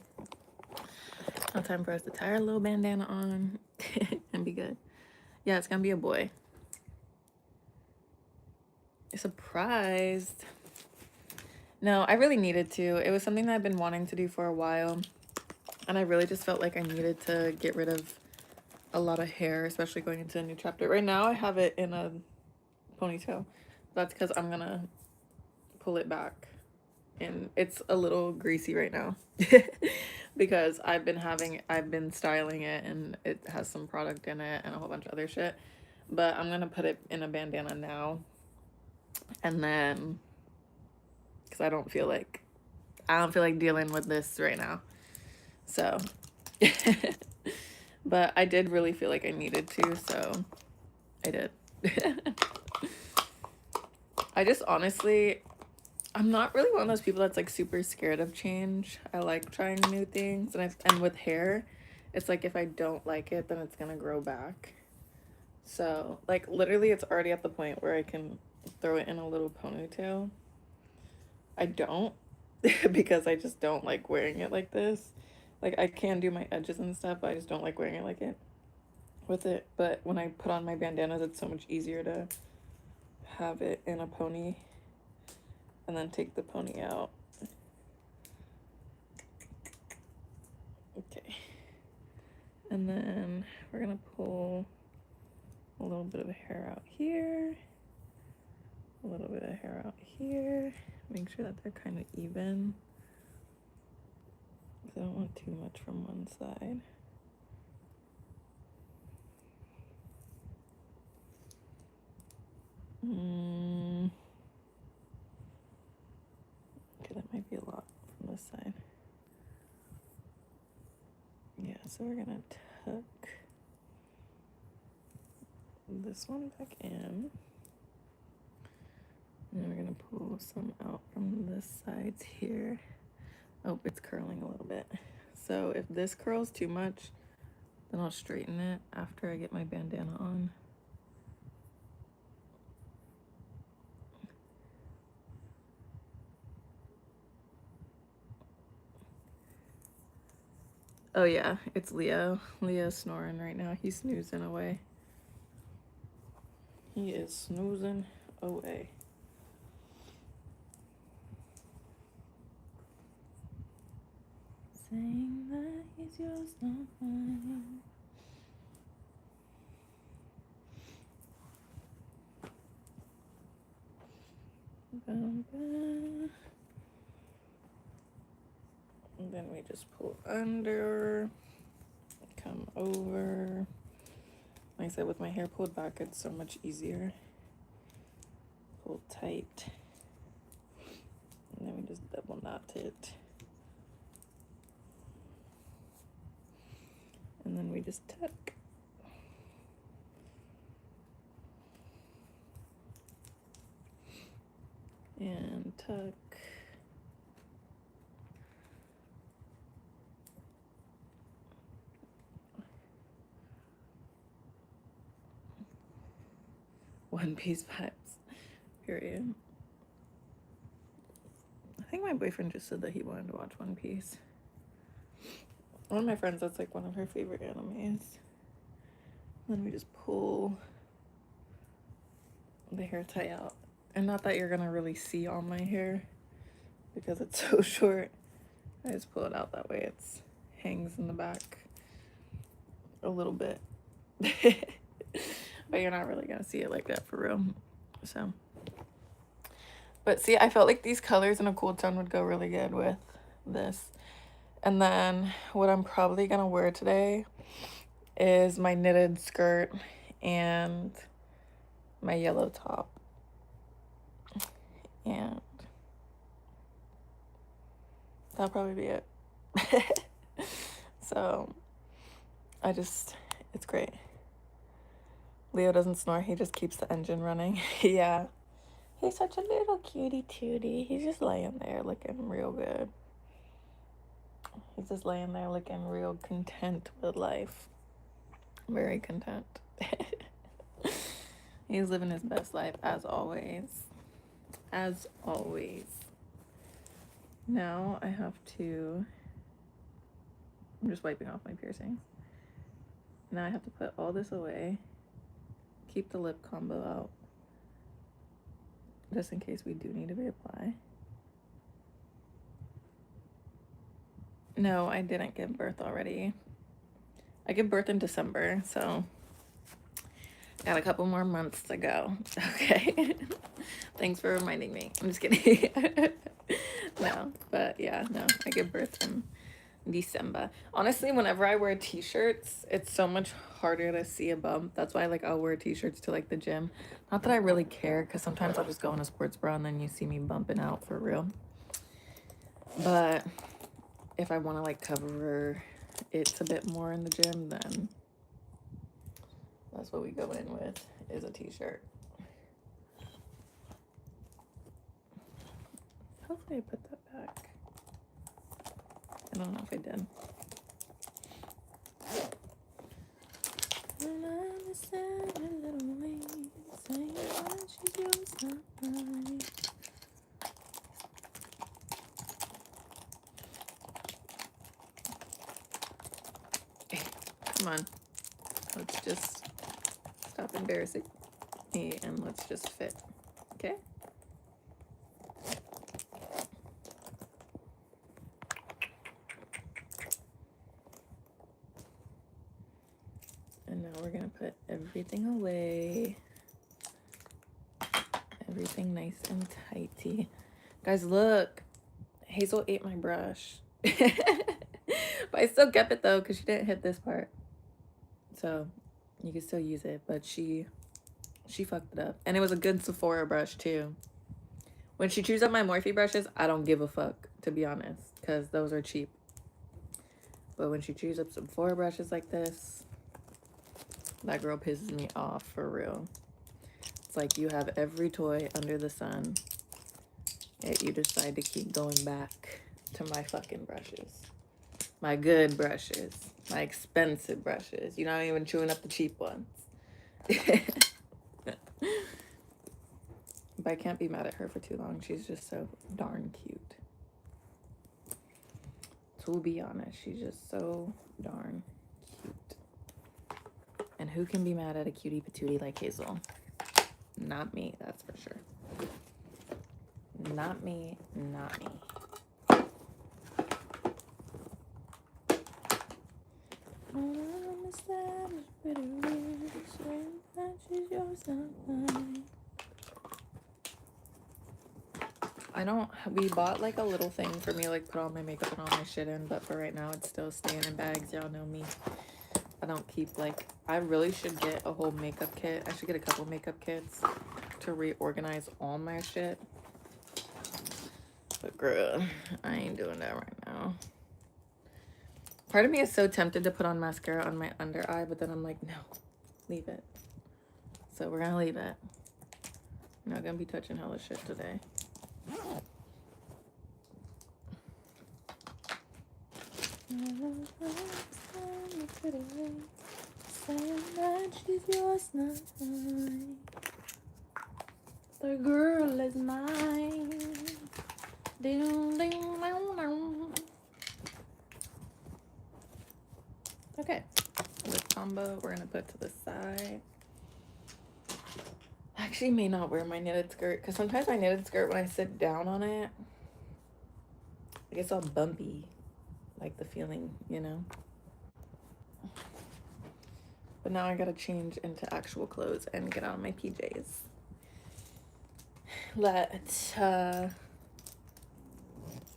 Now time for us to tie our little bandana on and be good. Yeah, it's gonna be a boy. Surprised. No, I really needed to. It was something that I've been wanting to do for a while. And I really just felt like I needed to get rid of a lot of hair, especially going into a new chapter. Right now I have it in a ponytail. That's because I'm gonna pull it back. And it's a little greasy right now. Because I've been styling it and it has some product in it and a whole bunch of other shit. But I'm gonna put it in a bandana now. And then, because I don't feel like dealing with this right now. So, but I did really feel like I needed to, so I did. I just honestly, I'm not really one of those people that's like super scared of change. I like trying new things, and with hair, it's like if I don't like it, then it's gonna grow back. So like literally, it's already at the point where I can throw it in a little ponytail. I don't because I just don't like wearing it like this. Like I can do my edges and stuff, but I just don't like wearing it like it with it. But when I put on my bandanas, it's so much easier to have it in a pony and then take the pony out. Okay. And then we're gonna pull a little bit of hair out here, a little bit of hair out here. Make sure that they're kind of even. I don't want too much from one side. Okay, that might be a lot from this side. Yeah, so we're gonna tuck this one back in. And then we're gonna pull some out from this sides here. Oh, it's curling a little bit. So if this curls too much, then I'll straighten it after I get my bandana on. Oh yeah, it's Leo. Leo's snoring right now. He's snoozing away. He is snoozing away. Saying that he's yours, not mine. And then we just pull under, come over. Like I said, with my hair pulled back, it's so much easier. Pull tight. And then we just double knot it. And then we just tuck. And tuck. One Piece vibes. Period. I think my boyfriend just said that he wanted to watch One Piece. One of my friends, that's like one of her favorite animes. Then we just pull the hair tie out. And not that you're gonna really see all my hair because it's so short. I just pull it out that way. It hangs in the back a little bit. But you're not really gonna see it like that for real. So, but see, I felt like these colors in a cool tone would go really good with this. And then what I'm probably gonna wear today is my knitted skirt and my yellow top. And that'll probably be it. So it's great. Leo doesn't snore, he just keeps the engine running. Yeah. He's such a little cutie tootie. He's just laying there looking real good. He's just laying there looking real content with life. Very content. He's living his best life as always. As always. Now I have to... I'm just wiping off my piercings. Now I have to put all this away. Keep the lip combo out. Just in case we do need to reapply. No, I didn't give birth already. I give birth in December, so got a couple more months to go. Okay. Thanks for reminding me. I'm just kidding. No, but yeah, no, I give birth in December. Honestly, whenever I wear t-shirts, it's so much harder to see a bump. That's why like I'll wear t-shirts to like the gym. Not that I really care, because sometimes I'll just go in a sports bra and then you see me bumping out for real. But if I want to like cover it a bit more in the gym, then that's what we go in with, is a t-shirt. Hopefully I put that back. I don't know if I did. Come on. Let's just stop embarrassing me and let's just fit. Okay? And now we're gonna put everything away. Everything nice and tighty. Guys, look. Hazel ate my brush. But I still kept it though, because she didn't hit this part. So you can still use it, but she fucked it up. And it was a good Sephora brush too. When she chews up my Morphe brushes, I don't give a fuck, to be honest, because those are cheap. But when she chews up some Sephora brushes like this, that girl pisses me off for real. It's like you have every toy under the sun, yet you decide to keep going back to my fucking brushes. My good brushes. My expensive brushes. You're not even chewing up the cheap ones. But I can't be mad at her for too long. She's just so darn cute. To be honest, she's just so darn cute. And who can be mad at a cutie patootie like Hazel? Not me, that's for sure. Not me, not me. We bought like a little thing for me to like put all my makeup and all my shit in, but for right now it's still staying in bags. Y'all know me. I don't keep like, I really should get a whole makeup kit. I should get a couple makeup kits to reorganize all my shit. But girl, I ain't doing that right now. Part of me is so tempted to put on mascara on my under eye, but then I'm like, no, leave it. So we're gonna leave it. I'm not gonna be touching hella shit today. The girl is mine. Ding, ding, ding, ding. Okay, lip combo we're gonna put to the side. I actually may not wear my knitted skirt, because sometimes my knitted skirt, when I sit down on it, it gets all bumpy. Like the feeling, you know? But now I gotta change into actual clothes and get out of my PJs. Let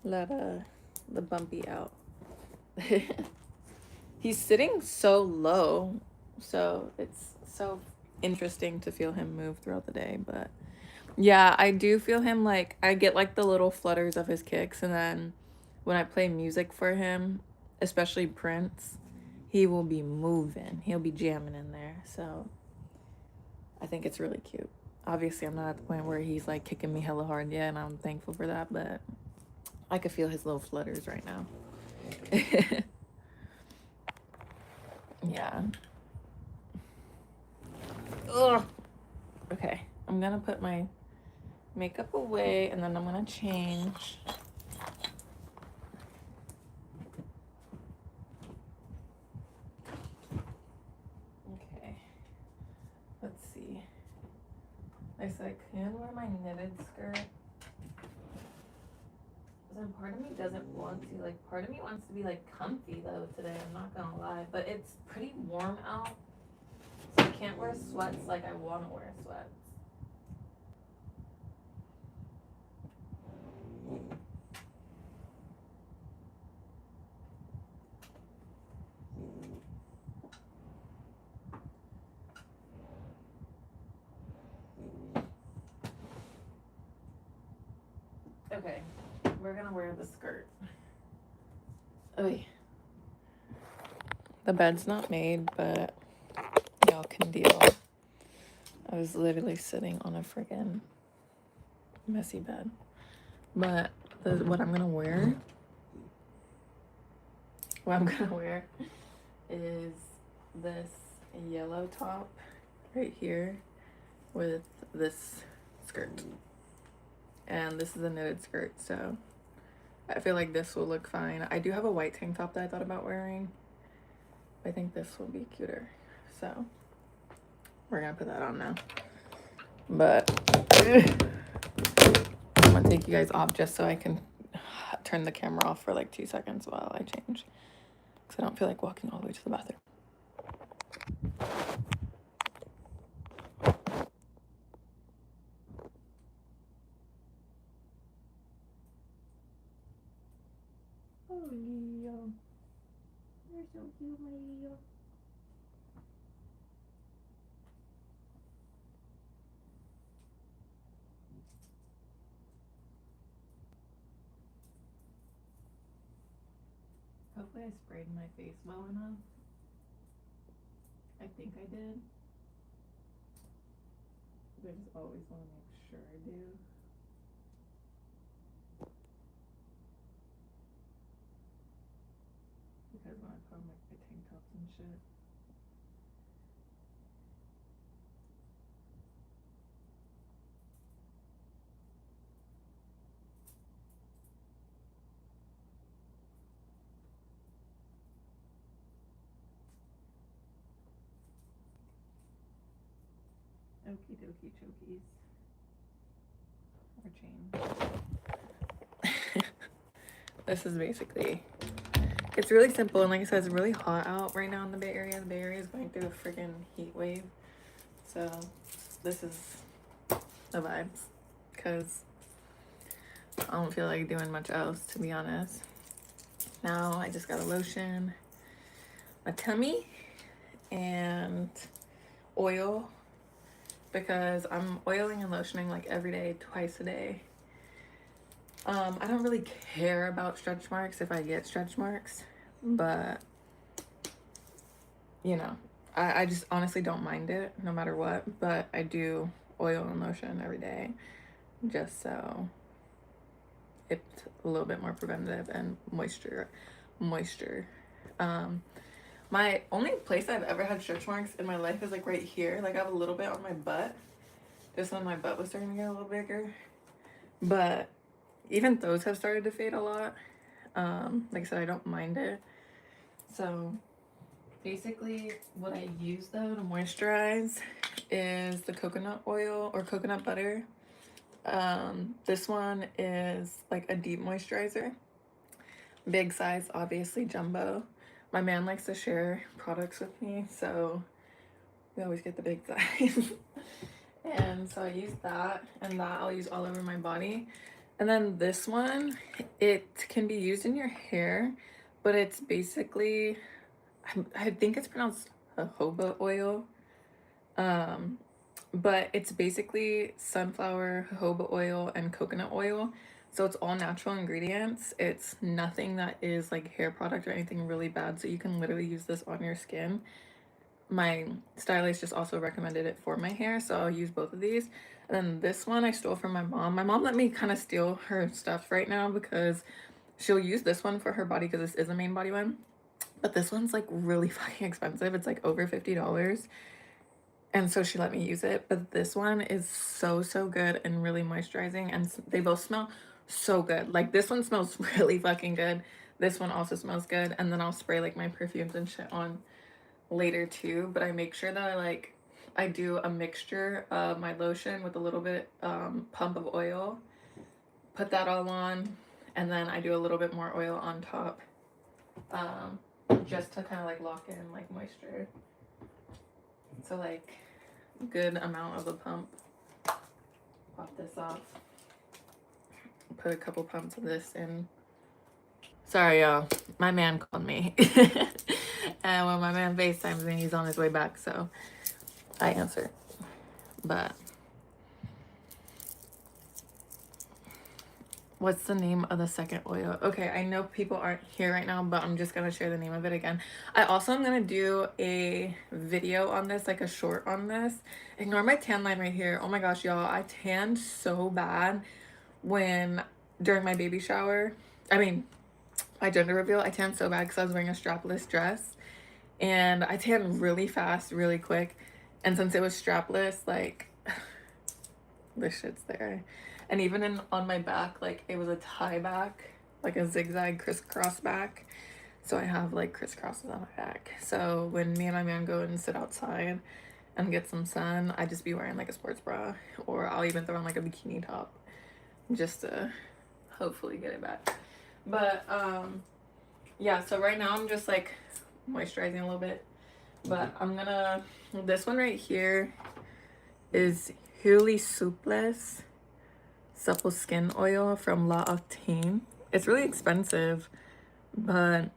the bumpy out. He's sitting so low, so it's so interesting to feel him move throughout the day. But yeah, I do feel him, like I get like the little flutters of his kicks, and then when I play music for him, especially Prince, he will be moving. He'll be jamming in there. So I think it's really cute. Obviously, I'm not at the point where he's like kicking me hella hard yet, and I'm thankful for that, but I could feel his little flutters right now. Yeah. Ugh. Okay, I'm gonna put my makeup away and then I'm gonna change. Okay, let's see. I said I can wear my knitted skirt. But then part of me doesn't want to. Like, part of me wants to be like comfy though today, I'm not gonna lie. But it's pretty warm out. So I can't wear sweats like I wanna wear sweats. Okay, we're gonna wear the skirt. Oy. The bed's not made, but y'all can deal. I was literally sitting on a friggin' messy bed. But what I'm gonna wear is this yellow top right here with this skirt. And this is a knitted skirt, so I feel like this will look fine. I do have a white tank top that I thought about wearing. I think this will be cuter. So we're gonna put that on now. But I'm gonna take you guys off just so I can turn the camera off for like 2 seconds while I change. Because I don't feel like walking all the way to the bathroom. Oh, Leo. You're so cute, my Leo. Hopefully I sprayed my face well enough. I think I did. But I just always want to make sure I do. Because when I put on like my tank tops and shit. Okie dokie chokies. Or chain. This is basically, it's really simple, and like I said, it's really hot out right now in the Bay Area. The Bay Area is going through a freaking heat wave. So this is the vibes, because I don't feel like doing much else, to be honest. Now I just got a lotion, a tummy, and oil, because I'm oiling and lotioning like every day, twice a day. I don't really care about stretch marks if I get stretch marks, but you know, I just honestly don't mind it no matter what. But I do oil and lotion every day just so it's a little bit more preventative and moisture. My only place I've ever had stretch marks in my life is like right here. Like I have a little bit on my butt, just when my butt was starting to get a little bigger. But even those have started to fade a lot. Like I said, I don't mind it. So basically what I use though to moisturize is the coconut oil or coconut butter. This one is like a deep moisturizer. Big size, obviously jumbo. My man likes to share products with me, so we always get the big size. And so I use that, and that I'll use all over my body. And then this one, it can be used in your hair, but it's basically, I think it's pronounced jojoba oil. But it's basically sunflower, jojoba oil, and coconut oil. So it's all natural ingredients. It's nothing that is like hair product or anything really bad. So you can literally use this on your skin. my stylist just also recommended it for my hair, so I'll use both of these. And then this one I stole from my mom. My mom let me kind of steal her stuff right now because she'll use this one for her body because this is a main body one. But this one's like really fucking expensive. It's like over $50. And so she let me use it. But this one is so, so good and really moisturizing. And they both smell so good. Like this one smells really fucking good. This one also smells good. And then I'll spray like my perfumes and shit on later too. But I make sure that I do a mixture of my lotion with a little bit pump of oil. Put that all on. And then I do a little bit more oil on top. Just to kind of like lock in like moisture. So like good amount of a pump. Pop this off. Put a couple pumps of this in. Sorry y'all, my man called me. And when my man FaceTimes me, he's on his way back, so I answer. But what's the name of the second oil? Okay, I know people aren't here right now, but I'm just gonna share the name of it again. I also am gonna do a video on this, like a short on this. Ignore my tan line right here. Oh my gosh, y'all, I tanned so bad during my baby shower. I mean, my gender reveal, I tanned so bad because I was wearing a strapless dress. And I tanned really fast, really quick. And since it was strapless, like, this shit's there. And even on my back, like, it was a tie back, like a zigzag crisscross back. So I have like crisscrosses on my back. So when me and my man go and sit outside and get some sun, I just be wearing like a sports bra, or I'll even throw on like a bikini top just to hopefully get it back. But yeah, so right now I'm just like moisturizing a little bit. But this one right here is Huli Soupless Supple Skin Oil from La Octane. It's really expensive, but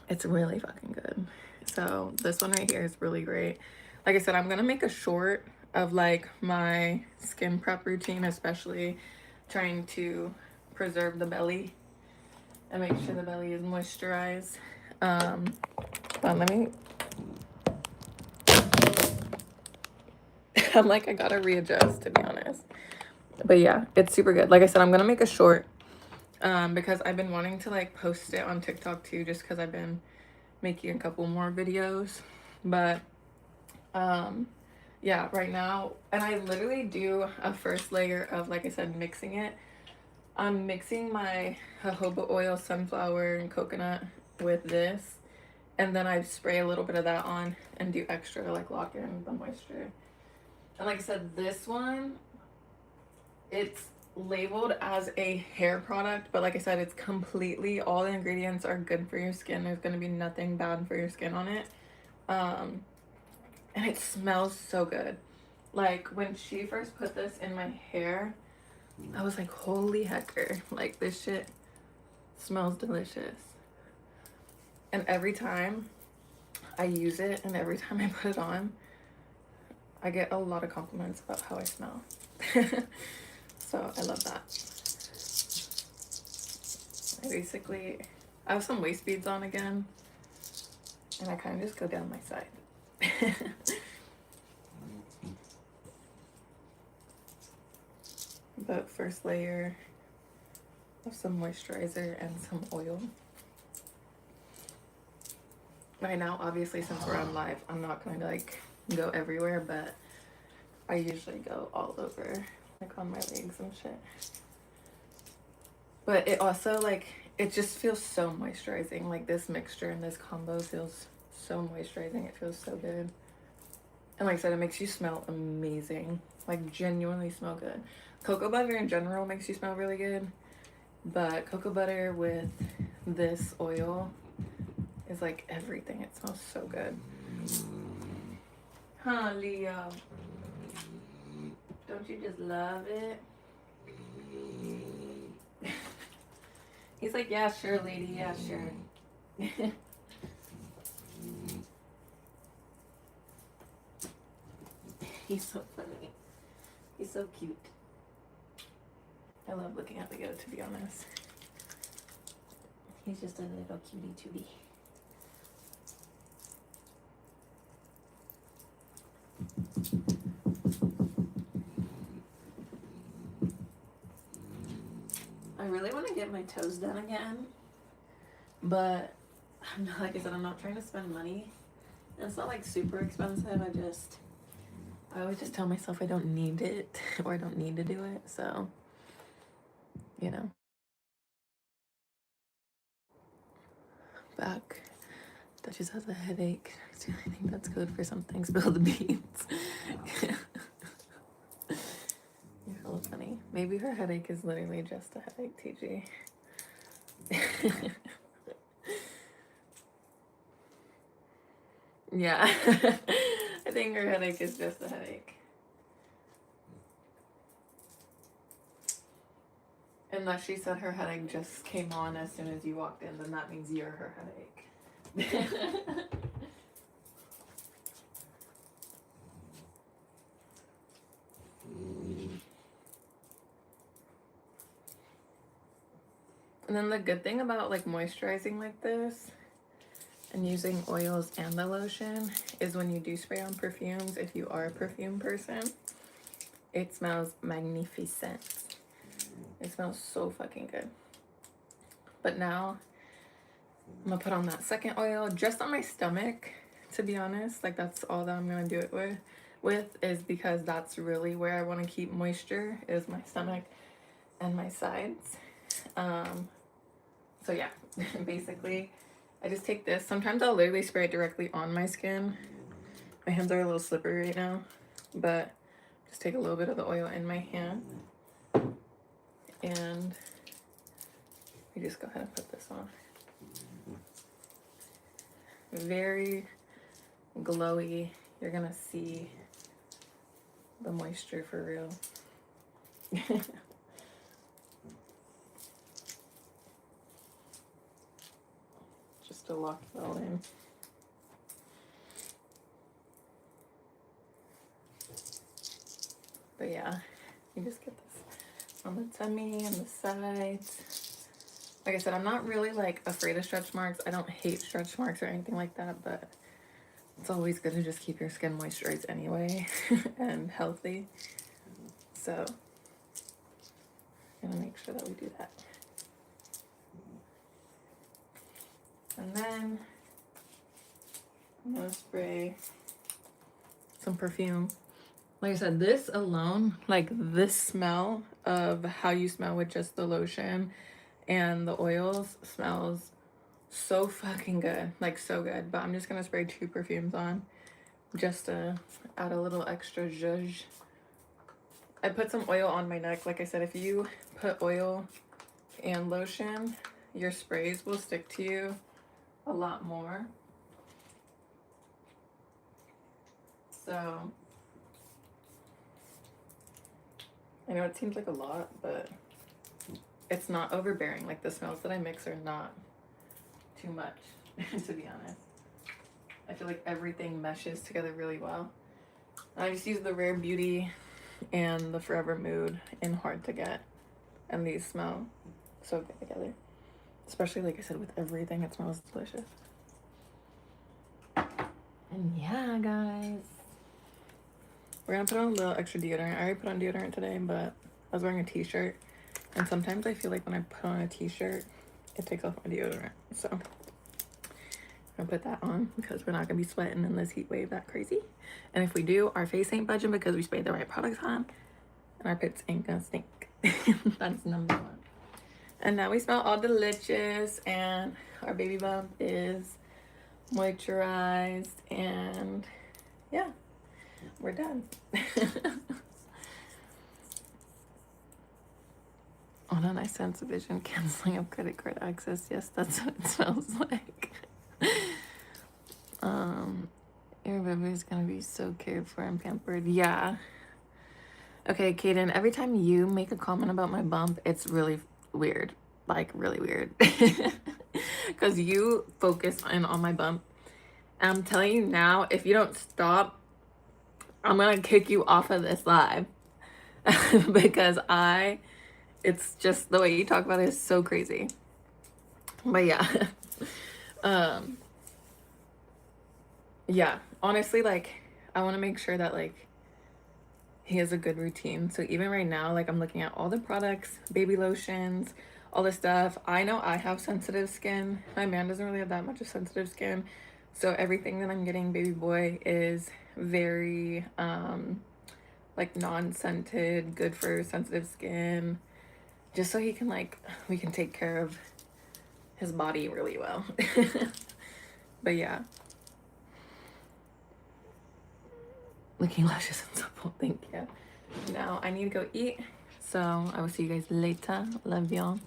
it's really fucking good. So this one right here is really great. Like I said, I'm gonna make a short of like my skin prep routine, especially trying to preserve the belly and make sure the belly is moisturized. But let me I'm like, I gotta readjust, to be honest. But yeah, it's super good. Like I said, I'm gonna make a short because I've been wanting to like post it on TikTok too, just because I've been making a couple more videos. But yeah, right now, and I literally do a first layer of, like I said, mixing it. I'm mixing my jojoba oil, sunflower, and coconut with this, and then I spray a little bit of that on and do extra to like lock in the moisture. And like I said, this one, it's labeled as a hair product, but like I said, it's completely, all the ingredients are good for your skin. There's going to be nothing bad for your skin on it. And it smells so good. Like when she first put this in my hair, I was like, holy hecker, like this shit smells delicious. And every time I use it and every time I put it on, I get a lot of compliments about how I smell. So I love that. I have some waist beads on again, and I kind of just go down my side. But first layer of some moisturizer and some oil. Right now, obviously, since we're on live, I'm not going to like go everywhere, but I usually go all over, like on my legs and shit. But it also, like, it just feels so moisturizing. Like this mixture and this combo feels so moisturizing. It feels so good. And like I said, it makes you smell amazing. Like genuinely smell good. Cocoa butter in general makes you smell really good. But cocoa butter with this oil is like everything. It smells so good. Huh, Leo? Don't you just love it? He's like, yeah, sure, lady. Yeah, sure. He's so funny. He's so cute. I love looking at Leo, to be honest. He's just a little cutie tootie. I really want to get my toes done again, but I'm not, like I said, I'm not trying to spend money. And it's not like super expensive. I always just tell myself I don't need it or I don't need to do it. So, you know. Back. Duchess has a headache. I think that's good for something. Spill the beans. You're hella funny. Maybe her headache is literally just a headache, TG. Yeah. I think her headache is just a headache. Unless she said her headache just came on as soon as you walked in, then that means you're her headache. And then the good thing about like moisturizing like this and using oils and the lotion is when you do spray on perfumes, if you are a perfume person, it smells magnificent. It smells so fucking good. But now I'm gonna put on that second oil just on my stomach, to be honest. Like that's all that I'm gonna do it with is because that's really where I want to keep moisture, is my stomach and my sides. So yeah, basically I just take this. Sometimes I'll literally spray it directly on my skin. My hands are a little slippery right now, but just take a little bit of the oil in my hand and you just go ahead and put this on. Very glowy. You're gonna see the moisture for real. Just to lock it all in. But yeah, you just get this on the tummy and the sides. Like I said, I'm not really like afraid of stretch marks. I don't hate stretch marks or anything like that, but it's always good to just keep your skin moisturized anyway and healthy. So I'm gonna make sure that we do that. And then I'm gonna spray some perfume. Like I said, this alone, like this smell of how you smell with just the lotion and the oils smells so fucking good, like so good. But I'm just gonna spray 2 perfumes on just to add a little extra zhuzh. I put some oil on my neck. Like I said, if you put oil and lotion, your sprays will stick to you a lot more. So I know it seems like a lot, but it's not overbearing. Like the smells that I mix are not too much, to be honest. I feel like everything meshes together really well. I just use the Rare Beauty and the Forever Mood in Hard to Get, and these smell so good together. Especially, like I said, with everything, it smells delicious. And yeah, guys, we're gonna put on a little extra deodorant. I already put on deodorant today, but I was wearing a t-shirt, and sometimes I feel like when I put on a t-shirt, it takes off my deodorant. So I'm gonna put that on because we're not gonna be sweating in this heat wave that crazy. And if we do, our face ain't budging because we sprayed the right products on, and our pits ain't gonna stink. That's number 1. And now we smell all delicious, and our baby bump is moisturized, and yeah, we're done. On a nice sense of vision, canceling of credit card access. Yes, that's what it smells like. Your baby's gonna be so cared for and pampered. Yeah. Okay, Kaden, every time you make a comment about my bump, it's really weird. Like, really weird. Because you focus in on my bump. And I'm telling you now, if you don't stop, I'm gonna kick you off of this live. Because it's just the way you talk about it is so crazy. But yeah. Yeah, honestly, like, I want to make sure that like he has a good routine. So even right now, like I'm looking at all the products, baby lotions, all this stuff. I know I have sensitive skin. My man doesn't really have that much of sensitive skin. So everything that I'm getting baby boy is very like non-scented, good for sensitive skin. Just so he can like, we can take care of his body really well. But yeah. Looking luscious and supple, thank you. Now I need to go eat. So I will see you guys later. Love y'all.